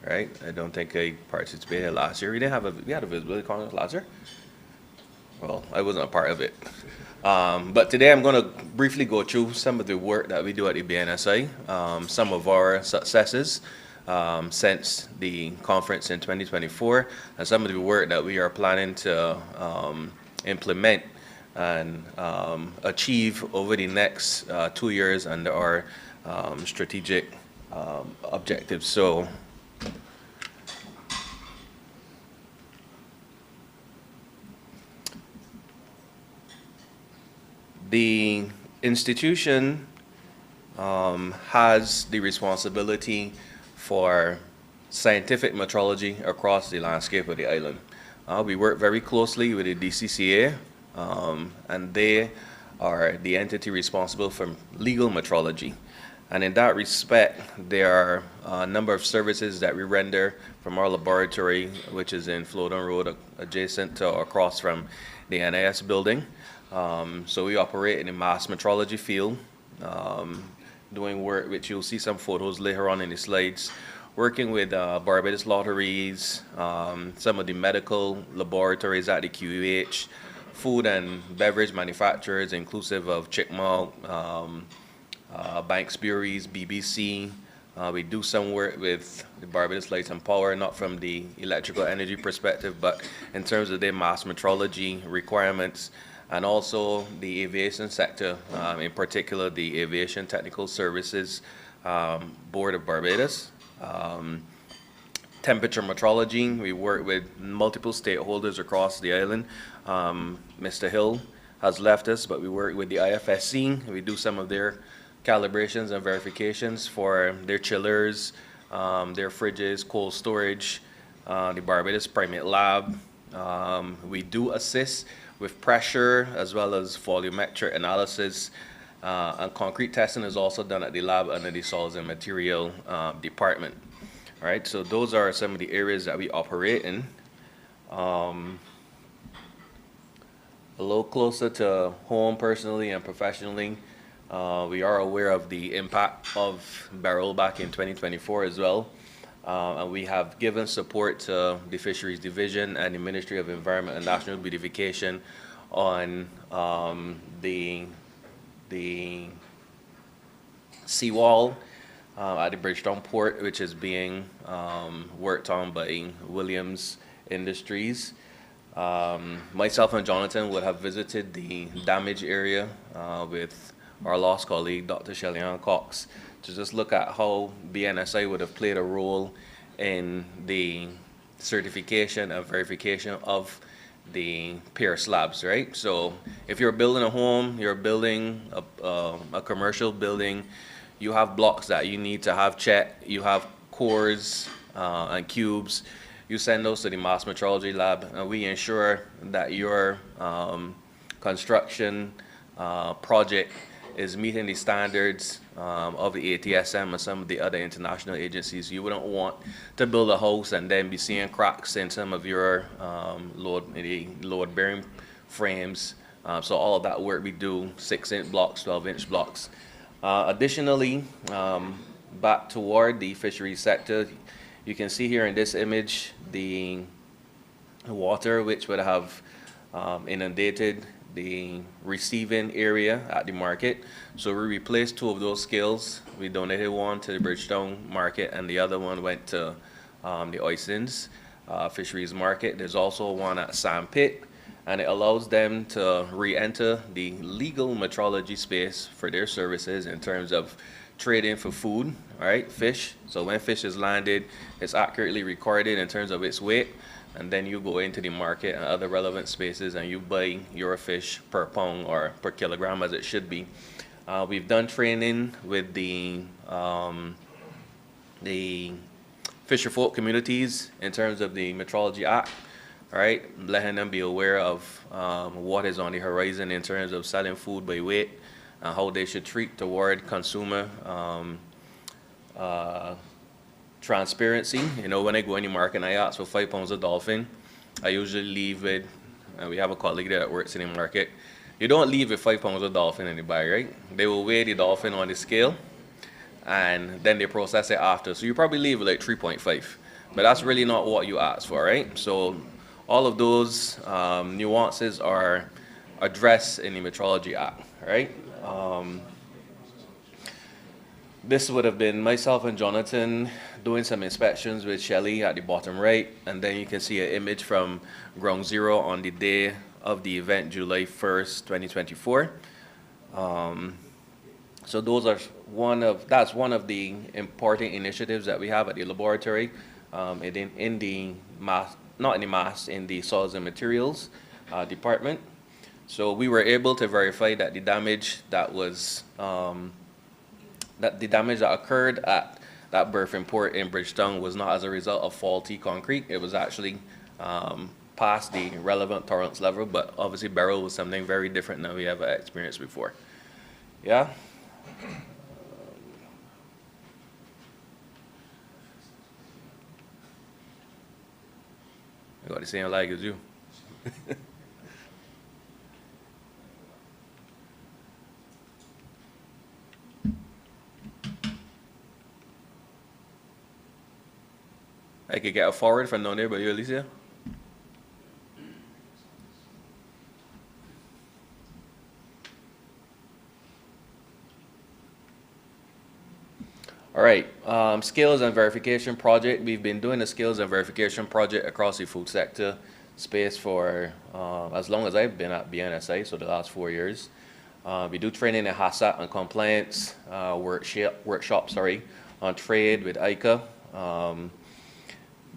right? I don't think I participated last year. We had a visibility conference last year. Well, I wasn't a part of it. But today I'm going to briefly go through some of the work that we do at the BNSI, some of our successes since the conference in 2024, and some of the work that we are planning to implement and achieve over the next 2 years under our strategic objectives. So, the institution has the responsibility for scientific metrology across the landscape of the island. We work very closely with the DCCA, and they are the entity responsible for legal metrology. And in that respect, there are a number of services that we render from our laboratory, which is in Floating Road, adjacent to or across from the NIS building. So we operate in the mass metrology field, doing work which you'll see some photos later on in the slides, working with Barbados Lotteries, some of the medical laboratories at the QUH, food and beverage manufacturers inclusive of Chickmalt, Banks Breweries, BBC. We do some work with the Barbados Light and Power, not from the electrical energy perspective, but in terms of their mass metrology requirements. and also the aviation sector, in particular the Aviation Technical Services Board of Barbados. Temperature metrology, we work with multiple stakeholders across the island. Mr. Hill has left us, but we work with the IFSC. We do some of their calibrations and verifications for their chillers, their fridges, cold storage, the Barbados Primate Lab. We do assist with pressure as well as volumetric analysis, and concrete testing is also done at the lab under the Solids and Material department. All right, so those are some of the areas that we operate in. A little closer to home personally and professionally, we are aware of the impact of Beryl back in 2024 as well. And we have given support to the Fisheries Division and the Ministry of Environment and National Beautification on the seawall at the Bridgetown Port, which is being worked on by Williams Industries. Myself and Jonathan would have visited the damaged area with our lost colleague, Dr. Shelley-Ann Cox, to just look at how BNSI would have played a role in the certification and verification of the pier slabs, right? So if you're building a home, you're building a commercial building, you have blocks that you need to have checked, you have cores and cubes, you send those to the mass metrology lab, and we ensure that your construction project is meeting the standards of the ATSM and some of the other international agencies. You wouldn't want to build a house and then be seeing cracks in some of your load bearing frames. So all of that work we do, 6-inch blocks, 12-inch blocks. Additionally, back toward the fisheries sector, you can see here in this image the water which would have inundated the receiving area at the market. So we replaced 2 of those scales. We donated one to the Bridgetown market and the other one went to the Oysins fisheries market. There's also one at Sandpit, and it allows them to re-enter the legal metrology space for their services in terms of trading for food, all right, fish. So when fish is landed, it's accurately recorded in terms of its weight, and then you go into the market and other relevant spaces and you buy your fish per pound or per kilogram as it should be. We've done training with the fisherfolk communities in terms of the Metrology Act, all right, letting them be aware of what is on the horizon in terms of selling food by weight and how they should treat toward consumer transparency. You know, when I go in the market and I ask for 5 pounds of dolphin, I usually leave with, and we have a colleague there that works in the market, you don't leave with 5 pounds of dolphin in the bag, right? They will weigh the dolphin on the scale and then they process it after. So you probably leave with like 3.5, but that's really not what you asked for, right? So all of those nuances are addressed in the Metrology Act, right? This would have been myself and Jonathan doing some inspections with Shelley at the bottom right, and then you can see an image from ground zero on the day of the event, July 1st, 2024. So those are that's one of the important initiatives that we have at the laboratory, in the mass, not in the mass, in the solids and materials department. So we were able to verify that the damage that was that occurred at that berthing port in Bridgetown was not as a result of faulty concrete. It was actually past the relevant tolerance level, but obviously Beryl was something very different than we ever experienced before. Yeah? I got the same like as you. I could get a forward from down there, but you, Alicia? All right, skills and verification project. We've been doing a skills and verification project across the food sector space for as long as I've been at BNSI, so the last 4 years. We do training in HACCP and compliance, workshop, on trade with ICA,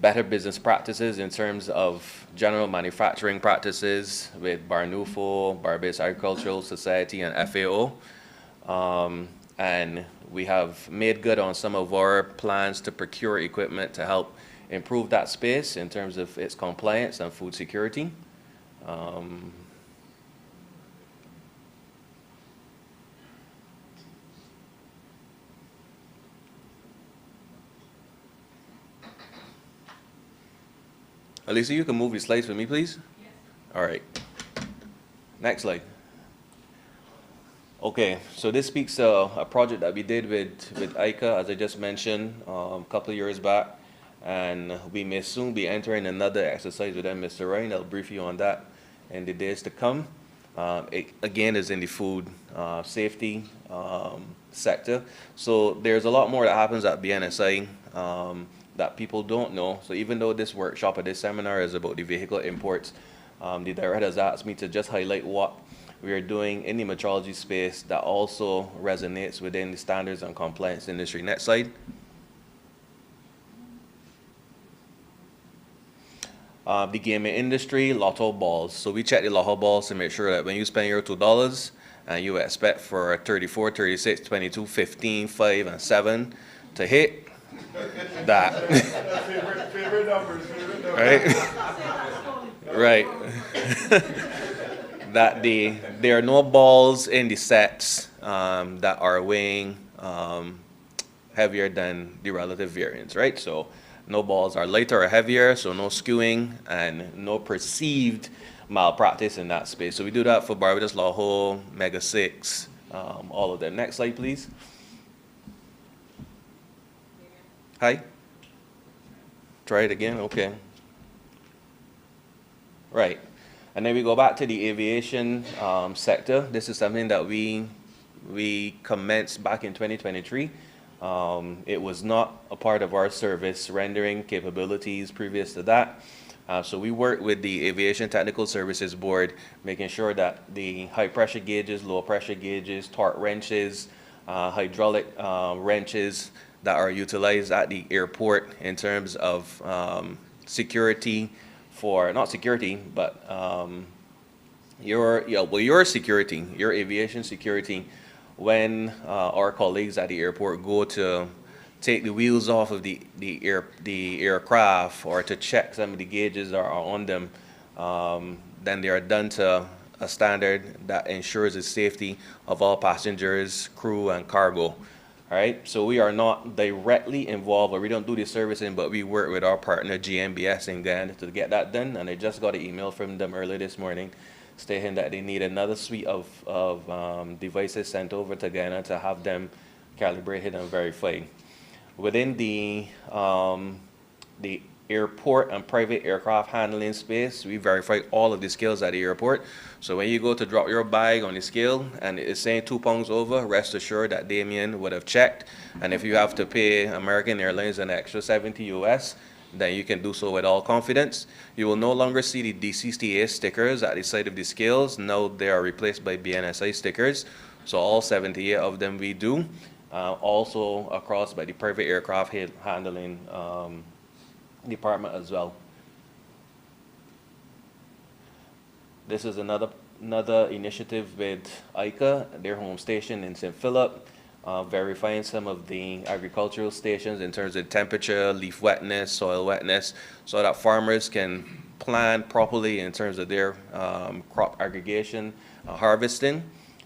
better business practices in terms of general manufacturing practices with Barnufo, Bar-Based Agricultural Society, and FAO. And we have made good on some of our plans to procure equipment to help improve that space in terms of its compliance and food security. Alicia, you can move your slides for me, please? Yes. All right. Next slide. Okay, so this speaks to a project that we did with ICA, as I just mentioned, a couple of years back. And we may soon be entering another exercise with them, Mr. Ryan. I'll brief you on that in the days to come. It, again, is in the food safety sector. So there's a lot more that happens at BNSI that people don't know. So even though this workshop or this seminar is about the vehicle imports, the director has asked me to just highlight what we are doing in the metrology space that also resonates within the standards and compliance industry. Next slide. The gaming industry, lotto balls. So we check the lotto balls to make sure that when you spend your $2 and you expect for 34, 36, 22, 15, 5, and 7 to hit, that. favorite numbers. Right? Right. That there are no balls in the sets that are weighing heavier than the relative variance, right? So no balls are lighter or heavier, so no skewing and no perceived malpractice in that space. So we do that for Barbados Laho, Mega 6, all of them. Next slide, please. Hi. Try it again, okay. Right. And then we go back to the aviation sector. This is something that we commenced back in 2023. It was not a part of our service rendering capabilities previous to that. So we worked with the Aviation Technical Services Board, making sure that the high pressure gauges, low pressure gauges, torque wrenches, hydraulic wrenches that are utilized at the airport in terms of security, for not security, but your security, your aviation security, when our colleagues at the airport go to take the wheels off of the aircraft or to check some of the gauges that are on them, then they are done to a standard that ensures the safety of all passengers, crew, and cargo. All right, so we are not directly involved, or we don't do the servicing, but we work with our partner GMBS in Ghana to get that done. And I just got an email from them earlier this morning stating that they need another suite of devices sent over to Ghana to have them calibrated and verified. Within the airport and private aircraft handling space, we verify all of the scales at the airport. So when you go to drop your bag on the scale and it's saying 2 pounds over, rest assured that Damien would have checked. And if you have to pay American Airlines an extra 70 US, then you can do so with all confidence. You will no longer see the DCTA stickers at the side of the scales. Now they are replaced by BNSI stickers. So all 78 of them we do. Also across by the private aircraft handling department as well. This is another initiative with ICA, their home station in St. Philip, verifying some of the agricultural stations in terms of temperature, leaf wetness, soil wetness, so that farmers can plan properly in terms of their crop aggregation, harvesting.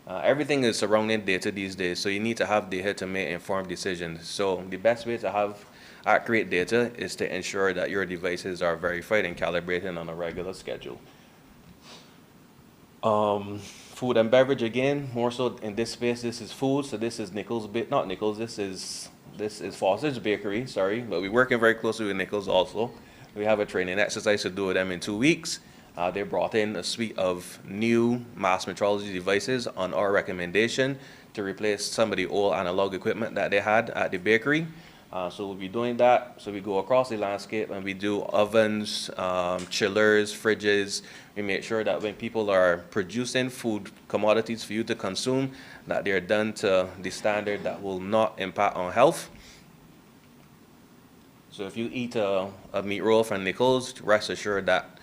Everything is surrounding data these days, so you need to have data to make informed decisions. So the best way to have accurate data is to ensure that your devices are verified and calibrated on a regular schedule. Food and beverage, again, more so in this space, this is food. So this is Nichols, not Nichols, this is Foster's Bakery, sorry, but we're working very closely with Nichols also. We have a training exercise to do with them in 2 weeks. They brought in a suite of new mass metrology devices on our recommendation to replace some of the old analog equipment that they had at the bakery. So we'll be doing that. So we go across the landscape and we do ovens, chillers, fridges. We make sure that when people are producing food commodities for you to consume, that they're done to the standard that will not impact on health. So if you eat a meat roll from Nichols, rest assured that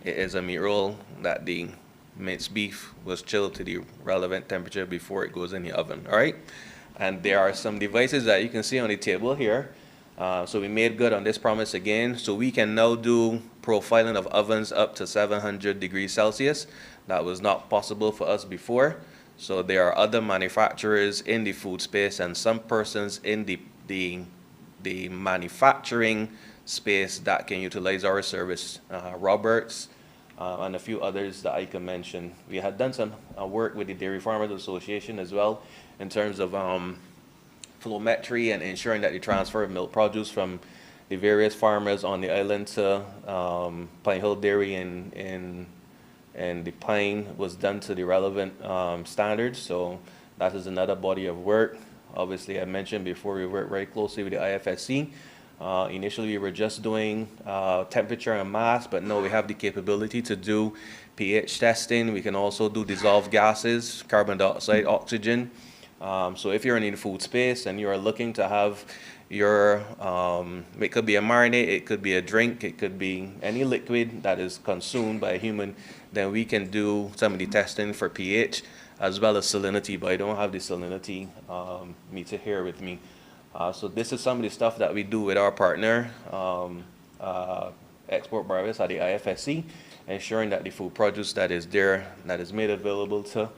it is a meat roll that the minced beef was chilled to the relevant temperature before it goes in the oven, all right? And there are some devices that you can see on the table here. So we made good on this promise again. So we can now do profiling of ovens up to 700 degrees Celsius. That was not possible for us before. So there are other manufacturers in the food space and some persons in the manufacturing space that can utilize our service. Roberts and a few others that I can mention. We had done some work with the Dairy Farmers Association as well in terms of flowmetry and ensuring that the transfer of milk produce from the various farmers on the island to Pine Hill Dairy and the Pine was done to the relevant standards. So that is another body of work. Obviously, I mentioned before, we work very closely with the IFSC. Initially, we were just doing temperature and mass, but now we have the capability to do pH testing. We can also do dissolved gases, carbon dioxide, oxygen. So if you're in the food space and you are looking to have your, it could be a marinade, it could be a drink, it could be any liquid that is consumed by a human, then we can do some of the testing for pH as well as salinity, but I don't have the salinity meter here with me. So this is some of the stuff that we do with our partner, Export Barvis at the IFSC, ensuring that the food produce that is there, that is made available to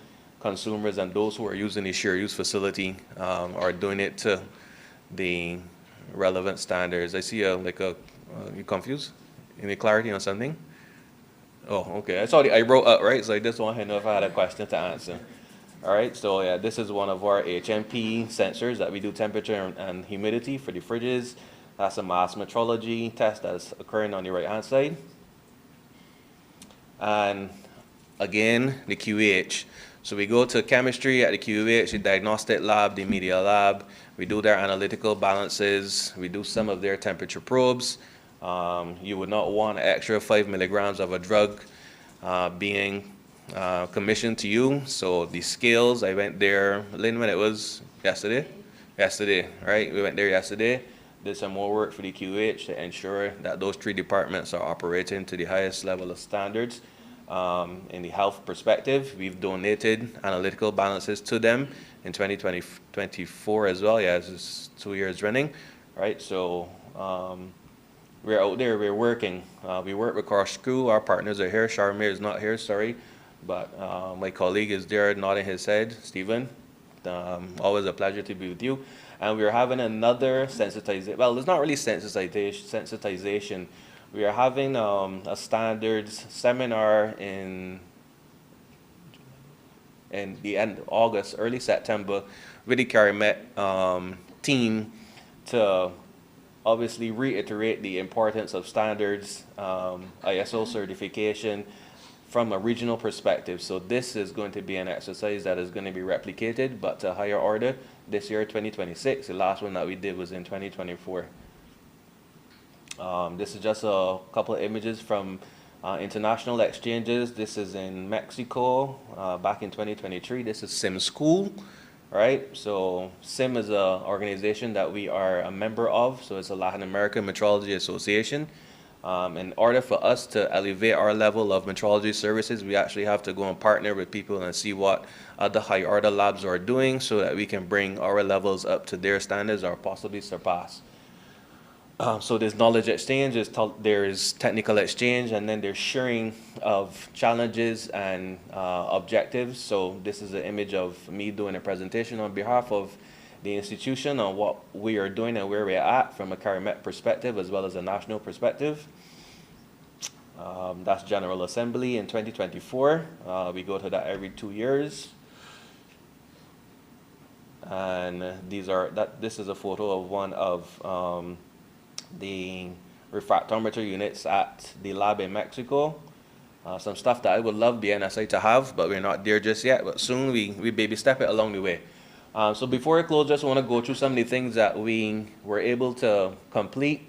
consumers and those who are using the share use facility are doing it to the relevant standards. I see you confused? Any clarity on something? Oh, okay. I saw the eyebrow up, right? So I just want to know if I had a question to answer. All right, so yeah, this is one of our HMP sensors that we do temperature and humidity for the fridges. That's a mass metrology test that's occurring on the right-hand side. And again, the QH. So we go to chemistry at the QH, the diagnostic lab, the media lab. We do their analytical balances. We do some of their temperature probes. You would not want an extra 5 milligrams of a drug being commissioned to you. So the scales, I went there, Lynn, when it was yesterday? Yesterday, right? We went there yesterday, did some more work for the QH to ensure that those 3 departments are operating to the highest level of standards. In the health perspective, we've donated analytical balances to them in 2024 as well. Yeah, this is 2 years running, right? So we're out there, we're working. We work with our crew, our partners are here. Charmaire is not here, sorry. But my colleague is there nodding his head, Stephen. Always a pleasure to be with you. And we're having another sensitization. Well, it's not really sensitization. We are having a standards seminar in the end of August, early September, with the CARIMET team to obviously reiterate the importance of standards, ISO certification from a regional perspective. So this is going to be an exercise that is going to be replicated, but to a higher order this year, 2026. The last one that we did was in 2024. This is just a couple of images from international exchanges. This is in Mexico back in 2023. This is SIM School, right? So SIM is an organization that we are a member of. So it's a Latin American Metrology Association. In order for us to elevate our level of metrology services, we actually have to go and partner with people and see what other high order labs are doing so that we can bring our levels up to their standards or possibly surpass. So there's knowledge exchange, there's technical exchange, and then there's sharing of challenges and objectives. So this is an image of me doing a presentation on behalf of the institution on what we are doing and where we're at from a CARIMET perspective as well as a national perspective. That's General Assembly in 2024. We go to that every 2 years. And this is a photo of one of the refractometer units at the lab in Mexico. Some stuff that I would love the NSA to have, but we're not there just yet. But soon we baby step it along the way. So before I close, just want to go through some of the things that we were able to complete.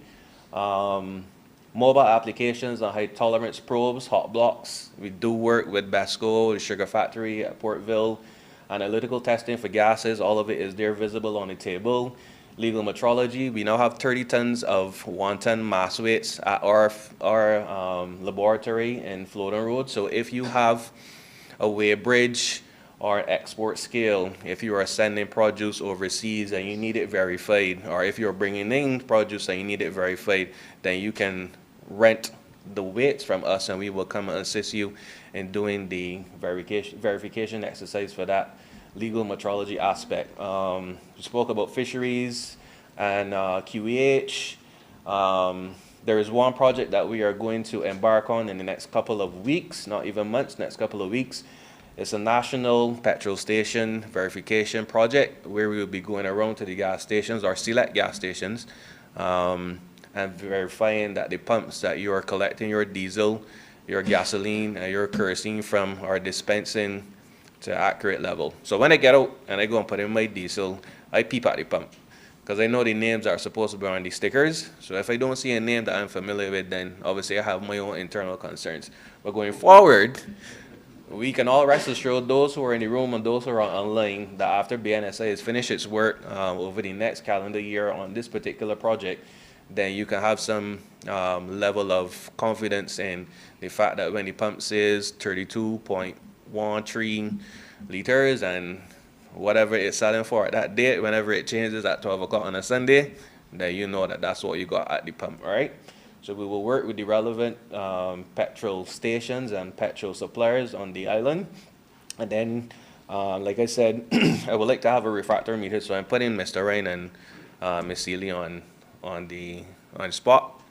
Mobile applications on high tolerance probes, hot blocks. We do work with BESCO, the sugar factory at Portville. Analytical testing for gases, all of it is there visible on the table. Legal metrology, we now have 30 tons of 1 ton mass weights at our laboratory in Floating Road. So if you have a weigh bridge or export scale, if you are sending produce overseas and you need it verified, or if you're bringing in produce and you need it verified, then you can rent the weights from us and we will come and assist you in doing the verification exercise for that legal metrology aspect. We spoke about fisheries and QEH. There is one project that we are going to embark on in the next couple of weeks, not even months, next couple of weeks. It's a national petrol station verification project where we will be going around to the gas stations or select gas stations and verifying that the pumps that you are collecting your diesel, your gasoline, and your kerosene from are dispensing to accurate level. So when I get out and I go and put in my diesel, I peep at the pump because I know the names are supposed to be on the stickers. So if I don't see a name that I'm familiar with, then obviously I have my own internal concerns. But going forward, we can all rest assured, those who are in the room and those who are online, that after BNSI has finished its work over the next calendar year on this particular project, then you can have some level of confidence in the fact that when the pump says 32.13 liters and whatever it's selling for at that date, whenever it changes at 12 o'clock on a Sunday, then you know that that's what you got at the pump, all right? So we will work with the relevant petrol stations and petrol suppliers on the island. And then, like I said, I would like to have a refractory meter, so I'm putting Mr. Ryan and Ms. Seeley on the spot.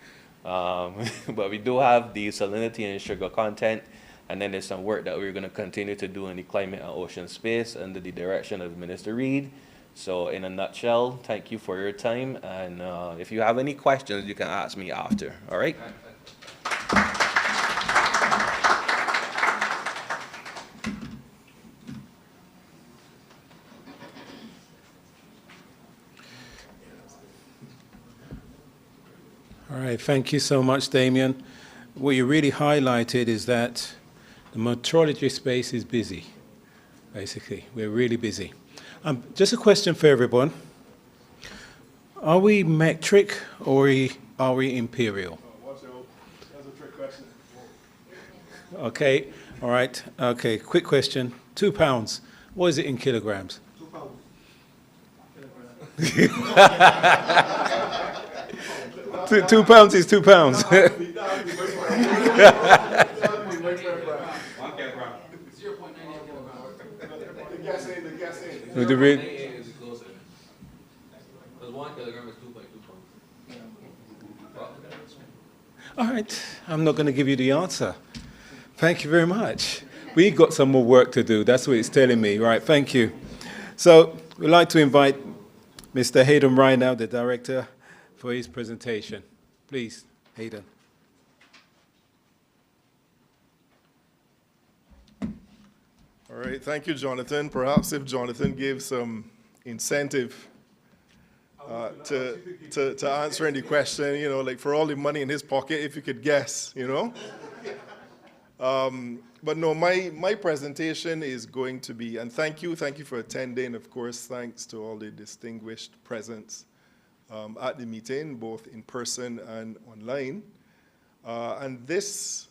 But we do have the salinity and sugar content, and then there's some work that we're going to continue to do in the climate and ocean space under the direction of Minister Reid. So in a nutshell, thank you for your time, and if you have any questions, you can ask me after, all right? All right, thank you so much, Damien. What you really highlighted is that the metrology space is busy, basically. We're really busy. Just a question for everyone. Are we metric or are we imperial? Watch out. That's a trick question. Okay, all right. Okay, quick question. 2 pounds. What is it in kilograms? 2 pounds. 2 pounds is 2 pounds. With the red. All right, I'm not going to give you the answer. Thank you very much. We've got some more work to do. That's what it's telling me. Right, thank you. So we'd like to invite Mr. Hayden Ryan now, the director, for his presentation. Please, Hayden. All right, thank you, Jonathan. Perhaps if Jonathan gave some incentive to answering the question, you know, like for all the money in his pocket, if you could guess, you know. But no, my presentation is going to be, and thank you for attending. Of course, thanks to all the distinguished presence at the meeting, both in person and online. And this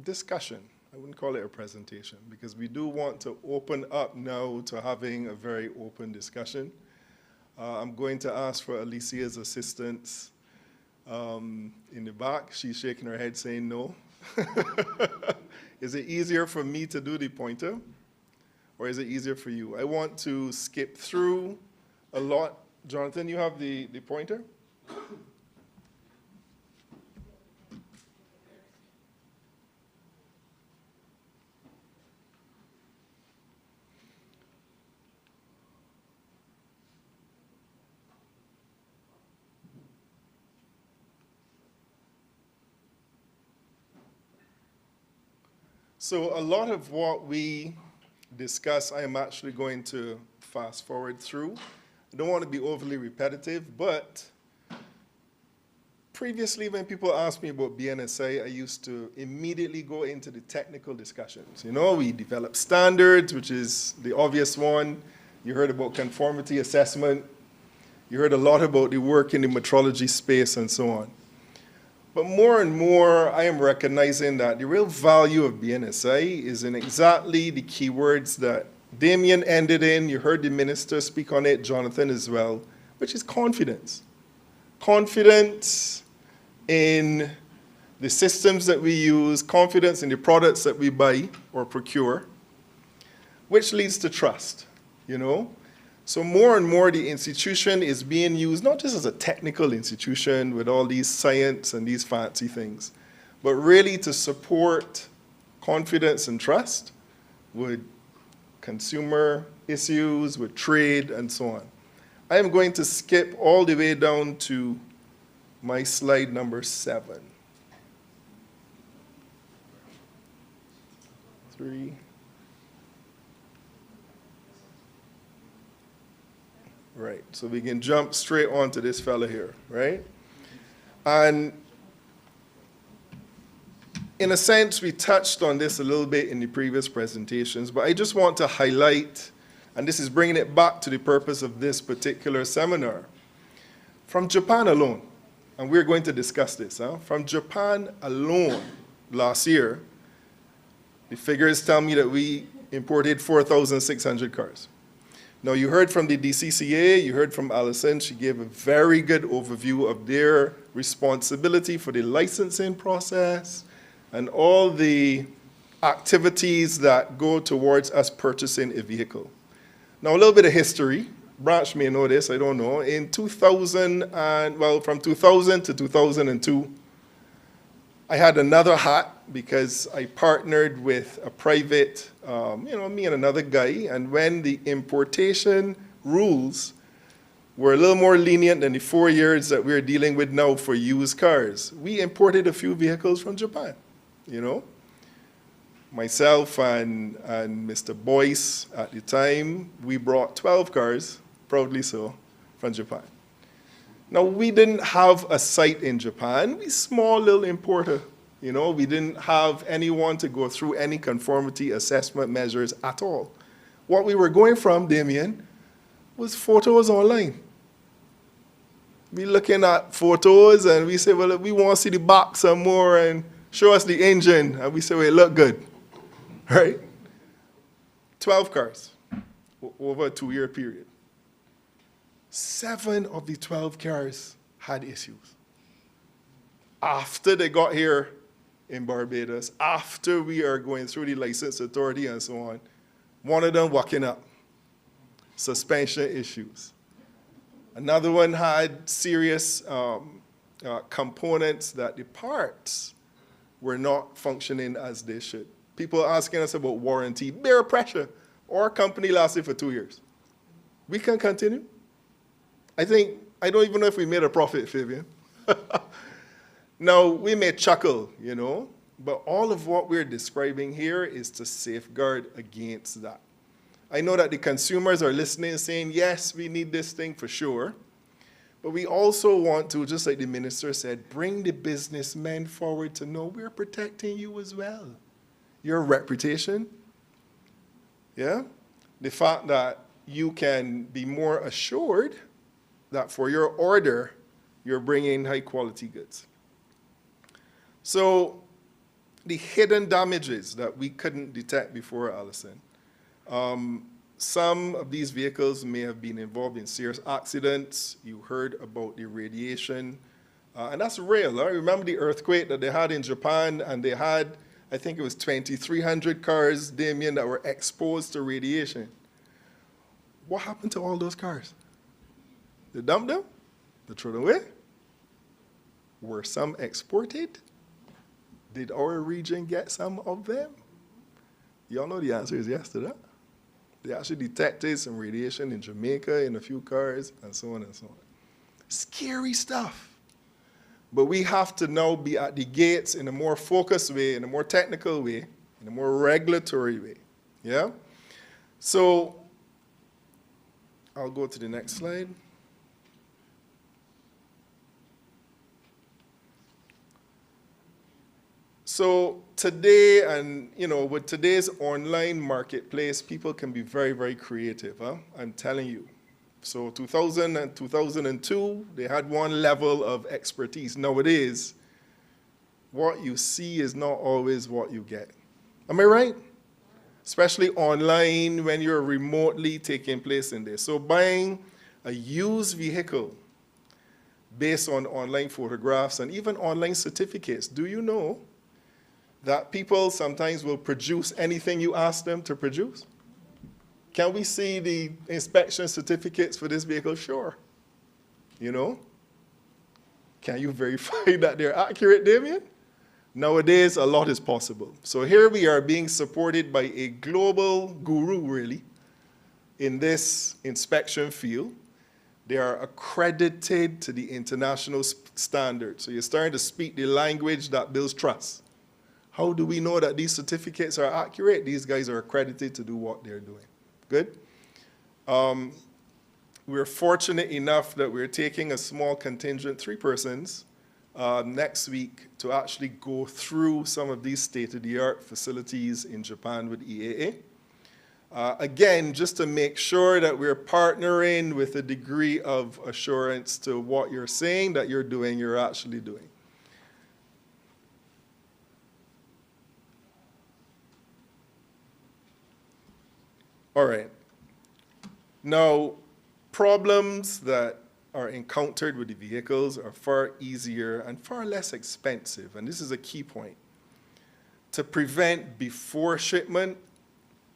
discussion, I wouldn't call it a presentation, because we do want to open up now to having a very open discussion. I'm going to ask for Alicia's assistance in the back. She's shaking her head saying no. Is it easier for me to do the pointer, or is it easier for you? I want to skip through a lot. Jonathan, you have the pointer? So a lot of what we discuss, I am actually going to fast forward through. I don't want to be overly repetitive, but previously when people asked me about BNSI, I used to immediately go into the technical discussions. You know, we develop standards, which is the obvious one. You heard about conformity assessment. You heard a lot about the work in the metrology space and so on. But more and more, I am recognizing that the real value of BNSI is in exactly the keywords that Damien ended in. You heard the minister speak on it, Jonathan as well, which is confidence. Confidence in the systems that we use, confidence in the products that we buy or procure, which leads to trust, you know? So more and more the institution is being used not just as a technical institution with all these science and these fancy things, but really to support confidence and trust with consumer issues, with trade, and so on. I am going to skip all the way down to my slide number 7. 3. Right, so we can jump straight onto this fella here, right? And in a sense, we touched on this a little bit in the previous presentations, but I just want to highlight, and this is bringing it back to the purpose of this particular seminar. From Japan alone, and we're going to discuss this, from Japan alone last year, the figures tell me that we imported 4,600 cars. Now, you heard from the DCCA, you heard from Alison. She gave a very good overview of their responsibility for the licensing process and all the activities that go towards us purchasing a vehicle. Now, a little bit of history. Branch may know this, I don't know. In 2000, from 2000 to 2002, I had another hat because I partnered with a private, me and another guy, and when the importation rules were a little more lenient than the 4 years that we're dealing with now for used cars, we imported a few vehicles from Japan, you know. Myself and Mr. Boyce at the time, we brought 12 cars, proudly so, from Japan. Now, we didn't have a site in Japan. We small little importer. You know, we didn't have anyone to go through any conformity assessment measures at all. What we were going from, Damien, was photos online. We looking at photos and we say, well, we want to see the back some more and show us the engine. And we say, well, it look good, right? 12 cars over a 2-year period. 7 of the 12 cars had issues. After they got here in Barbados, after we are going through the license authority and so on, one of them walking up, suspension issues. Another one had serious components that the parts were not functioning as they should. People asking us about warranty, bear pressure. Our company lasted for 2 years. We can continue. I don't even know if we made a profit, Fabian. Now, we may chuckle, you know, but all of what we're describing here is to safeguard against that. I know that the consumers are listening and saying, yes, we need this thing for sure. But we also want to, just like the minister said, bring the businessmen forward to know we're protecting you as well. Your reputation, yeah? The fact that you can be more assured that for your order, you're bringing high quality goods. So the hidden damages that we couldn't detect before, Alison, some of these vehicles may have been involved in serious accidents. You heard about the radiation, and that's real. I remember the earthquake that they had in Japan, and they had, I think it was 2,300 cars, Damien, that were exposed to radiation. What happened to all those cars? They dumped them? They threw them away? Were some exported? Did our region get some of them? Y'all know the answer is yes to that. They actually detected some radiation in Jamaica in a few cars and so on and so on. Scary stuff. But we have to now be at the gates in a more focused way, in a more technical way, in a more regulatory way. Yeah? So I'll go to the next slide. So today, and with today's online marketplace, people can be very, very creative, huh? I'm telling you. So 2000 and 2002, they had one level of expertise. Nowadays, what you see is not always what you get. Am I right? Especially online when you're remotely taking place in this. So buying a used vehicle based on online photographs and even online certificates, do you know that people sometimes will produce anything you ask them to produce? Can we see the inspection certificates for this vehicle? Sure. Can you verify that they're accurate, Damien? Nowadays, a lot is possible. So here we are being supported by a global guru, really, in this inspection field. They are accredited to the international standards. So you're starting to speak the language that builds trust. How do we know that these certificates are accurate? These guys are accredited to do what they're doing. Good? We're fortunate enough that we're taking a small contingent, 3 persons, next week to actually go through some of these state-of-the-art facilities in Japan with EAA. Again, just to make sure that we're partnering with a degree of assurance to what you're saying that you're doing, you're actually doing. All right. Now, problems that are encountered with the vehicles are far easier and far less expensive, and this is a key point, to prevent before shipment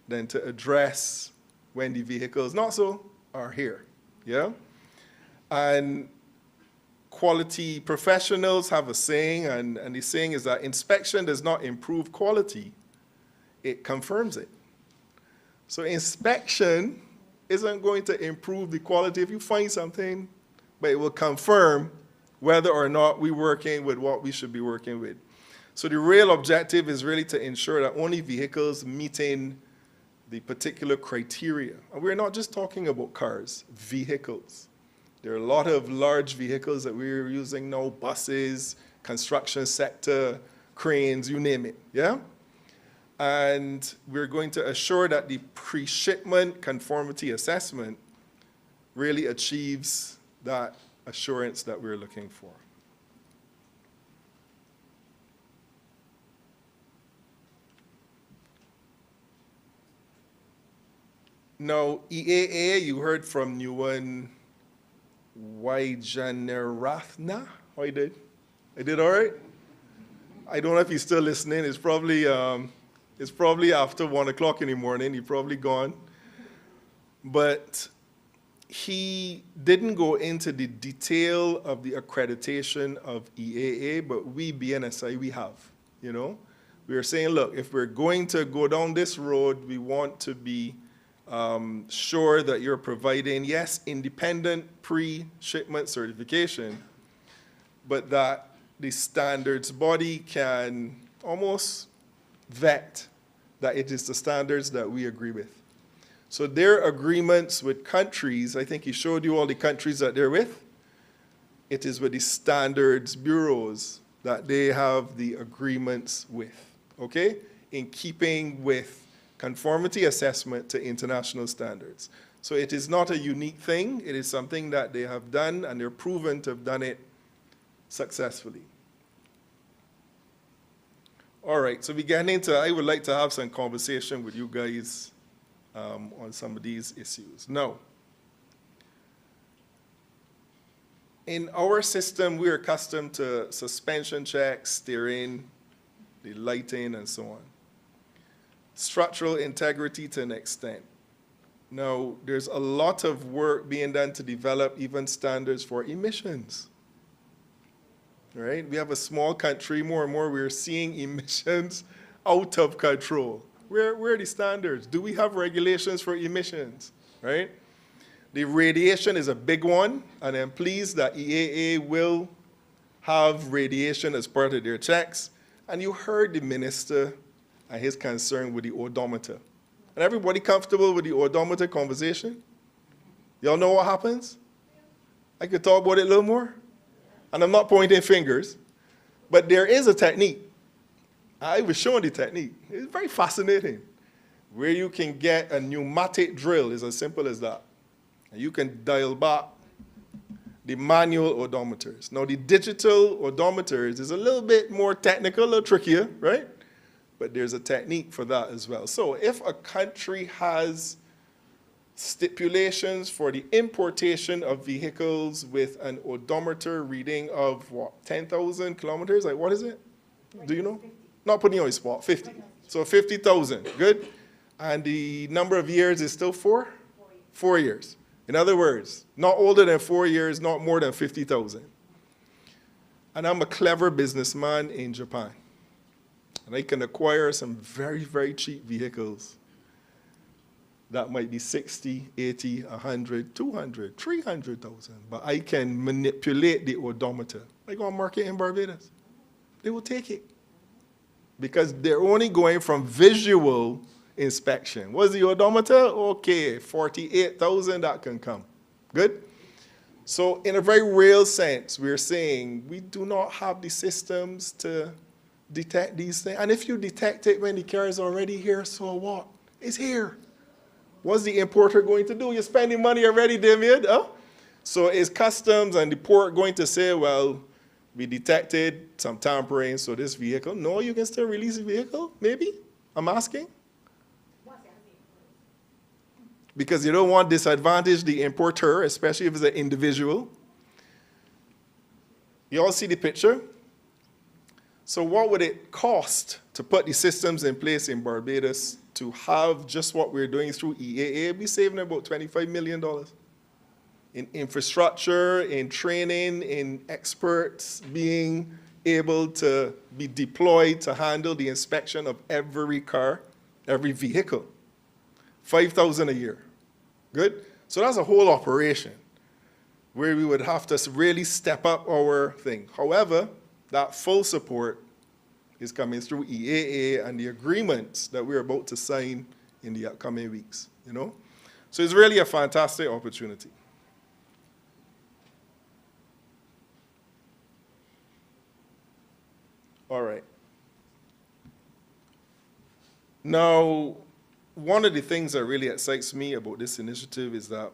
than to address when the vehicles not so are here, yeah? And quality professionals have a saying, and the saying is that inspection does not improve quality, it confirms it. So inspection isn't going to improve the quality if you find something, but it will confirm whether or not we're working with what we should be working with. So the real objective is really to ensure that only vehicles meeting the particular criteria. And we're not just talking about cars, vehicles. There are a lot of large vehicles that we're using now, buses, construction sector, cranes, you name it, yeah? And we're going to assure that the pre-shipment conformity assessment really achieves that assurance that we're looking for. Now, EAA, you heard from Nuwan Waijanarathna. How you did? I did all right? I don't know if he's still listening. It's probably after 1 o'clock in the morning. He's probably gone. But he didn't go into the detail of the accreditation of EAA, but we, Bnsi, we have, We are saying, look, if we're going to go down this road, we want to be sure that you're providing, yes, independent pre-shipment certification, but that the standards body can almost vet that it is the standards that we agree with. So their agreements with countries, I think he showed you all the countries that they're with. It is with the standards bureaus that they have the agreements with, okay? In keeping with conformity assessment to international standards. So it is not a unique thing. It is something that they have done, and they're proven to have done it successfully. All right, so I would like to have some conversation with you guys on some of these issues. Now, in our system, we're accustomed to suspension checks, steering, the lighting, and so on. Structural integrity to an extent. Now, there's a lot of work being done to develop even standards for emissions. Right? We have a small country, more and more we're seeing emissions out of control. Where are the standards? Do we have regulations for emissions? Right? The radiation is a big one, and I'm pleased that EAA will have radiation as part of their checks. And you heard the minister and his concern with the odometer. And everybody comfortable with the odometer conversation? Y'all know what happens? I could talk about it a little more. And I'm not pointing fingers, but there is a technique. I was showing the technique. It's very fascinating. Where you can get a pneumatic drill is as simple as that. And you can dial back the manual odometers. Now, the digital odometers is a little bit more technical, a little trickier, right? But there's a technique for that as well. So if a country has stipulations for the importation of vehicles with an odometer reading of what, 10,000 kilometers? Like, what is it? Do you know? Not putting you on the spot, 50. So 50,000, good? And the number of years is still 4? 4 years. In other words, not older than 4 years, not more than 50,000. And I'm a clever businessman in Japan. And I can acquire some very, very cheap vehicles that might be 60, 80, 100, 200, 300,000. But I can manipulate the odometer. I go on market in Barbados. They will take it. Because they're only going from visual inspection. What's the odometer? Okay, 48,000, that can come. Good? So in a very real sense, we're saying we do not have the systems to detect these things. And if you detect it when the car is already here, so what? It's here. What's the importer going to do? You're spending money already, Damien. Oh? So is customs and the port going to say, well, we detected some tampering, so this vehicle, no, you can still release the vehicle? Maybe? I'm asking. Because you don't want to disadvantage the importer, especially if it's an individual. You all see the picture? So what would it cost to put the systems in place in Barbados to have just what we're doing through EAA? We're saving about $25 million in infrastructure, in training, in experts being able to be deployed to handle the inspection of every car, every vehicle. $5,000 a year. Good? So that's a whole operation where we would have to really step up our thing. However, that full support is coming through EAA and the agreements that we're about to sign in the upcoming weeks, you know? So it's really a fantastic opportunity. All right. Now, one of the things that really excites me about this initiative is that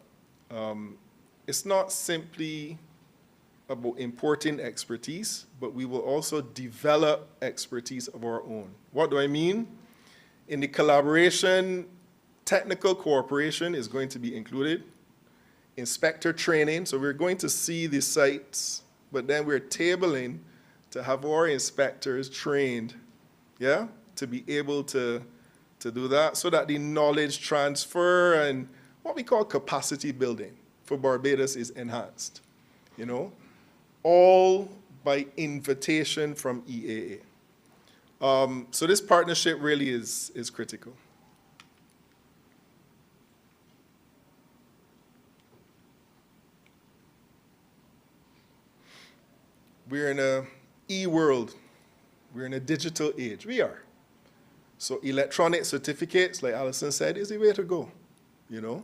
it's not simply about importing expertise, but we will also develop expertise of our own. What do I mean? In the collaboration, technical cooperation is going to be included. Inspector training, so we're going to see the sites, but then we're tabling to have our inspectors trained, yeah, to be able to do that, so that the knowledge transfer and what we call capacity building for Barbados is enhanced, you know, all by invitation from EAA. So this partnership really is critical. We're in a e-world. We're in a digital age. We are. So electronic certificates, like Alison said, is the way to go, you know.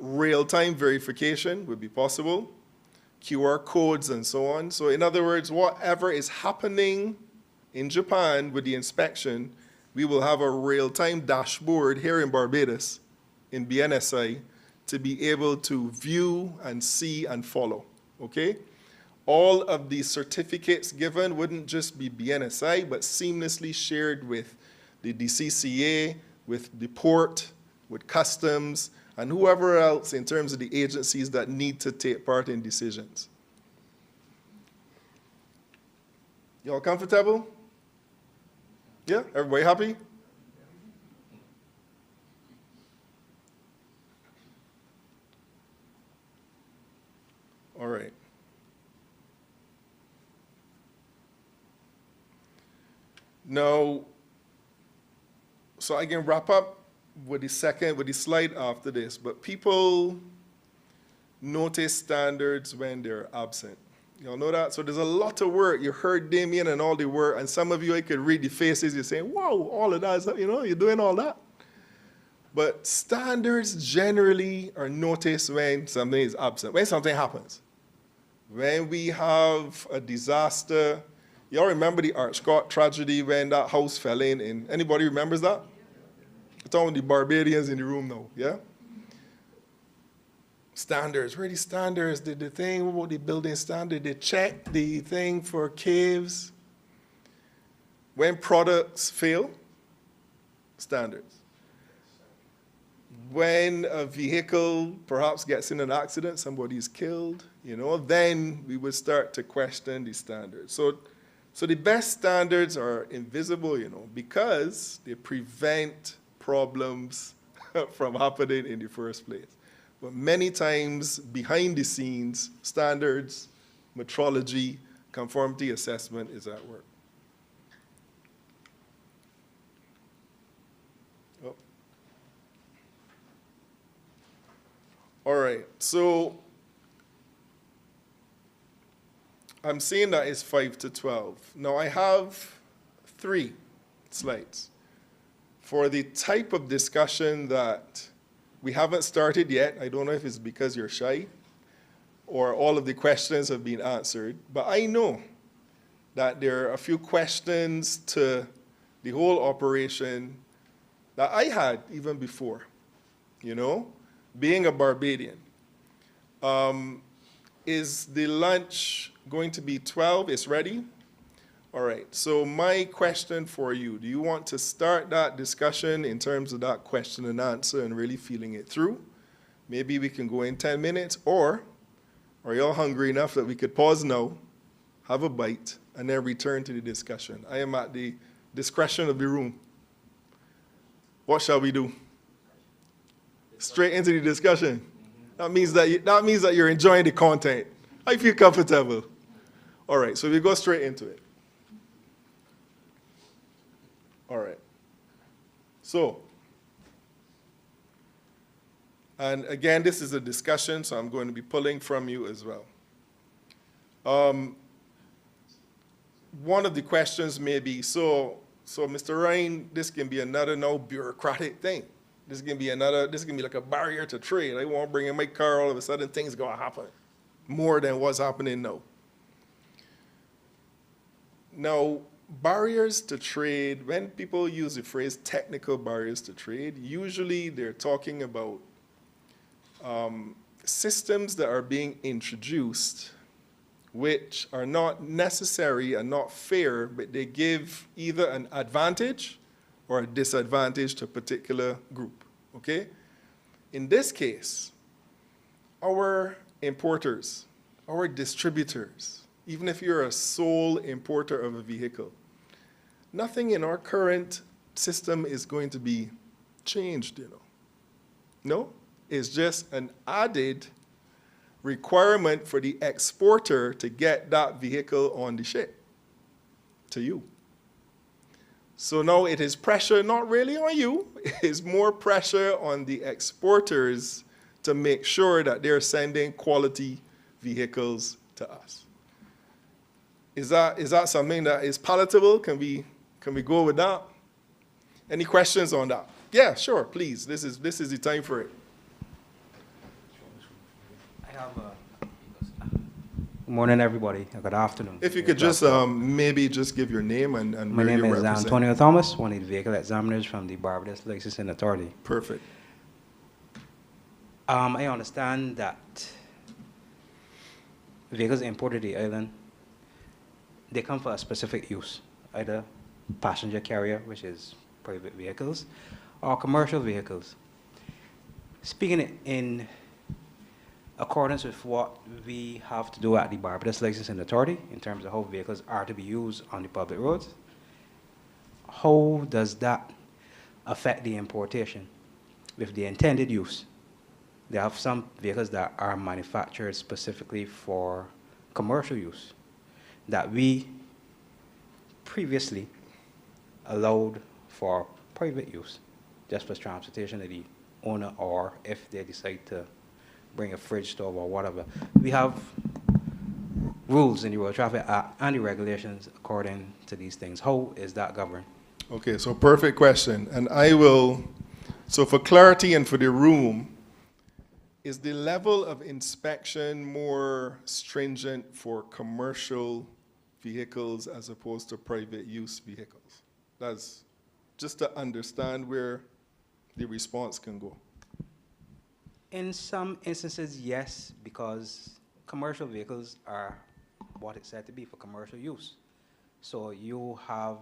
Real-time verification would be possible, QR codes and so on. So in other words, whatever is happening in Japan with the inspection, we will have a real-time dashboard here in Barbados, in Bnsi, to be able to view and see and follow, okay? All of the certificates given wouldn't just be Bnsi, but seamlessly shared with the DCCA, with the port, with customs, and whoever else in terms of the agencies that need to take part in decisions. Y'all comfortable? Yeah? Everybody happy? All right. Now, so I can wrap up with the slide after this, but people notice standards when they're absent. Y'all know that? So there's a lot of work. You heard Damien and all the work, and some of you, I could read the faces, you're saying, wow, all of that, is, you know, you're doing all that. But standards generally are noticed when something is absent, when something happens. When we have a disaster, y'all remember the Archcott tragedy when that house fell in anybody remembers that? It's all the Barbadians in the room now, yeah? Standards, where are the standards? Did the thing, what about the building standard? They check the thing for caves. When products fail, standards. When a vehicle perhaps gets in an accident, somebody is killed, then we would start to question the standards. So the best standards are invisible, because they prevent problems from happening in the first place. But many times, behind the scenes, standards, metrology, conformity assessment is at work. All right, so I'm seeing that it's 5 to 12. Now I have 3 slides for the type of discussion that we haven't started yet. I don't know if it's because you're shy or all of the questions have been answered, but I know that there are a few questions to the whole operation that I had even before, being a Barbadian. Is the lunch going to be 12? It's ready? All right, so my question for you, do you want to start that discussion in terms of that question and answer and really feeling it through? Maybe we can go in 10 minutes, or are y'all hungry enough that we could pause now, have a bite, and then return to the discussion? I am at the discretion of the room. What shall we do? Straight into the discussion. That means that you're enjoying the content. I feel comfortable. All right, so we go straight into it. All right. So, and again, this is a discussion, so I'm going to be pulling from you as well. One of the questions may be, so Mr. Ryan, this can be another now bureaucratic thing. This can be like a barrier to trade. I won't bring in my car, all of a sudden things gonna happen more than what's happening now. Now, barriers to trade, when people use the phrase technical barriers to trade, usually they're talking about systems that are being introduced which are not necessary and not fair, but they give either an advantage or a disadvantage to a particular group, okay? In this case, our importers, our distributors, even if you're a sole importer of a vehicle, nothing in our current system is going to be changed, No, it's just an added requirement for the exporter to get that vehicle on the ship to you. So now it is pressure not really on you, it's more pressure on the exporters to make sure that they're sending quality vehicles to us. Is that something that is palatable? Can we go with that? Any questions on that? Yeah, sure, please. This is the time for it. Good morning, everybody. Good afternoon. If you could just maybe just give your name and my where name you is represent. Antonio Thomas, one of the vehicle examiners from the Barbados Licensing Authority. Perfect. I understand that vehicles imported to the island, they come for a specific use, either passenger carrier, which is private vehicles, or commercial vehicles. Speaking in accordance with what we have to do at the Barbados Licensing Authority in terms of how vehicles are to be used on the public roads, how does that affect the importation with the intended use? They have some vehicles that are manufactured specifically for commercial use that we previously allowed for private use, just for transportation of the owner, or if they decide to bring a fridge stove or whatever. We have rules in the Road Traffic Act and the regulations according to these things. How is that governed? Okay, so perfect question. And I will So for clarity and for the room, is the level of inspection more stringent for commercial vehicles as opposed to private use vehicles? That's just to understand where the response can go. In some instances, yes, because commercial vehicles are what it's said to be for commercial use. So you have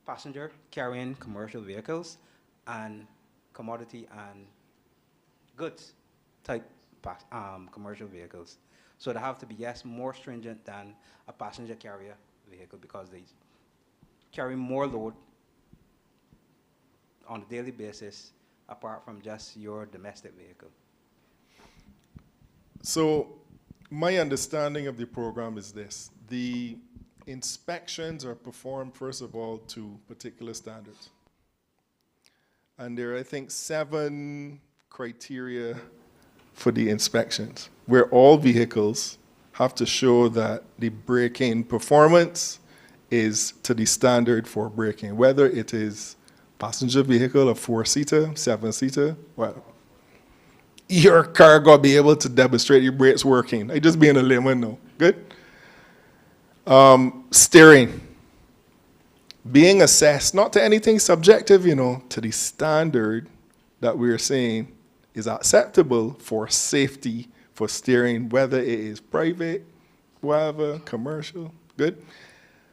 passenger carrying commercial vehicles and commodity and goods type commercial vehicles. So they have to be, yes, more stringent than a passenger carrier vehicle because they carry more load on a daily basis apart from just your domestic vehicle. So my understanding of the program is this. The inspections are performed, first of all, to particular standards. And there are, I think, 7 criteria for the inspections, where all vehicles have to show that the braking performance is to the standard for braking, whether it is passenger vehicle, a 4-seater, 7-seater, well, your car got to be able to demonstrate your brakes working. I just being a layman now. Good? Steering. Being assessed, not to anything subjective, you know, to the standard that we're saying is acceptable for safety, for steering, whether it is private, whatever, commercial. Good?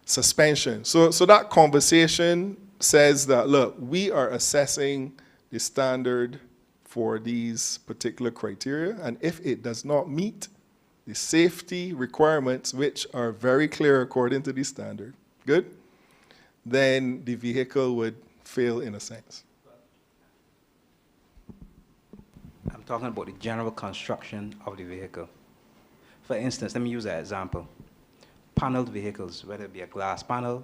Suspension. So that conversation says that, look, we are assessing the standard for these particular criteria, and if it does not meet the safety requirements, which are very clear according to the standard, good, then the vehicle would fail in a sense. I'm talking about the general construction of the vehicle. For instance, let me use that example. Paneled vehicles, whether it be a glass panel,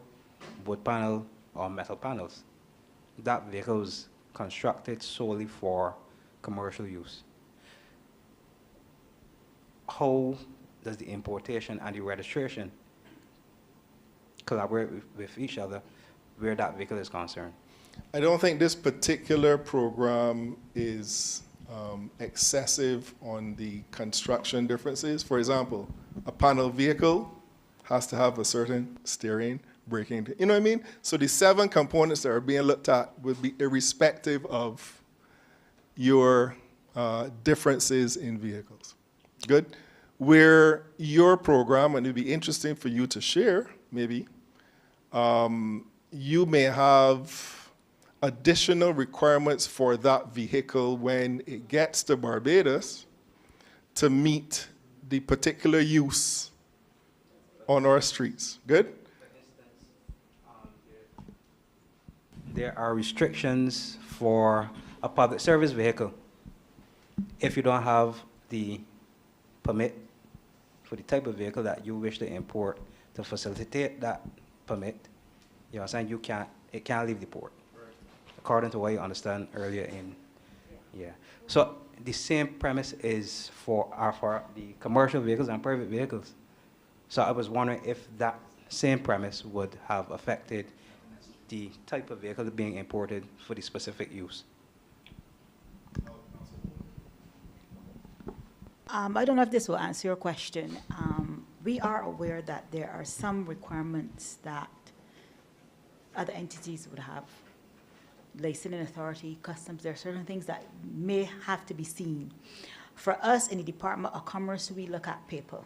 wood panel, or metal panels. That vehicle is constructed solely for commercial use. How does the importation and the registration collaborate with each other where that vehicle is concerned? I don't think this particular program is excessive on the construction differences. For example, a panel vehicle has to have a certain steering, braking, you know what I mean? So the 7 components that are being looked at would be irrespective of your differences in vehicles. Good? Where your program, and it'd be interesting for you to share, maybe, you may have additional requirements for that vehicle when it gets to Barbados to meet the particular use on our streets. Good? There are restrictions for a public service vehicle. If you don't have the permit for the type of vehicle that you wish to import to facilitate that permit, you know what I'm saying, it can't leave the port. According to what you understand earlier in, yeah. So the same premise is for the commercial vehicles and private vehicles. So I was wondering if that same premise would have affected the type of vehicle being imported for the specific use. I don't know if this will answer your question. We are aware that there are some requirements that other entities would have. Licensing authority, customs, there are certain things that may have to be seen. For us in the Department of Commerce, we look at paper.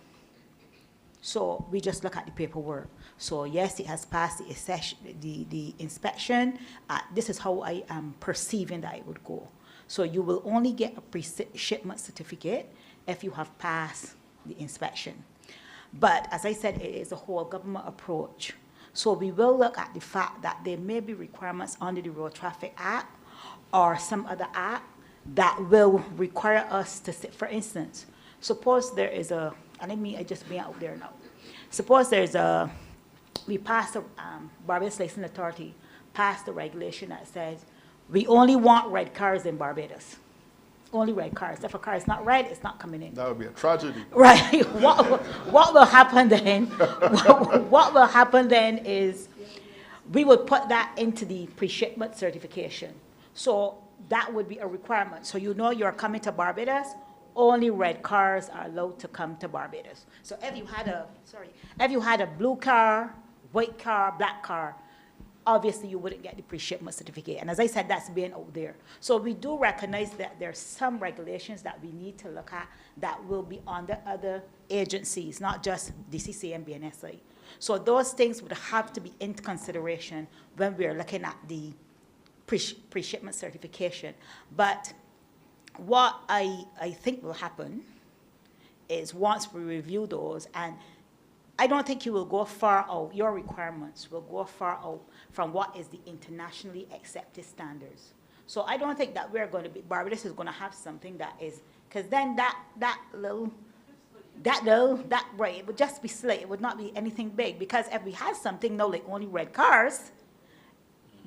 So we just look at the paperwork. So yes, it has passed the inspection. This is how I am perceiving that it would go. So you will only get a pre-shipment certificate if you have passed the inspection. But as I said, it is a whole government approach. So we will look at the fact that there may be requirements under the Road Traffic Act or some other act that will require us to, for instance, suppose there is a, and I just being out there now. Suppose there's we passed the Barbados Licensing Authority passed the regulation that says we only want red cars in Barbados. Only red cars. If a car is not red, it's not coming in. That would be a tragedy. Right. What will happen then? What will happen then is we would put that into the pre-shipment certification. So that would be a requirement. So you know you're coming to Barbados, only red cars are allowed to come to Barbados. So if you had a blue car, white car, black car, obviously you wouldn't get the pre-shipment certificate. And as I said, that's being out there. So we do recognize that there's some regulations that we need to look at that will be under other agencies, not just DCC and Bnsi. So those things would have to be in consideration when we're looking at the pre-shipment certification. But what I think will happen is once we review those, and I don't think you will go far out, your requirements will go far out from what is the internationally accepted standards. So I don't think that Barbados is going to have something that is, because then right, it would just be slight, it would not be anything big, because if we had something now like only red cars,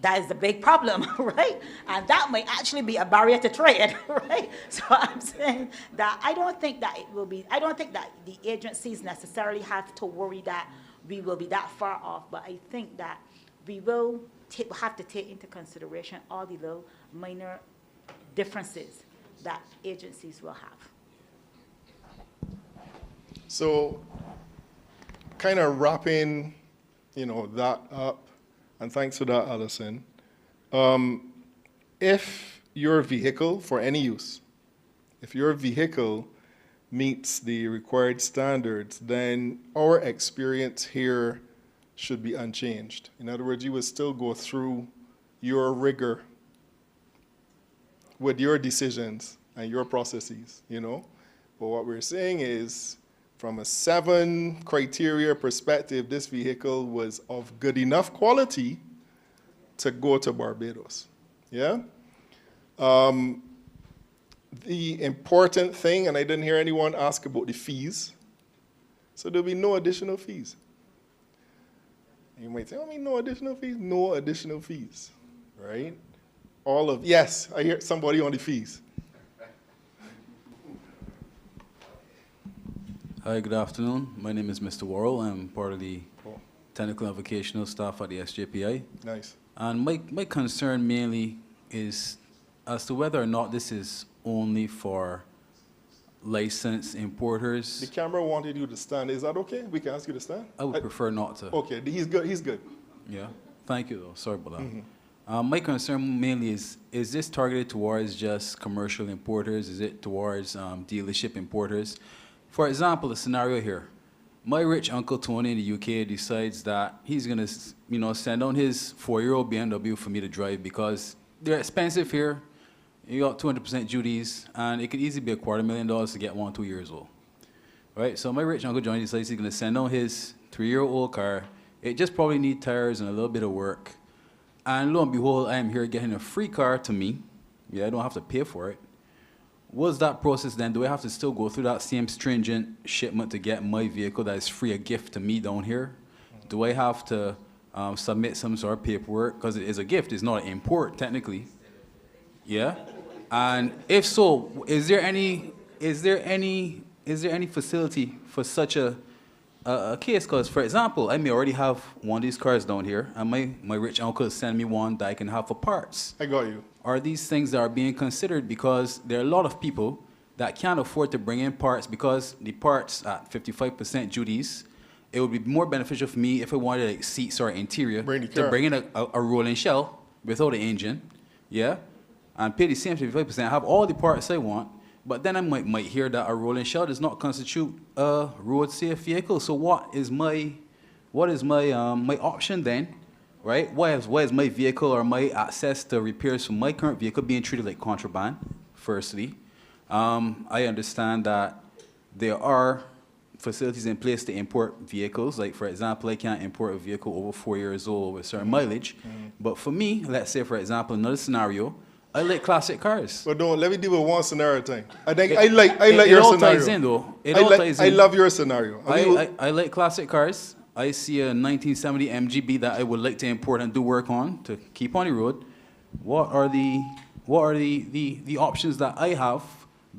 that is the big problem, right? And that might actually be a barrier to trade, right? So I'm saying that I don't think that the agencies necessarily have to worry that we will be that far off, but I think that we will have to take into consideration all the little minor differences that agencies will have. So kind of wrapping, that up, and thanks for that, Alison. If your vehicle, for any use, if your vehicle meets the required standards, then our experience here should be unchanged. In other words, you will still go through your rigor with your decisions and your processes, But what we're saying is, from a 7 criteria perspective, this vehicle was of good enough quality to go to Barbados. Yeah? The important thing, and I didn't hear anyone ask about the fees, so there'll be no additional fees. You might say, no additional fees? No additional fees, right? Yes, I hear somebody on the fees. Hi, good afternoon. My name is Mr. Worrell. I'm part of the technical and vocational staff at the SJPI. Nice. And my concern mainly is as to whether or not this is only for licensed importers. The camera wanted you to stand. Is that okay? We can ask you to stand? I would prefer not to. Okay, he's good. He's good. Yeah. Thank you, though. Sorry about that. Mm-hmm. My concern mainly is this targeted towards just commercial importers? Is it towards dealership importers? For example, the scenario here. My rich Uncle Tony in the UK decides that he's going to, send on his 4-year-old BMW for me to drive because they're expensive here. You got 200% duties, and it could easily be $250,000 to get 1 2 years old. Right? So my rich Uncle Johnny decides he's going to send on his 3-year-old car. It just probably needs tires and a little bit of work. And lo and behold, I am here getting a free car to me. Yeah, I don't have to pay for it. What's that process then? Do I have to still go through that same stringent shipment to get my vehicle that is free, a gift to me down here? Do I have to submit some sort of paperwork? Because it is a gift, it's not an import technically. Yeah? And if so, is there any facility for such a case? Because, for example, I may already have one of these cars down here, and my rich uncle sent me one that I can have for parts. I got you. Are these things that are being considered? Because there are a lot of people that can't afford to bring in parts because the parts at 55% duties, it would be more beneficial for me if I wanted like seats or interior to bring in a rolling shell without an engine, yeah, and pay the same 55%, have all the parts I want, but then I might hear that a rolling shell does not constitute a road-safe vehicle. So what is my option then? Right? Why is my vehicle or my access to repairs for my current vehicle being treated like contraband, firstly? I understand that there are facilities in place to import vehicles. Like, for example, I can't import a vehicle over 4 years old with certain mileage. But for me, let's say, for example, another scenario, I like classic cars. But let me deal with one scenario thing. I think I like your scenario. It all ties in, though. I love your scenario. I like classic cars. I see a 1970 MGB that I would like to import and do work on to keep on the road. What are the options that I have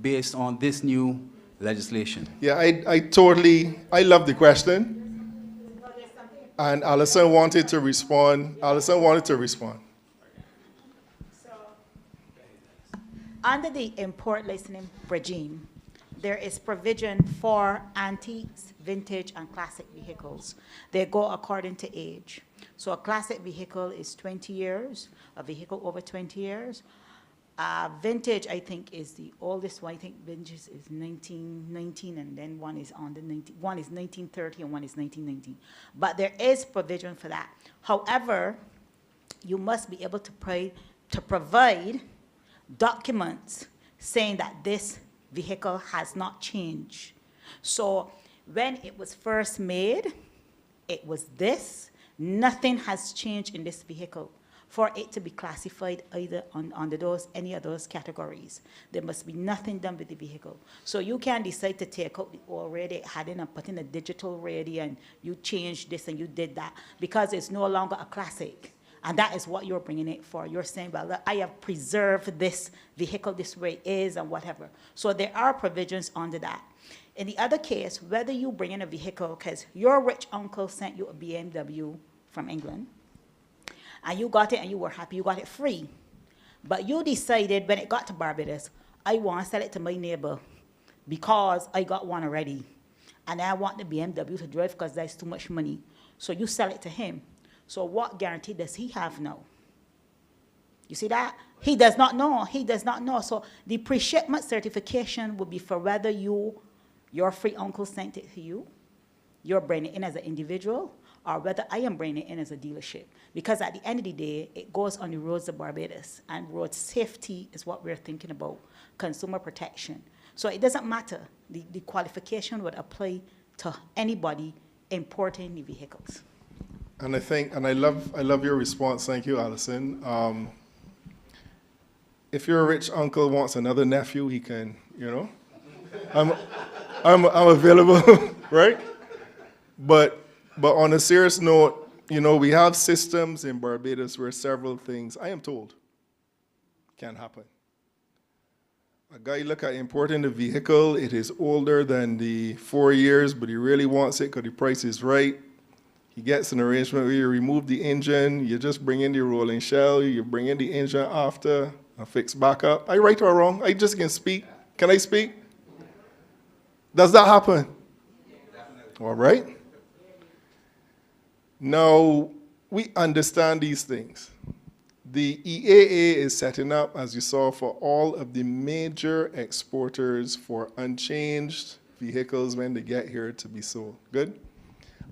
based on this new legislation? Yeah, I love the question. And Alison wanted to respond. Under the import licensing regime, there is provision for antiques, vintage, and classic vehicles. They go according to age. So a classic vehicle is 20 years, a vehicle over 20 years. Vintage, I think, is the oldest one. I think vintage is 1919, and then one is on the 19, one is 1930 and one is 1919. But there is provision for that. However, you must be able to provide documents saying that this vehicle has not changed. So when it was first made, it was this. Nothing has changed in this vehicle for it to be classified either under any of those categories. There must be nothing done with the vehicle. So you can decide to take out the old radio it had in and put in a digital radio, and you changed this and you did that, because it's no longer a classic. And that is what you're bringing it for. You're saying, well, I have preserved this vehicle this way it is and whatever. So there are provisions under that. In the other case, whether you bring in a vehicle, because your rich uncle sent you a BMW from England, and you got it and you were happy, you got it free. But you decided when it got to Barbados, I want to sell it to my neighbor because I got one already. And I want the BMW to drive because that's too much money. So you sell it to him. So what guarantee does he have now? You see that? He does not know. He does not know. So the pre-shipment certification would be for whether your free uncle sent it to you, you're bringing it in as an individual, or whether I am bringing it in as a dealership. Because at the end of the day, it goes on the roads of Barbados, and road safety is what we're thinking about, consumer protection. So it doesn't matter. The qualification would apply to anybody importing the vehicles. And I love your response. Thank you, Alison. If your rich uncle wants another nephew, he can, I'm available, right? But on a serious note, we have systems in Barbados where several things, I am told, can happen. A guy look at importing a vehicle, it is older than the 4 years, but he really wants it because the price is right. He gets an arrangement where you remove the engine, you just bring in the rolling shell, you bring in the engine after, and fix back up. Are you right or wrong? I just can speak. Can I speak? Does that happen? All right. Now, we understand these things. The EAA is setting up, as you saw, for all of the major exporters for unchanged vehicles when they get here to be sold. Good?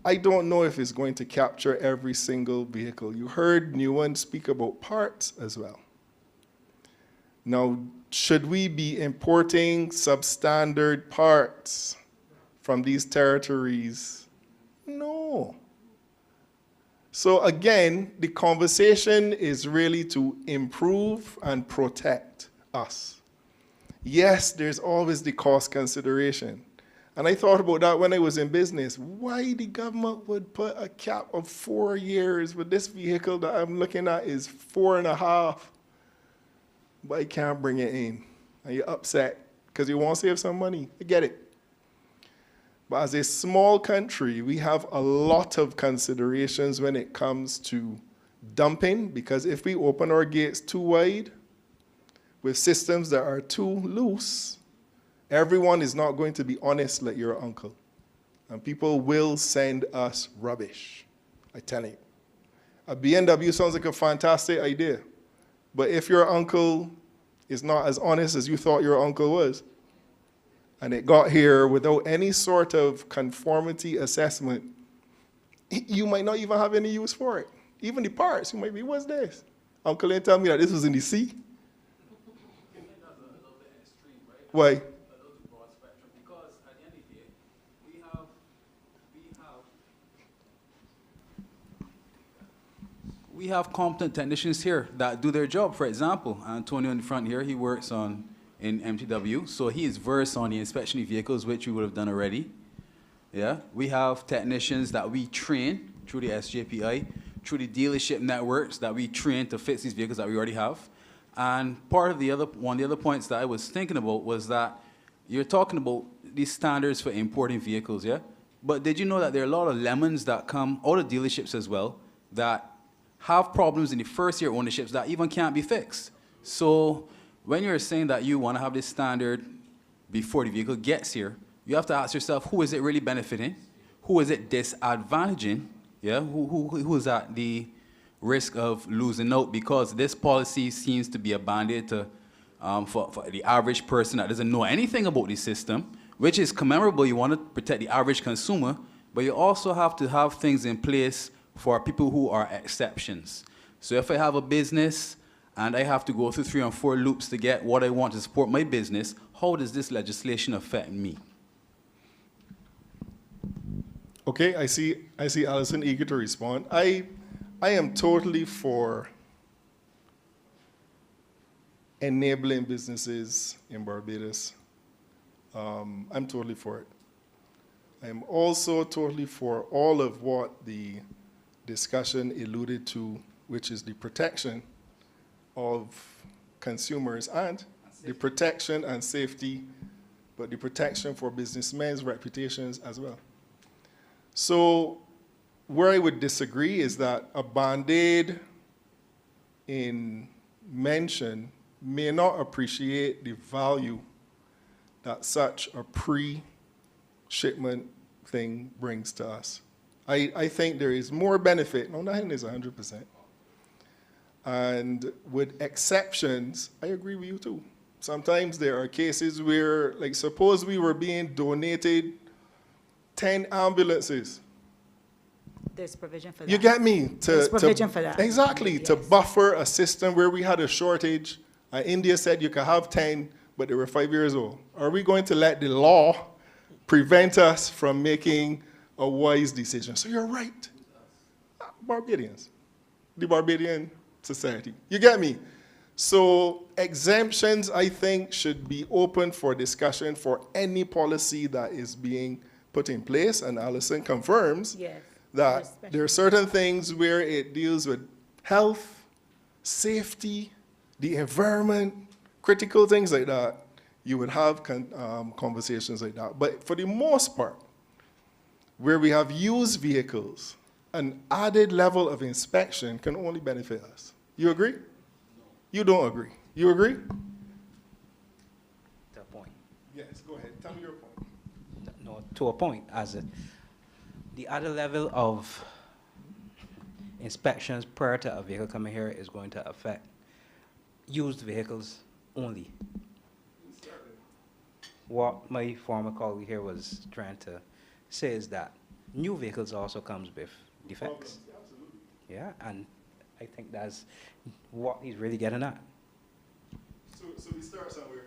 I don't know if it's going to capture every single vehicle. You heard Nguyen speak about parts as well. Now, should we be importing substandard parts from these territories? No. So again, the conversation is really to improve and protect us. Yes, there's always the cost consideration. And I thought about that when I was in business. Why the government would put a cap of 4 years, but this vehicle that I'm looking at is 4.5, but I can't bring it in. And you're upset because you want to save some money. I get it. But as a small country, we have a lot of considerations when it comes to dumping, because if we open our gates too wide with systems that are too loose, everyone is not going to be honest like your uncle. And people will send us rubbish, I tell you. A BMW sounds like a fantastic idea. But if your uncle is not as honest as you thought your uncle was, and it got here without any sort of conformity assessment, you might not even have any use for it. Even the parts, you might be, what's this? Uncle didn't tell me that this was in the sea. Why? We have competent technicians here that do their job. For example, Antonio in the front here, he works in MTW, so he is versed on the inspection of vehicles, which we would have done already. Yeah, we have technicians that we train through the SJPI, through the dealership networks that we train to fix these vehicles that we already have. And part of one of the other points that I was thinking about was that you're talking about these standards for importing vehicles, yeah? But did you know that there are a lot of lemons that come out of dealerships as well that have problems in the first year ownerships that even can't be fixed? So when you're saying that you want to have this standard before the vehicle gets here, you have to ask yourself, who is it really benefiting? Who is it disadvantaging? Yeah, who is at the risk of losing out? Because this policy seems to be a band-aid to, for the average person that doesn't know anything about the system, which is commendable. You want to protect the average consumer, but you also have to have things in place for people who are exceptions. So if I have a business and I have to go through 3 and 4 loops to get what I want to support my business, how does this legislation affect me? Okay, I see Allison eager to respond. I am totally for enabling businesses in Barbados. I'm totally for it. I am also totally for all of what the discussion alluded to, which is the protection of consumers and the protection and safety, but the protection for businessmen's reputations as well. So where I would disagree is that a band-aid in mention may not appreciate the value that such a pre-shipment thing brings to us. I think there is more benefit. No, nothing is 100%. And with exceptions, I agree with you too. Sometimes there are cases where, like, suppose we were being donated 10 ambulances. There's provision for that. You get me? There's provision for that. Exactly, yes. To buffer a system where we had a shortage. India said you could have 10, but they were 5 years old. Are we going to let the law prevent us from making a wise decision? So you're right. Barbadians. The Barbadian society. You get me? So exemptions, I think, should be open for discussion for any policy that is being put in place, and Allison confirms that there are certain things where it deals with health, safety, the environment, critical things like that. You would have conversations like that. But for the most part, where we have used vehicles, an added level of inspection can only benefit us. You agree? You don't agree. You agree? To a point. Yes, go ahead. Tell me your point. No, to a point, as the other level of inspections prior to a vehicle coming here is going to affect used vehicles only. What my former colleague here was trying to say is that new vehicles also comes with defects. Yeah, and I think that's what he's really getting at. So we start somewhere.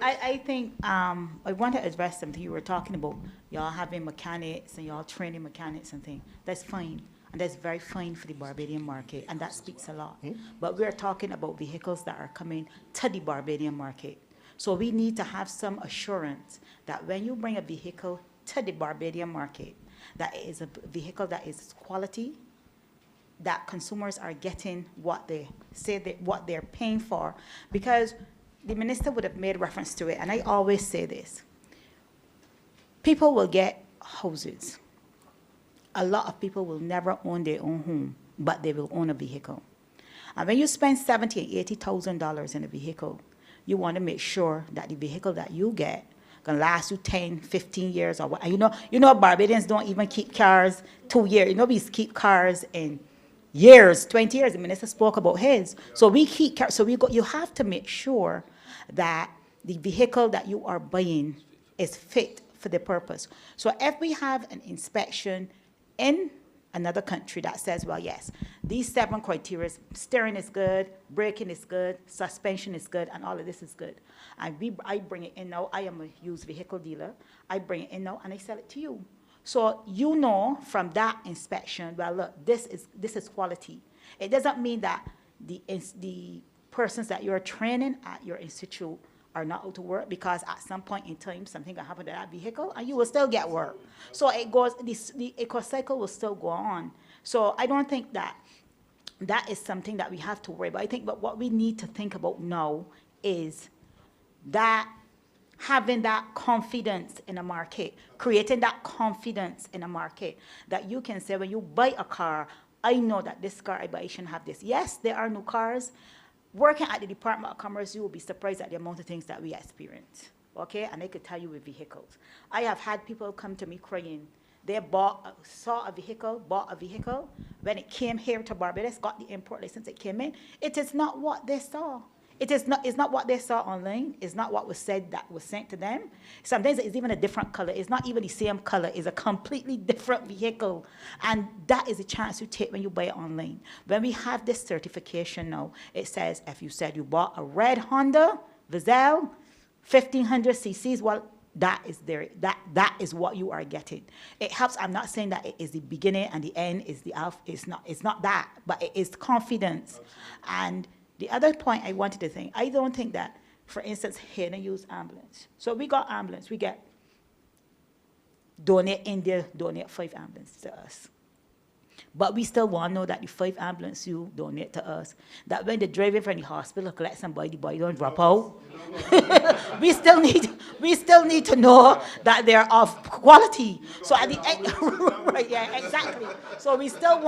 I think I want to address something you were talking about. Y'all having mechanics and y'all training mechanics and things. That's fine. And that's very fine for the Barbadian market. And that speaks a lot. But we're talking about vehicles that are coming to the Barbadian market. So we need to have some assurance that when you bring a vehicle to the Barbadian market, that it is a vehicle that is quality, that consumers are getting what they say what they're paying for. Because the minister would have made reference to it, and I always say this. People will get houses. A lot of people will never own their own home, but they will own a vehicle. And when you spend $70,000 and $80,000 in a vehicle, you want to make sure that the vehicle that you get can last you 10, 15 years or what. You know, Barbadians don't even keep cars 2 years. You know, we keep cars in years, 20 years. The minister spoke about his. So we keep cars. So you have to make sure that the vehicle that you are buying is fit for the purpose. So if we have an inspection in another country that says, well, yes, these 7 criteria, steering is good, braking is good, suspension is good, and all of this is good. And I bring it in now. I am a used vehicle dealer. I bring it in now, and I sell it to you. So you know from that inspection, well, look, this is quality. It doesn't mean that the persons that you're training at your institute are not out to work, because at some point in time, something can happen to that vehicle, and you will still get work. So it goes, the eco-cycle will still go on. So I don't think that is something that we have to worry about. I think that what we need to think about now is that having that confidence in a market, creating that confidence in a market, that you can say, when you buy a car, I know that this car I buy shouldn't have this. Yes, there are new cars. Working at the Department of Commerce, you will be surprised at the amount of things that we experience, okay? And I could tell you with vehicles. I have had people come to me crying. They saw a vehicle, bought a vehicle. When it came here to Barbados, got the import license, it came in. It is not what they saw. It's not what they saw online. It's not what was said that was sent to them. Sometimes it's even a different color. It's not even the same color. It's a completely different vehicle. And that is a chance you take when you buy it online. When we have this certification now, it says if you said you bought a red Honda Vizelle, 1500 cc's, well, that is what you are getting. It helps. I'm not saying that it is the beginning and the end is the alpha. It's not that, but it is confidence. And the other point I wanted to think, I don't think that, for instance, here they use ambulance. So we got ambulance, we get India donate 5 ambulances to us. But we still want to know that the 5 ambulances you donate to us, that when they're driving from the hospital to collect somebody, the body don't drop out. we still need to know that they're of quality. So at the end, right, yeah, exactly. So we still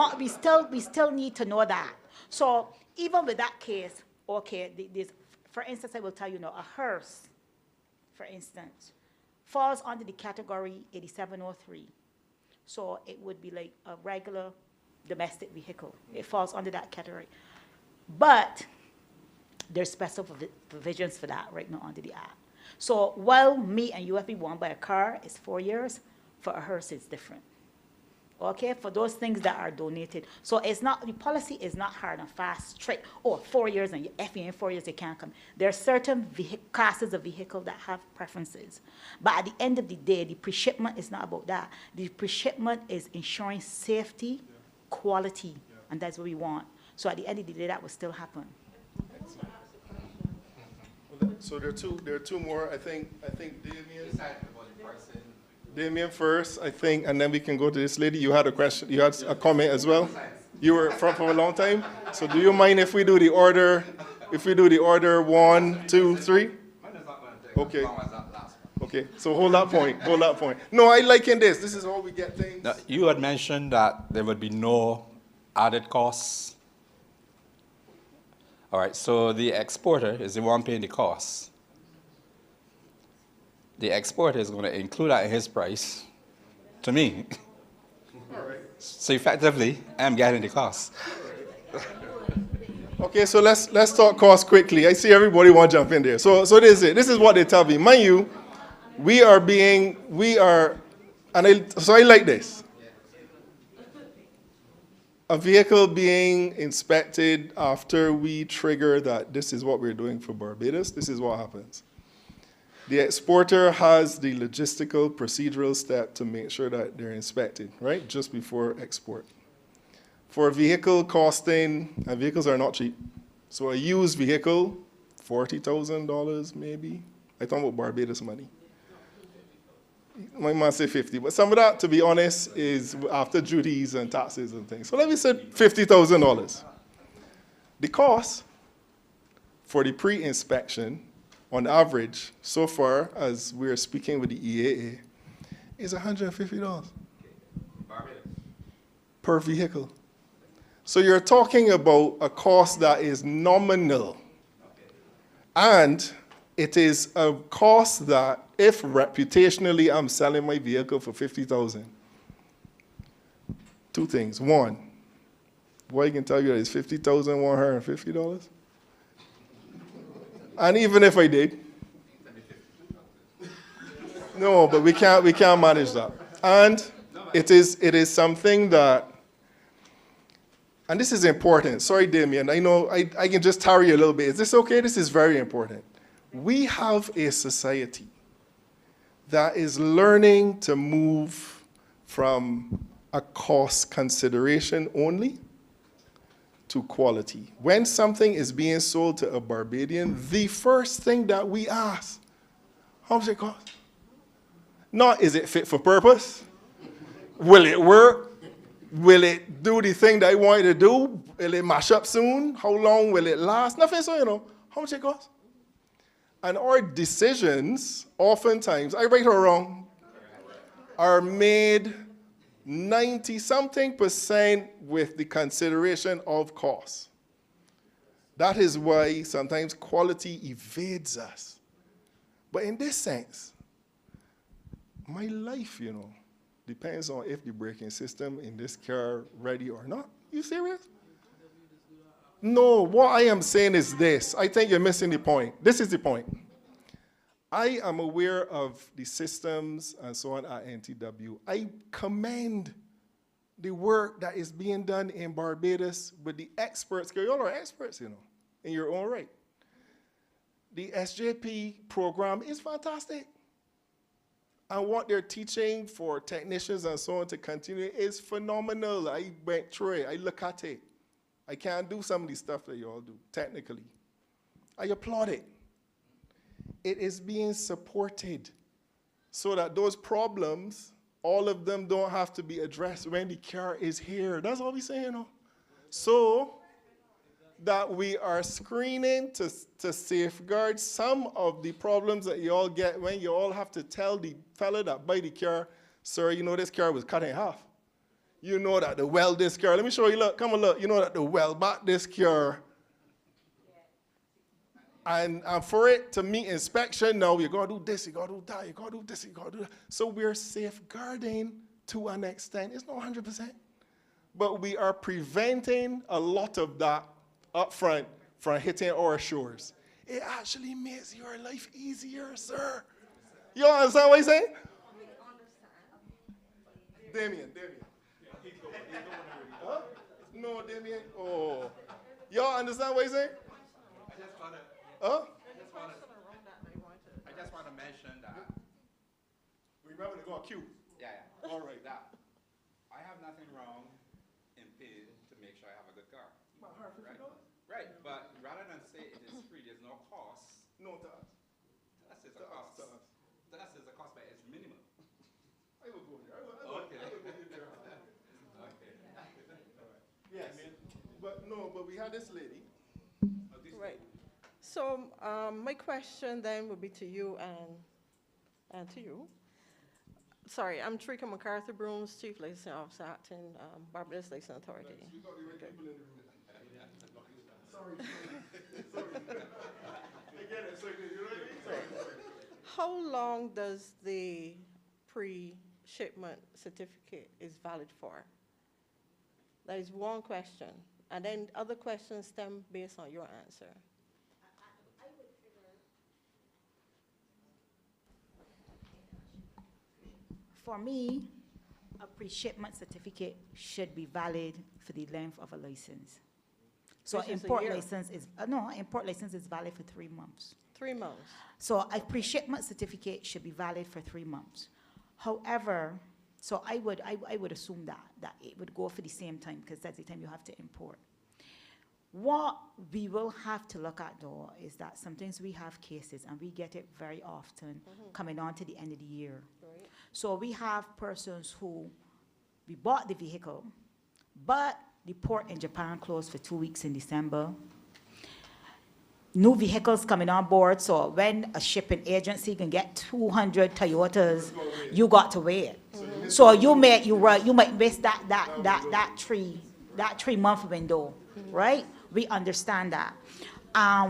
need to know that. So even with that case, okay, for instance, I will tell you now, a hearse, for instance, falls under the category 8703. So it would be like a regular domestic vehicle. It falls under that category. But there's special provisions for that right now under the Act. So while me and you have been won by a car, it's 4 years, for a hearse it's different. Okay, for those things that are donated. So it's not, the policy is not hard and fast, straight, 4 years, and if you're in 4 years, you can't come. There are certain classes of vehicle that have preferences. But at the end of the day, the pre-shipment is not about that. The pre-shipment is ensuring safety, quality, and that's what we want. So at the end of the day, that will still happen. So there are two more. I think Damien first, I think, and then we can go to this lady. You had a question, you had a comment as well. You were from for a long time. So do you mind if we do the order? If we do the order 1, 2, 3? Okay. Okay. So hold that point. Hold that point. No, I liken this. This is how we get things. Now, you had mentioned that there would be no added costs. All right. So the exporter is the one paying the costs. The exporter is going to include that in his price to me. All right. So effectively, I'm getting the cost. Okay, so let's talk cost quickly. I see everybody want to jump in there. So this is it. This is what they tell me. Mind you, I like this. A vehicle being inspected after we trigger that this is what we're doing for Barbados, this is what happens. The exporter has the logistical procedural step to make sure that they're inspected, right, just before export. For a vehicle costing, and vehicles are not cheap, so a used vehicle, $40,000 maybe. I talk about Barbados money. My man say 50, but some of that, to be honest, is after duties and taxes and things. So let me say $50,000. The cost for the pre-inspection, on average, so far as we're speaking with the EAA, is $150 per vehicle. So you're talking about a cost that is nominal. And it is a cost that, if reputationally I'm selling my vehicle for $50,000, 2 things. 1, boy, I can tell you that it's $50,150. And even if I did, no, but we can't manage that. And it is something that, and this is important. Sorry, Damien, I know I can just tarry a little bit. Is this okay? This is very important. We have a society that is learning to move from a cost consideration only to quality. When something is being sold to a Barbadian, the first thing that we ask, how much it cost? Not is it fit for purpose? Will it work? Will it do the thing that I want it to do? Will it mash up soon? How long will it last? Nothing, so how much it cost? And our decisions, oftentimes, I right or wrong, are made 90-something% with the consideration of cost. That is why sometimes quality evades us. But in this sense, my life, depends on if the braking system in this car ready or not. You serious? No, what I am saying is this. I think you're missing the point. This is the point. I am aware of the systems and so on at NTW. I commend the work that is being done in Barbados with the experts, because you all are experts, in your own right. The SJP program is fantastic. And what they're teaching for technicians and so on to continue is phenomenal. I went through it, I look at it. I can't do some of the stuff that you all do, technically. I applaud it. It is being supported so that those problems, all of them don't have to be addressed when the car is here. That's all we're saying, So that we are screening to safeguard some of the problems that you all get when you all have to tell the fella that buy the car, sir, this car was cut in half. You know that the well this car, let me show you, look, come on, look. You know that the well back this car. And for it to meet inspection, now you gotta do this, you gotta do that, you gotta do this, you gotta do that. So we're safeguarding to an extent. It's not 100%. But we are preventing a lot of that up front from hitting our shores. It actually makes your life easier, sir. You understand what I'm saying? Damien. Huh? No, Damien. Oh. Y'all understand what I'm saying? Huh? I just want to mention that. Remember to go on cue. Yeah. All right. That I have nothing wrong in paying to make sure I have a good car. Right. But rather than say it is free, there's no cost. No, to us. To us is a cost. To us is a cost, but it's minimal. I will go there. Okay. I will go there. Okay. Yes. But we had this lady. Right. So my question then would be to you and to you. Sorry, I'm Trika MacArthur Brooms, Chief Licensing Officer, Acting Barbados Licensing Authority. We got the right people in the room. Sorry. I get it. So, you know what I mean? How long does the pre-shipment certificate is valid for? That is one question. And then other questions stem based on your answer. For me, a pre-shipment certificate should be valid for the length of a license. So import license is, import license is valid for 3 months. 3 months. So a pre-shipment certificate should be valid for 3 months. However, so I would assume that it would go for the same time, because that's the time you have to import. What we will have to look at, though, is that sometimes we have cases, and we get it very often, coming on to the end of the year. Right. So we have persons who, we bought the vehicle, but the port in Japan closed for 2 weeks in December. New vehicles coming on board, so when a shipping agency can get 200 Toyotas, you got to wait. So you might miss that 3-month window, right? We understand that.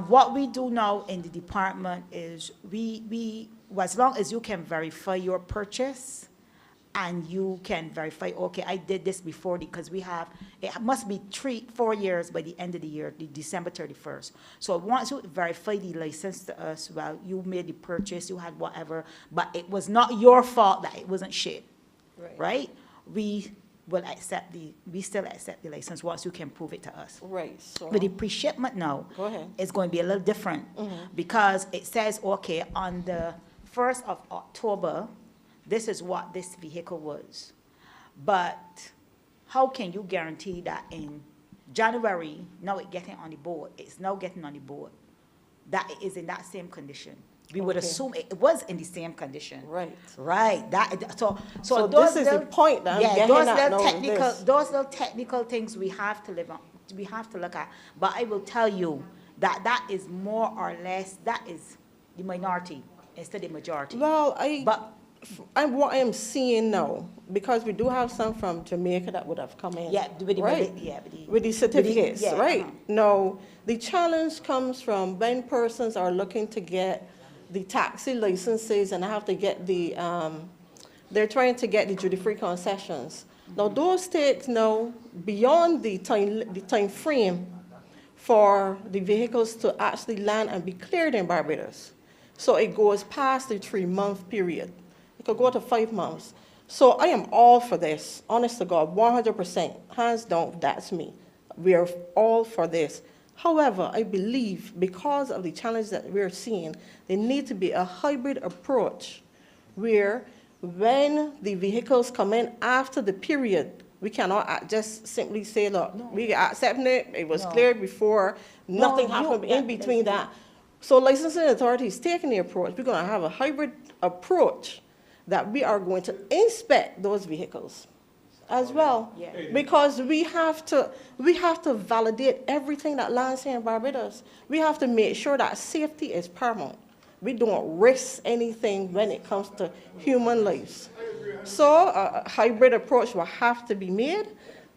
What we do now in the department is we as long as you can verify your purchase, and you can verify, okay, I did this before, because it must be 4 years by the end of the year, December 31st. So once you verify the license to us, well, you made the purchase, you had whatever, but it was not your fault that it wasn't shipped, right? We still accept the license once you can prove it to us. Right. So But the pre-shipment now is going to be a little different, because it says, okay, on the 1st of October, this is what this vehicle was. But how can you guarantee that in January, now it's getting on the board, that it is in that same condition? We would assume it was in the same condition. Right. Right. So this is the point that I'm getting at. Those little technical things we have to look at. But I will tell you that is more or less, that is the minority instead of the majority. Well, what I'm seeing now, because we do have some from Jamaica that would have come in. Yeah, with the, right? With the certificates, yeah, right? Now, the challenge comes from when persons are looking to get the taxi licenses and have to get the, they're trying to get the duty-free concessions. Now, those take now beyond the time frame for the vehicles to actually land and be cleared in Barbados. So it goes past the 3-month period. It could go to 5 months. So I am all for this, honest to God, 100%, hands down, that's me. We are all for this. However, I believe because of the challenge that we're seeing, there needs to be a hybrid approach where when the vehicles come in after the period, we cannot just simply say, look, we are accepting it, it was cleared before, nothing happened in between that. So licensing authorities taking the approach, we're going to have a hybrid approach that we are going to inspect those vehicles as well. Yeah. Because we have to validate everything that lands here in Barbados. We have to make sure that safety is paramount. We don't risk anything when it comes to human lives. So a hybrid approach will have to be made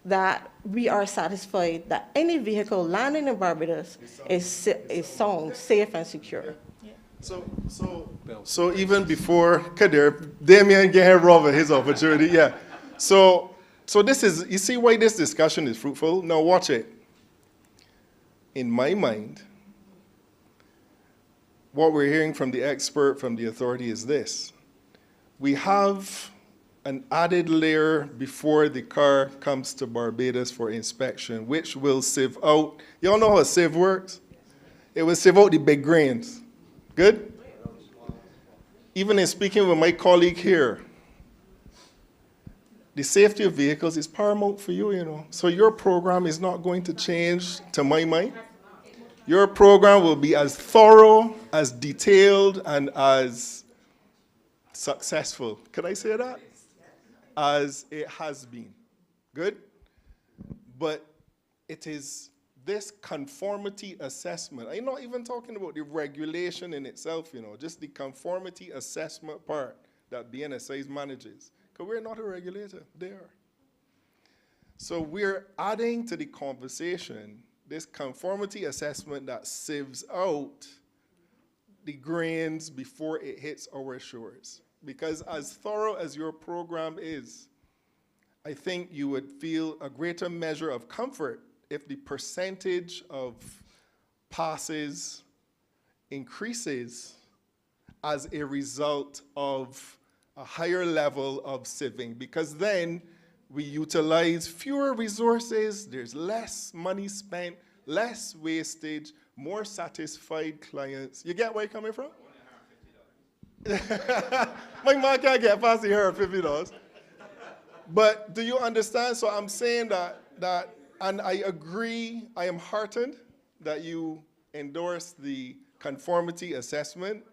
that we are satisfied that any vehicle landing in Barbados is sound, safe, and secure. So even before Kadir, Damien gave Robert his opportunity, yeah. So this is, you see why this discussion is fruitful? Now watch it. In my mind, what we're hearing from the expert, from the authority is this. We have an added layer before the car comes to Barbados for inspection, which will sieve out, y'all know how a sieve works? It will sieve out the big grains. Good? Even in speaking with my colleague here, the safety of vehicles is paramount for you, you know. So your program is not going to change, to my mind. Your program will be as thorough, as detailed, and as successful. Could I say that? As it has been. Good? But it is this conformity assessment. I'm not even talking about the regulation in itself, you know, just the conformity assessment part that BNSI manages. Because we're not a regulator, they are. So we're adding to the conversation this conformity assessment that sieves out the grains before it hits our shores. Because as thorough as your program is, I think you would feel a greater measure of comfort if the percentage of passes increases as a result of a higher level of sieving, because then we utilize fewer resources, there's less money spent, less wastage, more satisfied clients. You get where I'm coming from? My man can't get past the $150. But do you understand? So I'm saying that, and I agree, I am heartened that you endorse the conformity assessment,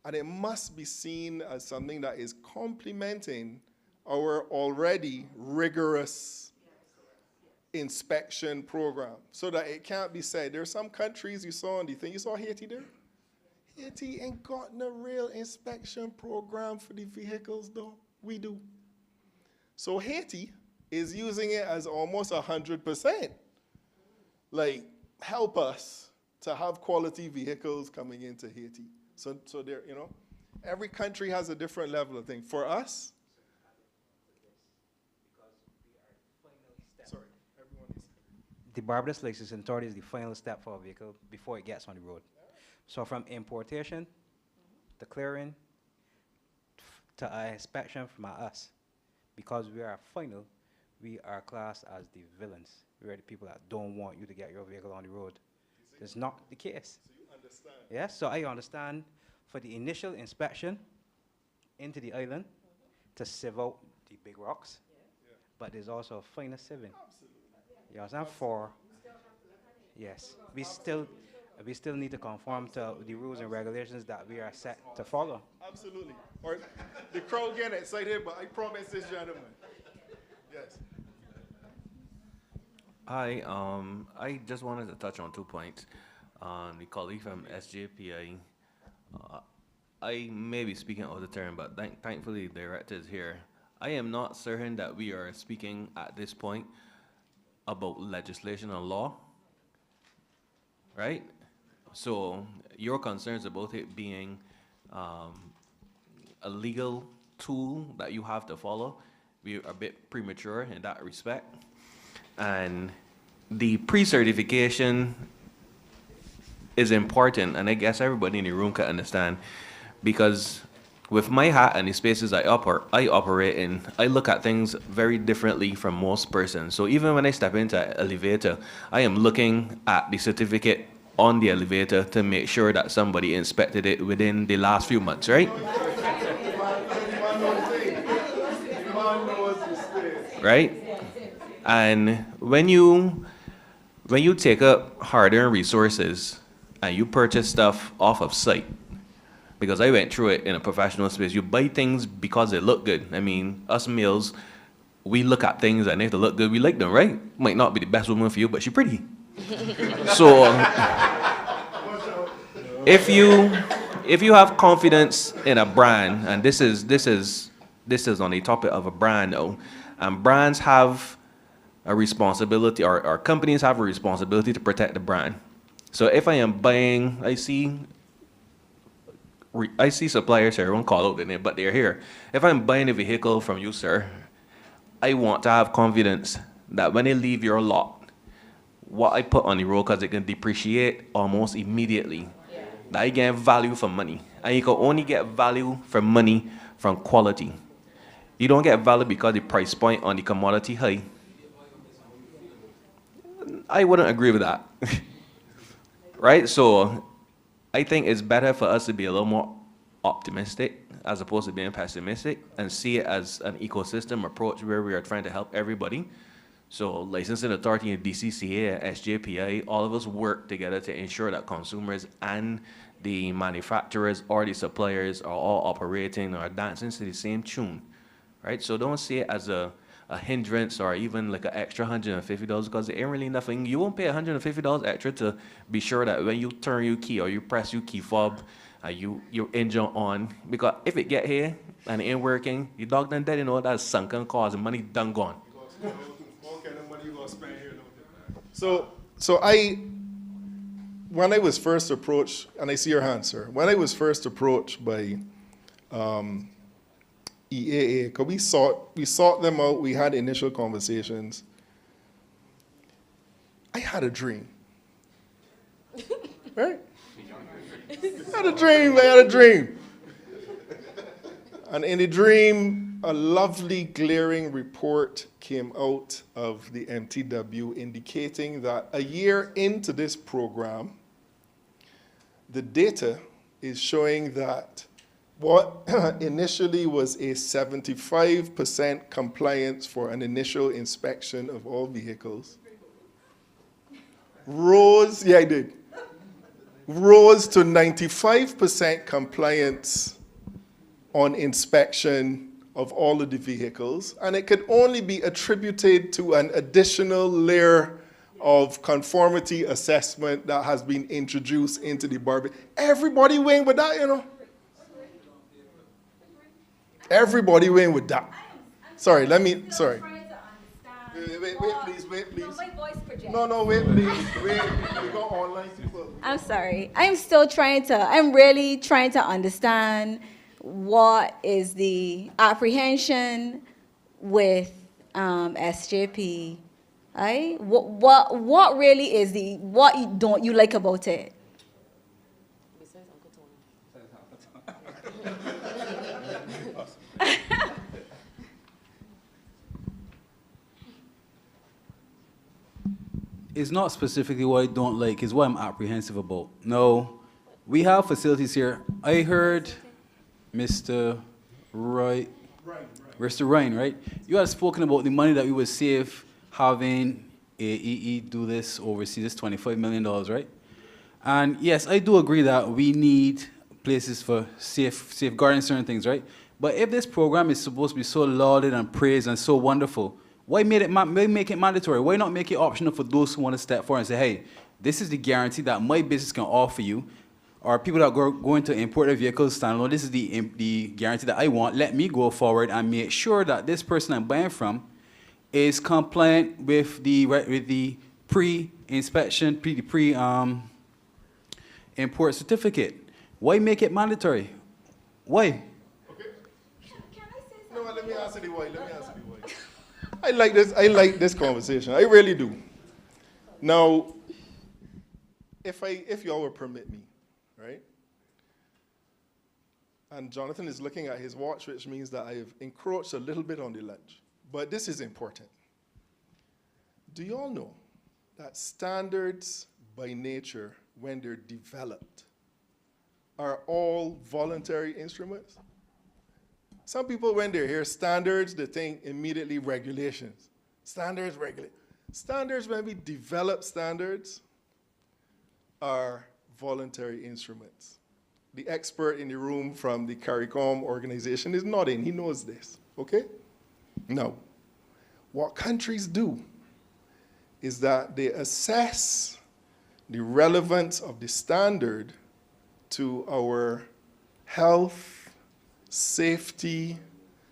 and it must be seen as something that is complementing our already rigorous inspection program, so that it can't be said. There are some countries you saw on the thing, you saw Haiti there? Haiti ain't got no real inspection program for the vehicles though. We do. So Haiti is using it as almost 100%. Like, help us to have quality vehicles coming into Haiti. So there, you know, every country has a different level of thing. For us, sorry, everyone is. The Barbados Licensing Authority is the final step for a vehicle before it gets on the road. So from importation to clearing to inspection from us, because we are final, we are classed as the villains. We are the people that don't want you to get your vehicle on the road. That's not the case. So you understand? Yes, so I understand for the initial inspection into the island to sieve out the big rocks, but there's also a finer sieving. You understand? For, yes, we still need to conform to the rules and regulations that we are set to follow. Absolutely. Or the crowd getting excited, but I promise this gentleman. Yes. Hi, I just wanted to touch on 2 points. The colleague from SJPI, I may be speaking out of turn, but thankfully the director is here. I am not certain that we are speaking at this point about legislation and law, right? So your concerns about it being a legal tool that you have to follow, we are a bit premature in that respect. And the pre-certification is important, and I guess everybody in the room can understand, because with my hat and the spaces I operate in, I look at things very differently from most persons. So even when I step into an elevator, I am looking at the certificate on the elevator to make sure that somebody inspected it within the last few months, right? Right? And when you take up hard-earned resources and you purchase stuff off of site, because I went through it in a professional space, you buy things because they look good. I mean, us males, we look at things and if they look good, we like them, right? Might not be the best woman for you, but she's pretty. So if you have confidence in a brand, and this is on the topic of a brand now, and brands have a responsibility, or companies have a responsibility to protect the brand. So if I am buying, I see suppliers here, I won't call out the name, but they're here. If I'm buying a vehicle from you, sir, I want to have confidence that when they leave your lot, what I put on the road, because it can depreciate almost immediately, that I get value for money. And you can only get value for money from quality. You don't get value because the price point on the commodity high. I wouldn't agree with that. Right? So I think it's better for us to be a little more optimistic as opposed to being pessimistic, and see it as an ecosystem approach where we are trying to help everybody. So licensing authority and DCCA, SJPI, all of us work together to ensure that consumers and the manufacturers or the suppliers are all operating or dancing to the same tune, right? So don't see it as a hindrance or even like an extra $150, because it ain't really nothing. You won't pay $150 extra to be sure that when you turn your key or you press your key fob, your engine on, because if it get here and it ain't working, your dog done dead, you know, that's sunken cost and money done gone. So when I was first approached, and I see your hand, sir, when I was first approached by EAA, because we sought them out, we had initial conversations. I had a dream, right? I had a dream. And in the dream, a lovely glaring report came out of the MTW indicating that a year into this program, the data is showing that what initially was a 75% compliance for an initial inspection of all vehicles rose to 95% compliance on inspection of all of the vehicles, and it could only be attributed to an additional layer of conformity assessment that has been introduced into the Barbie. Everybody win with that, you know? Everybody win with that. Sorry. Wait, please. No, wait, please. Wait, we got online people. I'm sorry. I'm really trying to understand what is the apprehension with SJP. Right? What really is what don't you like about it? It's not specifically what I don't like, it's what I'm apprehensive about. No, we have facilities here. I heard Mr. Ryan, right? You had spoken about the money that we would save having AEE do this overseas, this $25 million, right? And yes, I do agree that we need places for safeguarding certain things, right? But if this program is supposed to be so lauded and praised and so wonderful, why make it mandatory? Why not make it optional for those who want to step forward and say, hey, this is the guarantee that my business can offer you. or people that going to import a vehicle stand, this is the guarantee that I want. Let me go forward and make sure that this person I'm buying from is compliant with the pre-inspection, import certificate. Why make it mandatory? Why? No, let me answer the why. I like this conversation. I really do. Now, if y'all will permit me, right? And Jonathan is looking at his watch, which means that I have encroached a little bit on the lunch. But this is important. Do you all know that standards by nature, when they're developed, are all voluntary instruments? Some people, when they hear standards, they think immediately regulations. Standards, Standards, when we develop standards, are voluntary instruments. The expert in the room from the CARICOM organization is nodding. He knows this, okay? Now, what countries do is that they assess the relevance of the standard to our health, safety,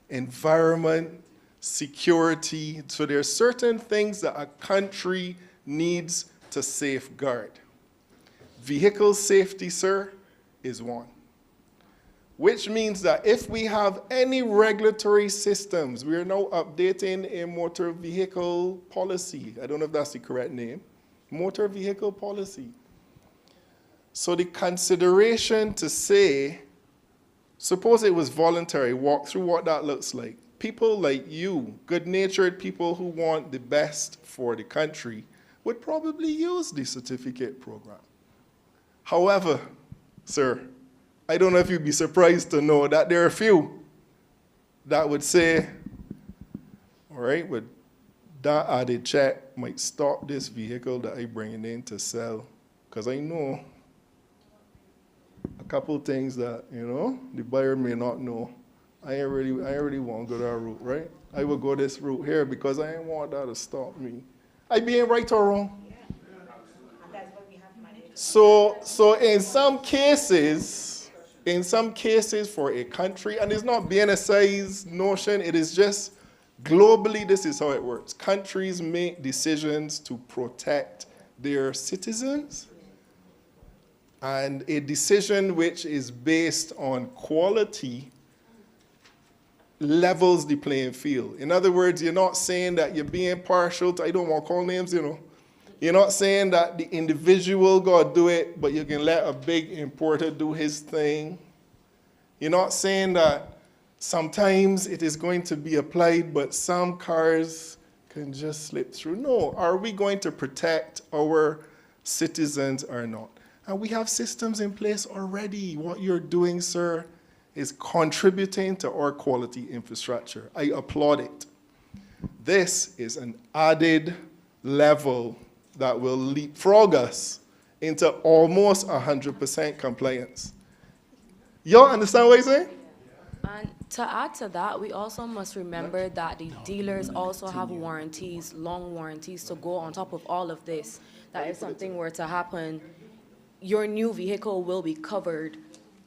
environment, security. So there are certain things that a country needs to safeguard. Vehicle safety, sir, is one. Which means that if we have any regulatory systems, we are now updating a motor vehicle policy. I don't know if that's the correct name. Motor vehicle policy. So the consideration to say, suppose it was voluntary, walk through what that looks like. People like you, good-natured people who want the best for the country, would probably use the certificate program. However, sir, I don't know if you'd be surprised to know that there are a few that would say, all right, but that added check might stop this vehicle that I'm bringing in to sell, because I know a couple things that, the buyer may not know. I ain't really want to go that route, right? I will go this route here because I ain't want that to stop me. I being right or wrong? So in some cases for a country, and it's not Bnsi's notion, it is just globally, this is how it works. Countries make decisions to protect their citizens, and a decision which is based on quality levels the playing field. In other words, you're not saying that you're being partial to, I don't want to call names, You're not saying that the individual got to do it, but you can let a big importer do his thing. You're not saying that sometimes it is going to be applied, but some cars can just slip through. No, are we going to protect our citizens or not? And we have systems in place already. What you're doing, sir, is contributing to our quality infrastructure. I applaud it. This is an added level that will leapfrog us into almost 100% compliance. Y'all understand what I'm saying? And to add to that, we also must remember that the dealers also have warranties, long warranties to go on top of all of this. That if something were to happen, your new vehicle will be covered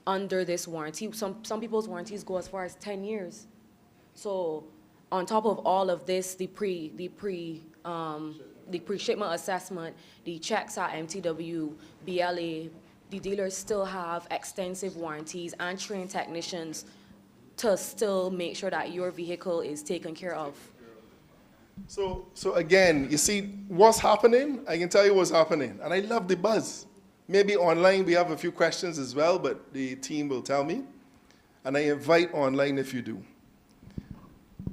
under this warranty. Some people's warranties go as far as 10 years. So on top of all of this, the pre-shipment assessment, the checks at MTW, BLA, the dealers still have extensive warranties and trained technicians to still make sure that your vehicle is taken care of. So again, you see what's happening? I can tell you what's happening. And I love the buzz. Maybe online we have a few questions as well, but the team will tell me. And I invite online if you do.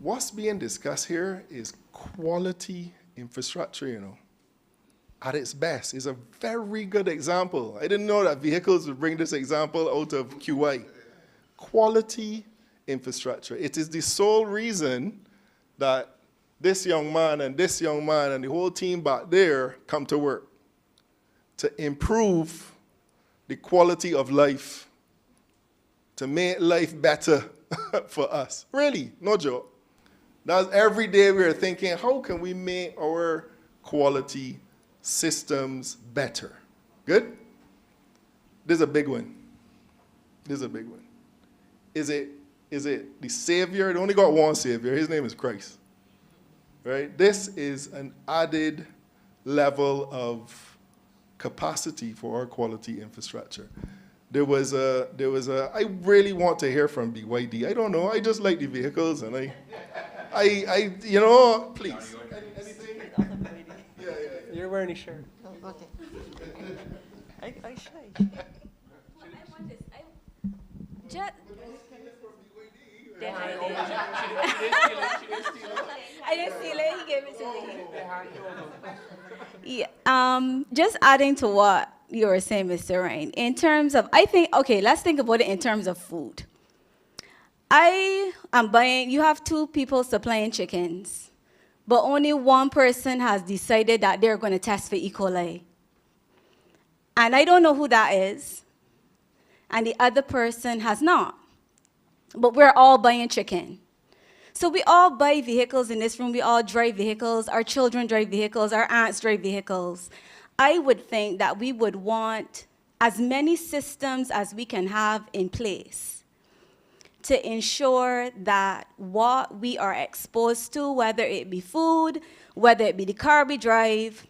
What's being discussed here is quality infrastructure, At its best. It's a very good example. I didn't know that vehicles would bring this example out of QI. Quality infrastructure. It is the sole reason that this young man and the whole team back there come to work to improve the quality of life, to make life better for us. Really, no joke. That's every day we are thinking, how can we make our quality systems better? Good? This is a big one. This is a big one. Is it the Savior? It only got one Savior. His name is Christ. Right? This is an added level of capacity for our quality infrastructure. I really want to hear from BYD. I don't know. I just like the vehicles, and you know, please. Anything? Yeah. You're wearing a shirt. Oh, okay. I shy. I didn't steal it. He gave it to me. Yeah. Just adding to what you were saying, Mr. Rain. In terms of, let's think about it in terms of food. I am buying. You have 2 people supplying chickens, but only one person has decided that they're going to test for E. coli. And I don't know who that is, and the other person has not. But we're all buying chicken. So we all buy vehicles in this room. We all drive vehicles. Our children drive vehicles. Our aunts drive vehicles. I would think that we would want as many systems as we can have in place to ensure that what we are exposed to, whether it be food, whether it be the car we drive,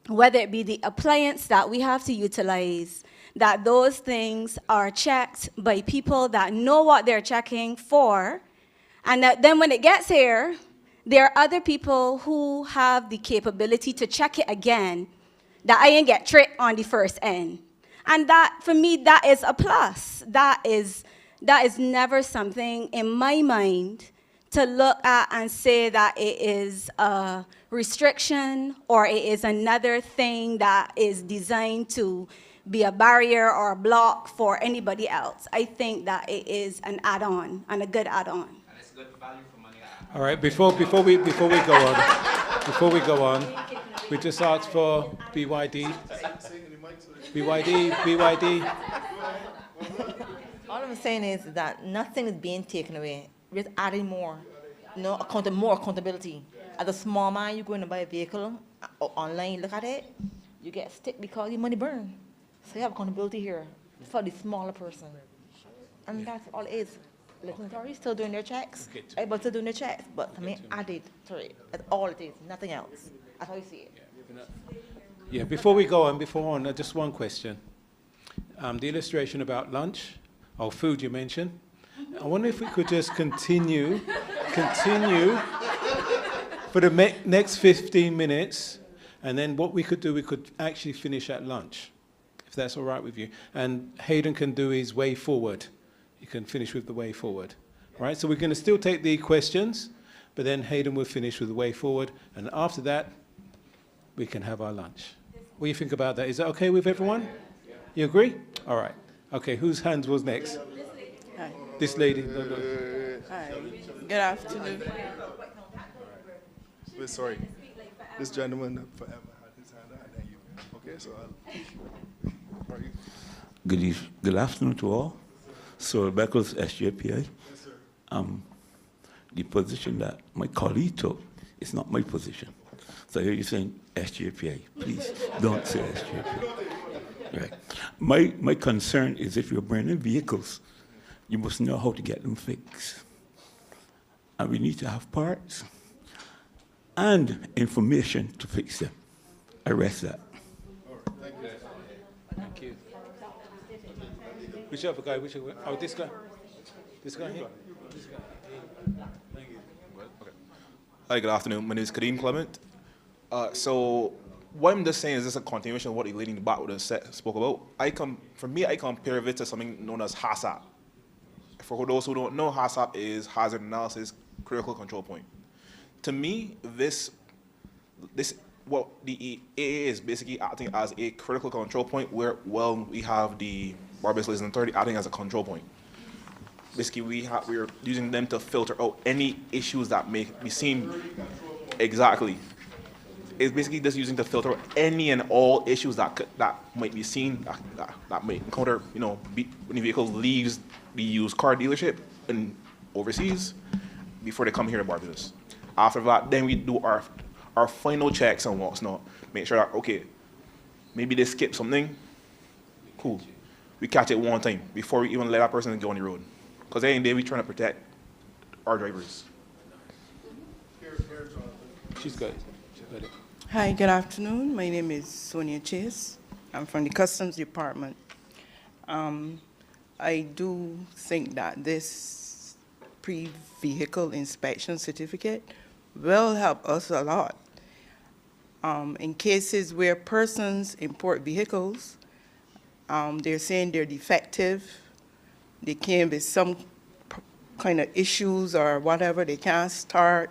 whether it be the appliance that we have to utilize, that those things are checked by people that know what they're checking for, and that then when it gets here, there are other people who have the capability to check it again, that I ain't get tricked on the first end. And that, for me, that is a plus. That is never something in my mind to look at and say that it is a restriction or it is another thing that is designed to be a barrier or a block for anybody else. I think that it is an add-on and a good add-on. And it's good value for money. All right, before we go on, we just asked for BYD. BYD. All I'm saying is that nothing is being taken away. We're just adding more, more accountability. As a small man, you go in and buy a vehicle online, look at it, you get stick because your money burned. So you have accountability here for the smaller person. And that's all it is. Local authorities still doing their checks, everybody's still doing their checks, but something added to it. That's all it is, nothing else. That's how you see it. Yeah, before we go on, just one question. The illustration about lunch, or food you mentioned, I wonder if we could just continue for the next 15 minutes, and then what we could do, we could actually finish at lunch, if that's all right with you. And Hayden can do his way forward. You can finish with the way forward. All right, so we're going to still take the questions, but then Hayden will finish with the way forward, and after that, we can have our lunch. What do you think about that? Is that okay with everyone? You agree? All right. Okay, whose hands was next? Hi. This lady. Hi. Good afternoon. Sorry. This gentleman forever had his hand out, and then you. Okay, so how are you? Good afternoon to all. So Beckles, SJPI. Yes, sir. The position that my colleague took is not my position. So I hear you saying SJPI. Please don't say SJPI. Right. My concern is if you're burning vehicles, you must know how to get them fixed. And we need to have parts and information to fix them. I rest that. Thank you. Which other guy? Oh, this guy. This guy here. This guy. Thank you. Okay. Hi, good afternoon. My name is Kareem Clement. So what I'm just saying is this a continuation of what the lady in the back would have spoke about. I compare it to something known as HACCP. For those who don't know, HACCP is Hazard Analysis Critical Control Point. To me, what the AA is basically acting as a critical control point where, we have the Barbados Liaison Authority acting as a control point. Basically, we're using them to filter out any issues that may be seen. Exactly. It's basically just using to filter out any and all issues that might be seen, that might encounter, when the vehicle leaves the used car dealership and overseas before they come here to Barbados. After that, then we do our final checks and what's not. Make sure that, okay, maybe they skipped something. Cool. we catch it one time before we even let that person go on the road. Because at the end of the day, we trying to protect our drivers. She's good. She's got it. Hi, good afternoon. My name is Sonia Chase. I'm from the Customs Department. I do think that this pre-vehicle inspection certificate will help us a lot. In cases where persons import vehicles, they're saying they're defective, they came with some kind of issues or whatever, they can't start.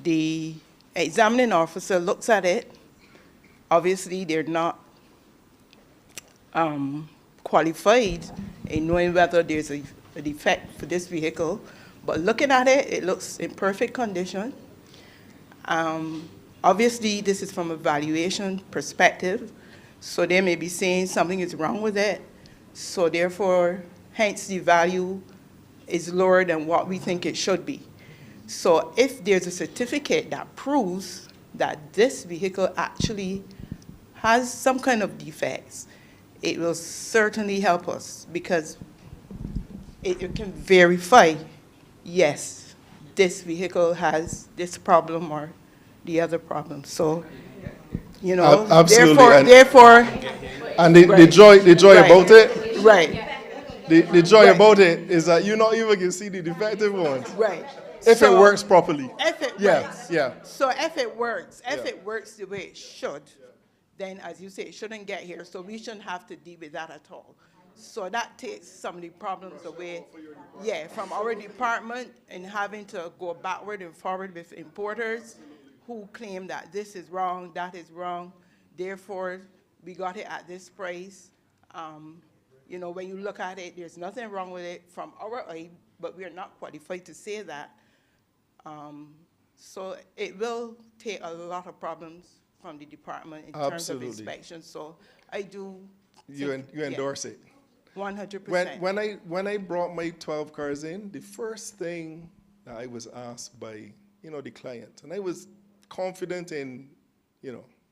The examining officer looks at it. Obviously, they're not qualified in knowing whether there's a defect for this vehicle, but looking at it, it looks in perfect condition. Obviously, this is from a valuation perspective, so they may be saying something is wrong with it, so therefore, hence the value is lower than what we think it should be. So if there's a certificate that proves that this vehicle actually has some kind of defects, it will certainly help us because it can verify, yes, this vehicle has this problem or the other problem. So, you know, Absolutely. therefore, and the joy right. about it, right. The joy Right. about it is that you not even can see the defective ones. Right. If So, it works properly. If it Yeah, works. yeah. So if it works the way it should, then as you say, it shouldn't get here. So we shouldn't have to deal with that at all. So that takes some of the problems away, from our department and having to go backward and forward with importers who claim that this is wrong, that is wrong. Therefore, we got it at this price. You know, when you look at it, there's nothing wrong with it from our eye, but we are not qualified to say that. So it will take a lot of problems from the department in terms of inspection. So I do. You endorse it. 100%. When I brought my 12 cars in, the first thing that I was asked by, the client, and I was confident in,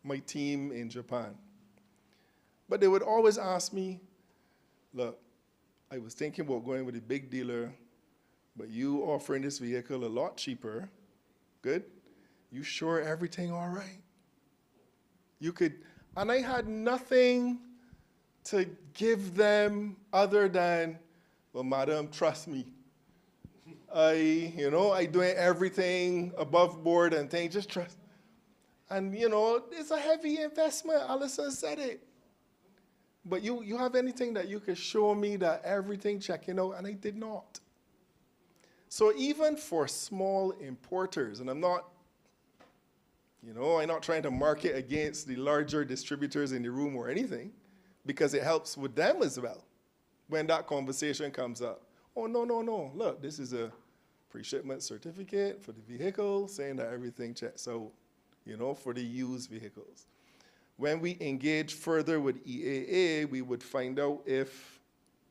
my team in Japan. But they would always ask me, look, I was thinking about going with a big dealer, but you offering this vehicle a lot cheaper, good? You sure everything all right? You could, and I had nothing to give them other than, well, madam, trust me. I doing everything above board and things, just trust. And, it's a heavy investment, Allison said it. But you have anything that you could show me that everything checking out, and I did not. So even for small importers, and I'm not trying to market against the larger distributors in the room or anything, because it helps with them as well when that conversation comes up. Oh, no, look, this is a pre-shipment certificate for the vehicle saying that everything checks out, for the used vehicles. When we engage further with EAA, we would find out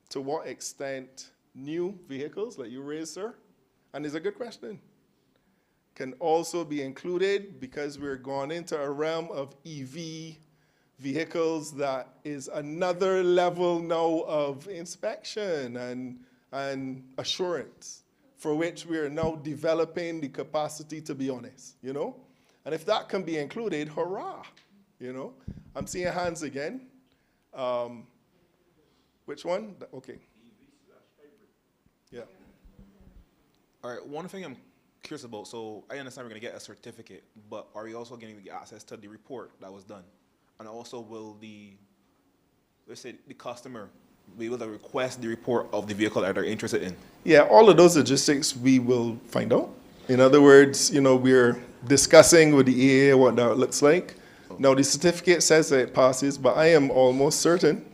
to what extent new vehicles, like you raised, sir, and it's a good question, can also be included because we're going into a realm of EV vehicles that is another level now of inspection and assurance, for which we are now developing the capacity to be honest, And if that can be included, hurrah, I'm seeing hands again. Which one? Okay. Yeah. All right, one thing I'm curious about, so I understand we're going to get a certificate, but are we also getting the access to the report that was done? And also will the customer be able to request the report of the vehicle that they're interested in? Yeah, all of those logistics we will find out. In other words, we're discussing with the EA what that looks like. Now, the certificate says that it passes, but I am almost certain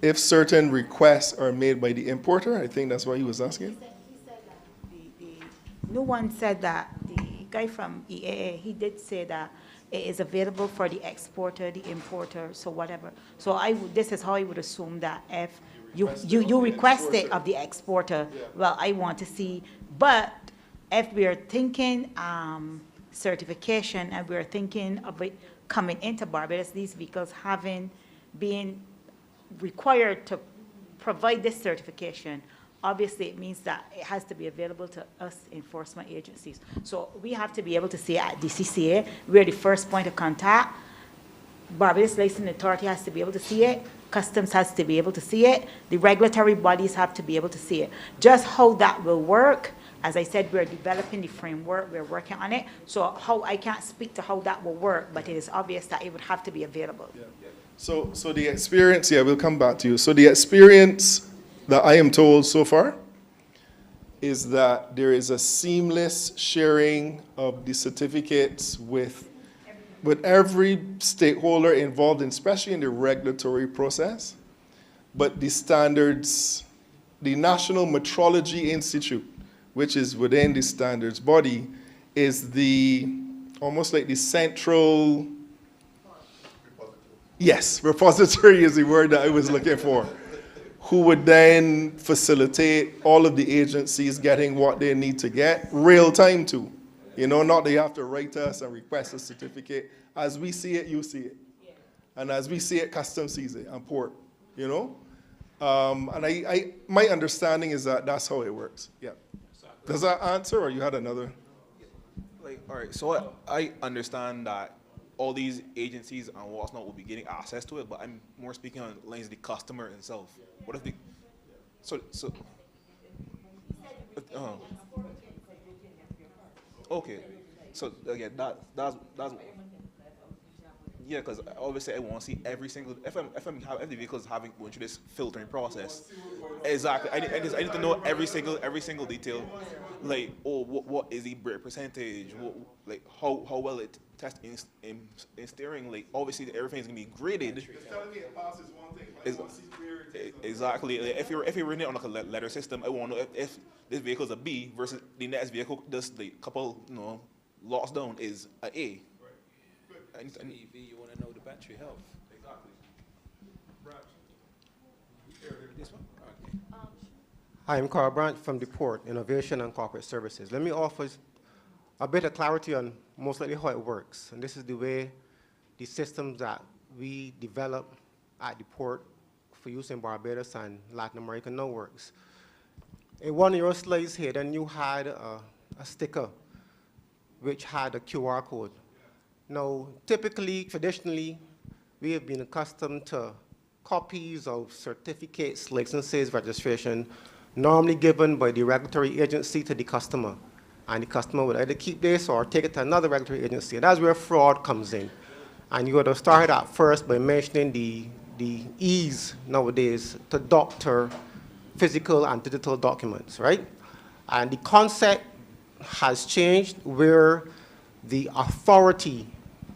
if certain requests are made by the importer, I think that's what he was asking. No one said that. The guy from EAA, he did say that it is available for the exporter, the importer, so whatever. So this is how I would assume that if you request it of the exporter, well, I want to see. But if we are thinking certification and we are thinking of it coming into Barbados, these vehicles having been required to provide this certification, obviously it means that it has to be available to us enforcement agencies. So we have to be able to say at DCCA, we're the first point of contact. Barbados Licensing Authority has to be able to see it. Customs has to be able to see it. The regulatory bodies have to be able to see it. Just how that will work, as I said, we're developing the framework, we're working on it. So how I can't speak to how that will work, but it is obvious that it would have to be available. Yeah. So the experience, yeah, we'll come back to you. So the experience that I am told so far is that there is a seamless sharing of the certificates with every stakeholder involved, especially in the regulatory process. But the standards, the National Metrology Institute, which is within the standards body, is almost like the central, yes, repository is the word that I was looking for, who would then facilitate all of the agencies getting what they need to get real time too. You know, not that you have to write us and request a certificate. As we see it, you see it. Yeah. And as we see it, Customs sees it and port, you know? And my understanding is that that's how it works. Yeah. Does that answer, or you had another? Like, all right, so I understand that all these agencies and what's not will be getting access to it, but I'm more speaking on the lines of the customer himself. What if the, okay, so again, that's yeah, because obviously I want to see every single if the vehicle is going through this filtering process. Exactly, I need to know every single detail, like what is the brake percentage, like how well it tests in steering. Like obviously everything's gonna be graded. Just telling me it passes one thing, but I want to see clear. Exactly. Like, if you're running it on like a letter system, I want to know if this vehicle is a B versus the next vehicle just the couple lots down is a A. Right. EV, you want to know the battery health. Exactly. This one? Okay. Hi, I'm Carl Branch from the Port, Innovation and Corporate Services. Let me offer a bit of clarity on most likely how it works. And this is the way the systems that we develop at the port for use in Barbados and Latin America now works. In one of your slides here, then you had a sticker which had a QR code. Now, typically, traditionally, we have been accustomed to copies of certificates, licenses, registration, normally given by the regulatory agency to the customer. And the customer would either keep this or take it to another regulatory agency. And that's where fraud comes in. And you would have started out first by mentioning the ease nowadays to doctor physical and digital documents, right? And the concept has changed where the authority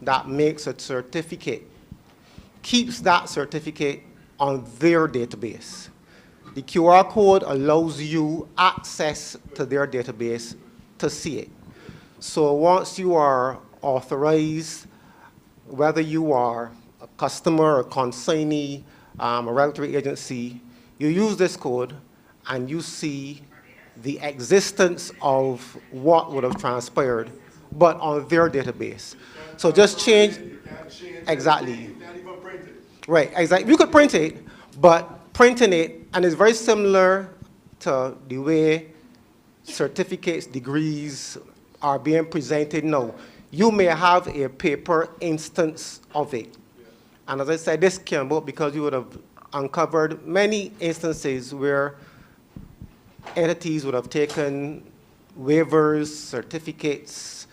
that makes a certificate keeps that certificate on their database. The QR code allows you access to their database to see it. So once you are authorized, whether you are a customer, a consignee, a regulatory agency, you use this code and you see the existence of what would have transpired, but on their database. So just change, exactly. Right, exactly. You could print it, but printing it, and it's very similar to the way certificates, degrees are being presented now. You may have a paper instance of it. And as I said, this came about because you would have uncovered many instances where entities would have taken waivers, certificates,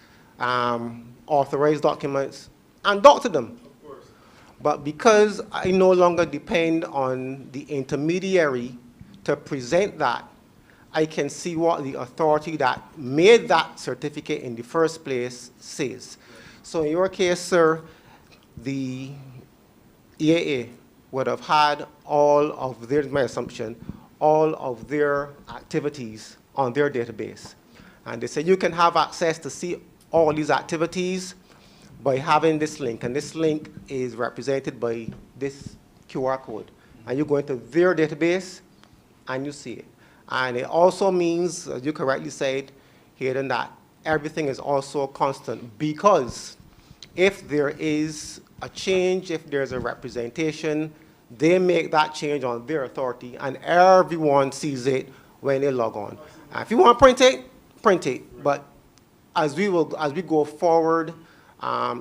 authorized documents, and doctored them. But because I no longer depend on the intermediary to present that, I can see what the authority that made that certificate in the first place says. So in your case, sir, the EAA would have had all of their, my assumption, all of their activities on their database. And they say you can have access to see all these activities by having this link. And this link is represented by this QR code. And you go into their database and you see it. And it also means, as you correctly said, Hayden, that everything is also constant, because if there is a change, if there's a representation, They make that change on their authority, and everyone sees it when they log on. If you want to print it. But as we go forward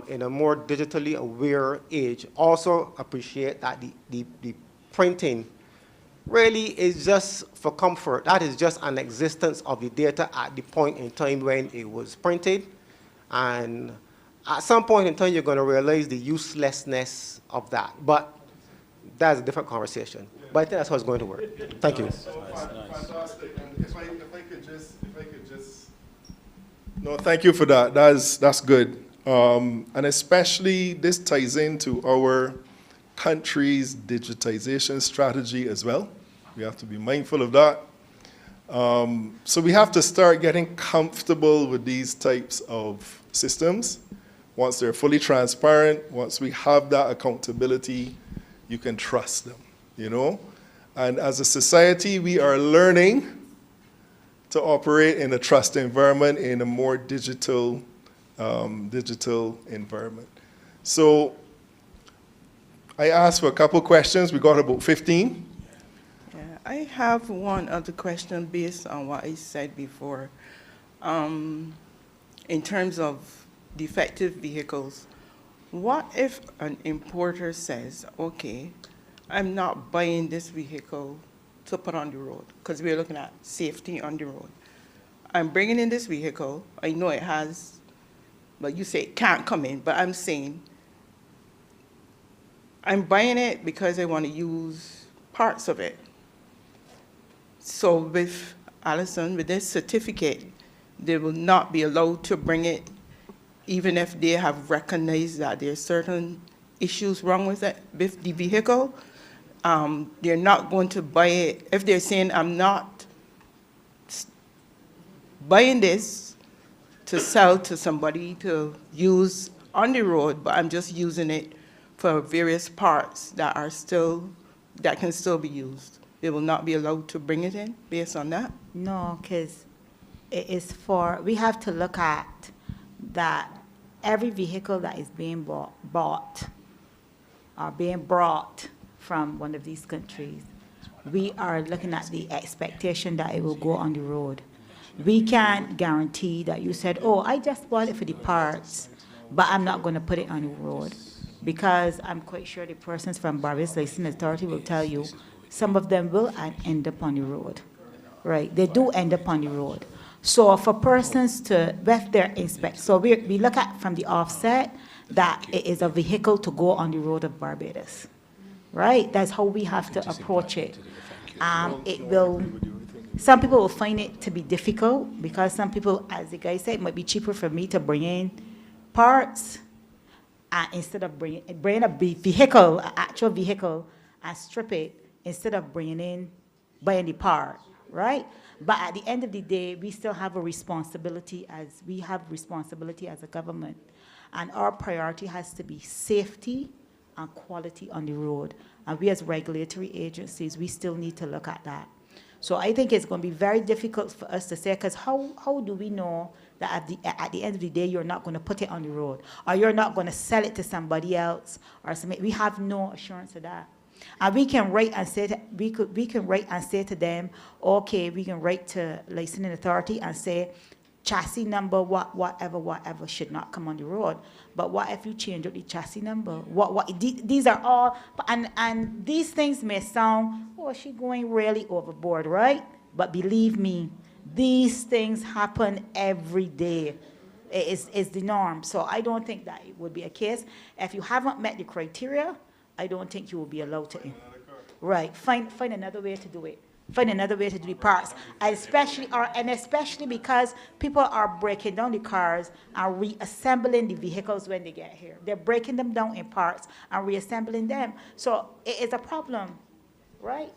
in a more digitally aware age, also appreciate that the printing really is just for comfort. That is just an existence of the data at the point in time when it was printed. And at some point in time, you're going to realize the uselessness of that. But that's a different conversation. But I think that's how it's going to work. Thank you. Fantastic. And if I could just, no, thank you for that. That's good. And especially this ties into our country's digitization strategy as well. We have to be mindful of that. So we have to start getting comfortable with these types of systems. Once they're fully transparent, once we have that accountability, you can trust them, you know? And as a society, we are learning to operate in a trust environment, in a more digital environment. So I asked for a couple questions. We got about 15. Yeah, I have one other question based on what I said before. In terms of defective vehicles, what if an importer says, okay, I'm not buying this vehicle to put on the road, because we're looking at safety on the road. I'm bringing in this vehicle. I know it has, but you say it can't come in, but I'm saying I'm buying it because I want to use parts of it. So with Allison, with this certificate, they will not be allowed to bring it even if they have recognized that there are certain issues wrong with it, with the vehicle. They're not going to buy it. If they're saying, I'm not buying this to sell to somebody to use on the road, but I'm just using it for various parts that can still be used. They will not be allowed to bring it in based on that? No, because we have to look at that every vehicle that is being bought or being brought from one of these countries, we are looking at the expectation that it will go on the road. We can't guarantee that you said, oh, I just bought it for the parts, but I'm not going to put it on the road. Because I'm quite sure the persons from Barbados Licensing Authority will tell you some of them will end up on the road, right? They do end up on the road. So for persons to, with their inspect, so we look at from the offset that it is a vehicle to go on the road of Barbados, right? That's how we have to approach it. Some people will find it to be difficult because some people, as the guy said, it might be cheaper for me to bring in parts instead of bringing a vehicle, an actual vehicle, and strip it instead of buying the part, right? But at the end of the day, we still have a responsibility as a government. And our priority has to be safety and quality on the road. And we as regulatory agencies, we still need to look at that. So I think it's going to be very difficult for us to say, because how do we know that at the end of the day, you're not going to put it on the road, or you're not going to sell it to somebody else, or something? We have no assurance of that. And we can write and say to them, okay, we can write to licensing authority and say, chassis number, whatever should not come on the road. But what if you change up the chassis number? These are all, and these things may sound, oh, she's going really overboard, right? But believe me, these things happen every day. It's the norm. So I don't think that it would be a case. If you haven't met the criteria, I don't think you will be allowed to. Right. Find another way to do it. Find another way to do the parts, especially because people are breaking down the cars and reassembling the vehicles when they get here. They're breaking them down in parts and reassembling them. So it is a problem, right?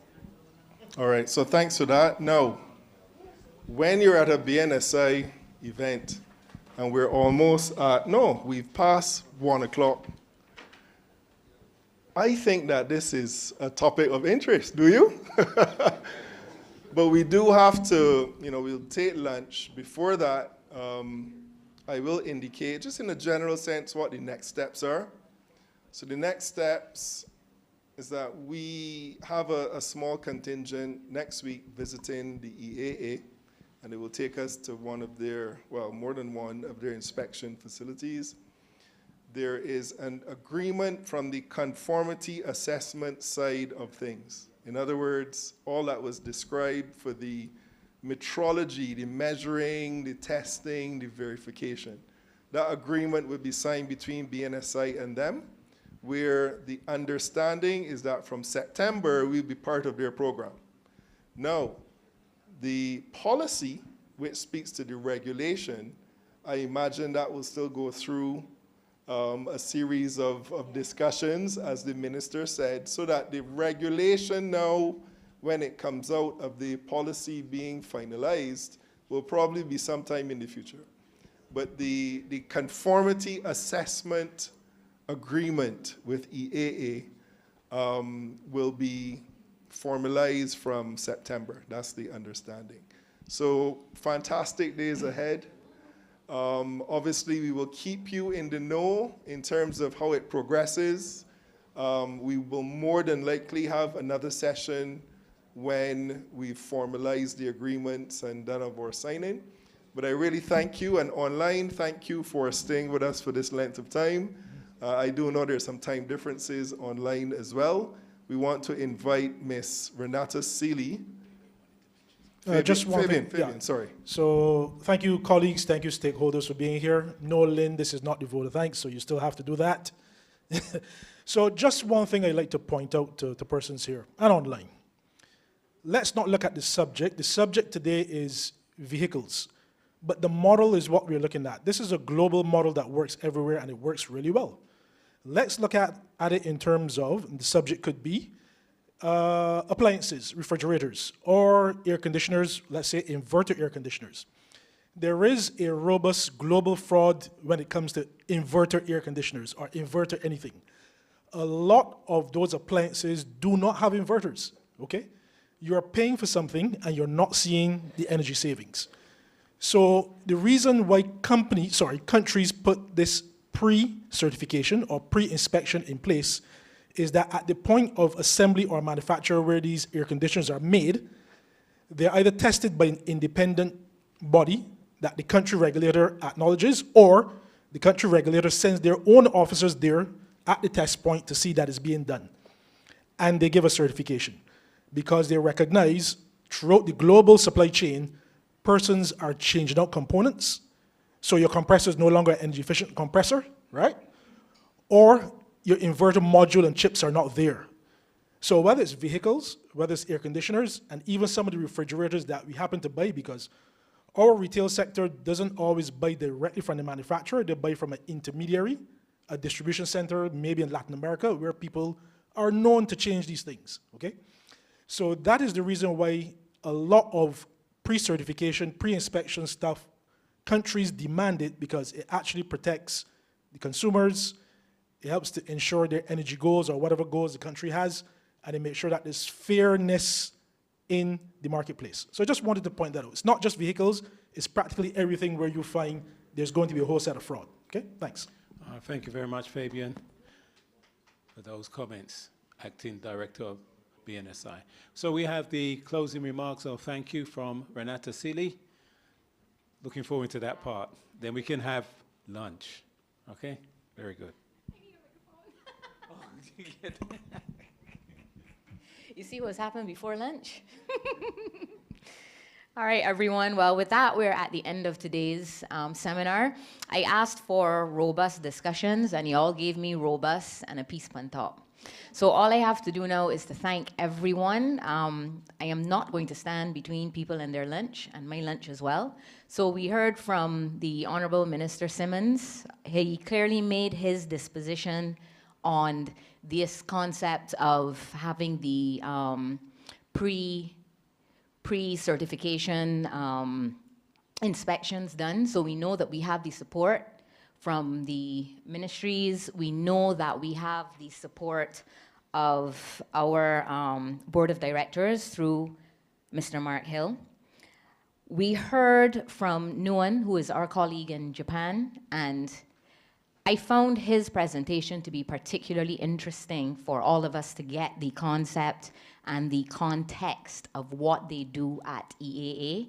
All right, so thanks for that. Now, when you're at a BNSI event and we're almost we've passed 1 o'clock, I think that this is a topic of interest, do you? But we do have to, we'll take lunch. Before that, I will indicate, just in a general sense, what the next steps are. So the next steps is that we have a small contingent next week visiting the EAA, and it will take us to one of their, well, more than one of their inspection facilities. There is an agreement from the conformity assessment side of things. In other words, all that was described for the metrology, the measuring, the testing, the verification. That agreement would be signed between Bnsi and them, where the understanding is that from September, we'll be part of their program. Now, the policy, which speaks to the regulation, I imagine that will still go through a series of discussions, as the minister said, so that the regulation now, when it comes out of the policy being finalized, will probably be sometime in the future. But the conformity assessment agreement with EAA will be formalized from September. That's the understanding. So fantastic days ahead. Obviously, we will keep you in the know in terms of how it progresses. We will more than likely have another session when we formalize the agreements and done our signing. But I really thank you, and online, thank you for staying with us for this length of time. I do know there's some time differences online as well. We want to invite Miss Renata Seeley. Just one thing. Fabian, sorry. So thank you, colleagues. Thank you, stakeholders, for being here. No, Lynn, this is not the vote of thanks, so you still have to do that. So just one thing I'd like to point out to persons here and online. Let's not look at the subject. The subject today is vehicles, but the model is what we're looking at. This is a global model that works everywhere, and it works really well. Let's look at it in terms of, the subject could be appliances, refrigerators, or air conditioners, let's say inverter air conditioners. There is a robust global fraud when it comes to inverter air conditioners or inverter anything. A lot of those appliances do not have inverters, okay? You're paying for something and you're not seeing the energy savings. So the reason why countries put this pre-certification or pre-inspection in place is that at the point of assembly or manufacture where these air conditioners are made, they're either tested by an independent body that the country regulator acknowledges, or the country regulator sends their own officers there at the test point to see that it's being done. And they give a certification because they recognize throughout the global supply chain, persons are changing out components. So your compressor is no longer an energy efficient compressor, right? Or your inverter module and chips are not there. So whether it's vehicles, whether it's air conditioners, and even some of the refrigerators that we happen to buy, because our retail sector doesn't always buy directly from the manufacturer, they buy from an intermediary, a distribution center, maybe in Latin America, where people are known to change these things, okay? So that is the reason why a lot of pre-certification, pre-inspection stuff, countries demand it, because it actually protects the consumers, it helps to ensure their energy goals or whatever goals the country has, and it makes sure that there's fairness in the marketplace. So I just wanted to point that out. It's not just vehicles, it's practically everything where you find there's going to be a whole set of fraud. Okay, thanks. Thank you very much, Fabian, for those comments, Acting Director of BNSI. So we have the closing remarks of thank you from Renata Seeley. Looking forward to that part. Then we can have lunch. Okay, very good. You see what's happened before lunch? All right, everyone. Well, with that, we're at the end of today's seminar. I asked for robust discussions, and you all gave me robust and a piece on top. So all I have to do now is to thank everyone. I am not going to stand between people and their lunch, and my lunch as well. So we heard from the Honorable Minister Simmons. He clearly made his disposition on this concept of having the pre-certification inspections done. So we know that we have the support from the ministries. We know that we have the support of our board of directors through Mr. Mark Hill. We heard from Nguyen, who is our colleague in Japan, and I found his presentation to be particularly interesting for all of us to get the concept and the context of what they do at EAA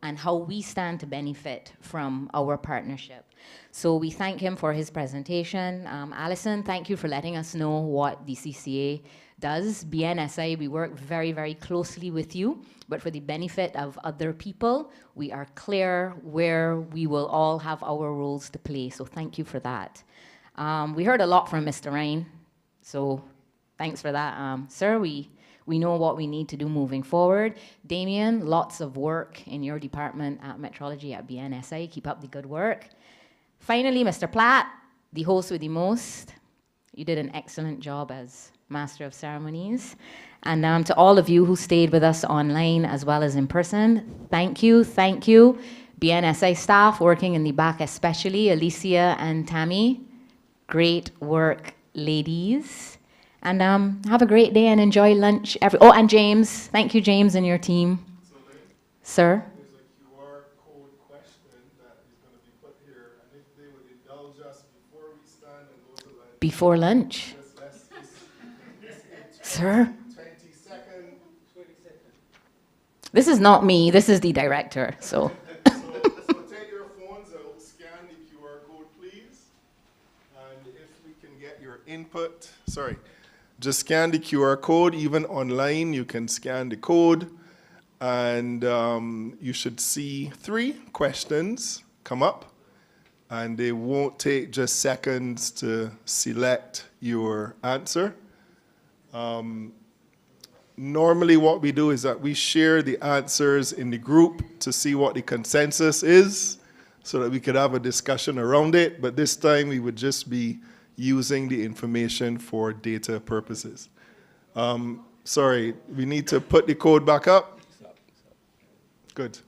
and how we stand to benefit from our partnership. So we thank him for his presentation. Alison, thank you for letting us know what the CCA does. BNSI, we work very, very closely with you, but for the benefit of other people, we are clear where we will all have our roles to play, so thank you for that. We heard a lot from Mr. Ryan, so thanks for that. Sir, we know what we need to do moving forward. Damien, lots of work in your department at Metrology at BNSI. Keep up the good work. Finally, Mr. Platt, the host with the most. You did an excellent job as Master of Ceremonies. And to all of you who stayed with us online as well as in person, thank you, thank you. BNSI staff working in the back especially, Alicia and Tammy. Great work, ladies. And have a great day and enjoy lunch. Oh, and James. Thank you, James, and your team. Sir? There's a QR code question that is going to be put here, and if they would indulge us before we stand and go to lunch. Before lunch? Sir? 20 seconds. This is not me. This is the director, so. So take your phones out, scan the QR code, please. And if we can get your input, sorry. Just scan the QR code. Even online, you can scan the code. And you should see 3 questions come up. And they won't take just seconds to select your answer. Normally what we do is that we share the answers in the group to see what the consensus is so that we could have a discussion around it. But this time we would just be using the information for data purposes. Sorry, we need to put the code back up. Good.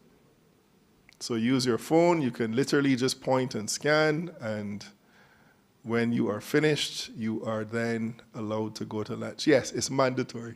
So use your phone. You can literally just point and scan, and when you are finished, you are then allowed to go to lunch. Yes, it's mandatory.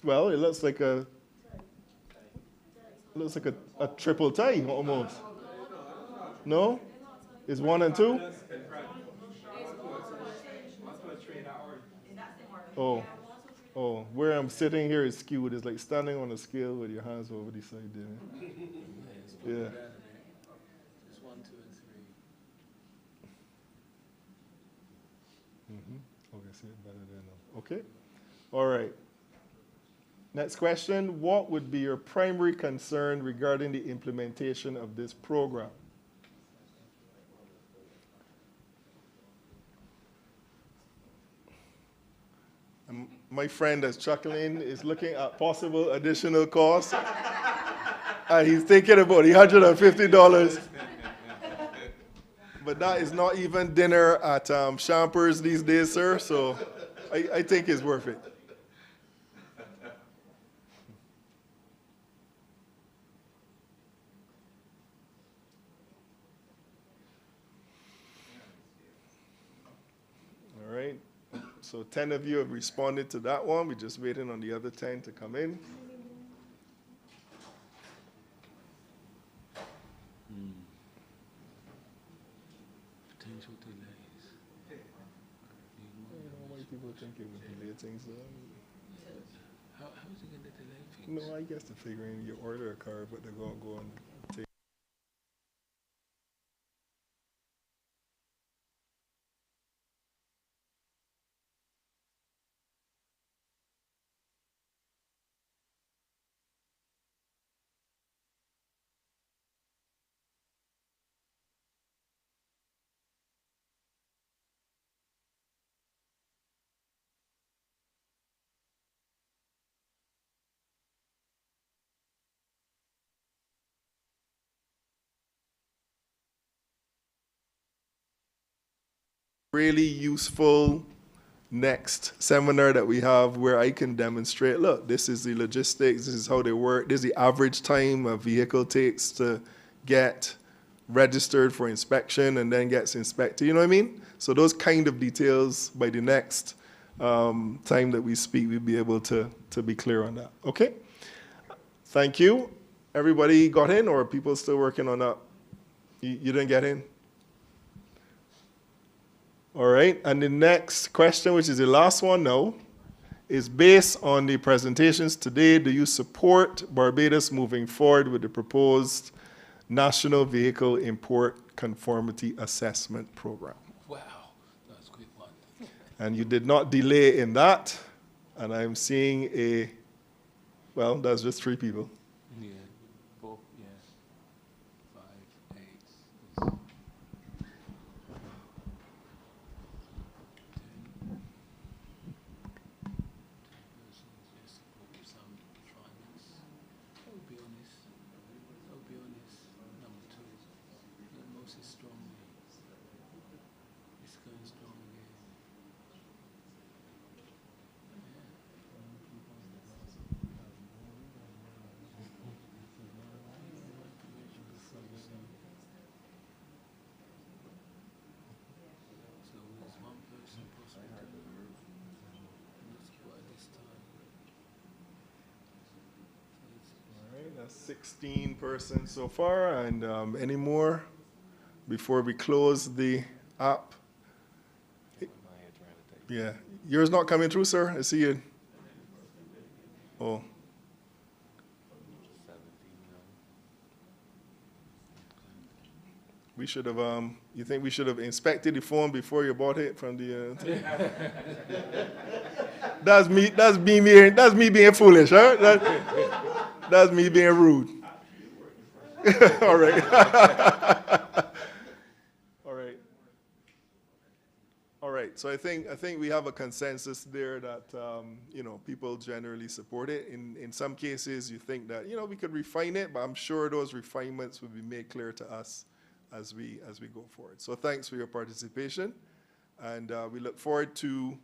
Well, it looks like a triple tie almost. No? It's 1 and 2? Oh. Oh, where I'm sitting here is skewed. It's like standing on a scale with your hands over the side there. Yeah. It's 1, 2, and 3. Okay, see it better there now. Okay. All right. Next question. What would be your primary concern regarding the implementation of this program? My friend that's chuckling is looking at possible additional costs. And he's thinking about the $150. But that is not even dinner at Champers these days, sir. So I think it's worth it. All right. So 10 of you have responded to that one. We're just waiting on the other 10 to come in. Potential delays. Why people think it would delay things? How is it going to delay things? No, I guess they're figuring you order a car, but they're going to go and take. Really useful next seminar that we have where I can demonstrate, look, this is the logistics, this is how they work, this is the average time a vehicle takes to get registered for inspection and then gets inspected, you know what I mean? So those kind of details, by the next time that we speak, we'll be able to be clear on that. Okay? Thank you. Everybody got in, or are people still working on that? You didn't get in? All right, and the next question, which is the last one now, is based on the presentations today, do you support Barbados moving forward with the proposed National Vehicle Import Conformity Assessment Program? Wow, that's a quick one. And you did not delay in that, and I'm seeing well, that's just 3 people. Yeah, both, yeah. 5, 8. All right, that's 16 persons so far, and any more before we close the app? Yeah, yours not coming through, sir? I see you. Oh. We should have, you think we should have inspected the phone before you bought it from the, that's me being foolish, huh? That's me being rude. All right. All right. All right, so I think we have a consensus there that, you know, people generally support it. In some cases, you think that, you know, we could refine it, but I'm sure those refinements will be made clear to us as we go forward. So thanks for your participation, and we look forward to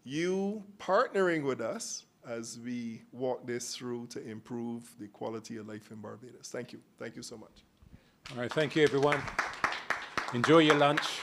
you partnering with us as we walk this through to improve the quality of life in Barbados. Thank you. Thank you so much. All right, thank you, everyone. Enjoy your lunch.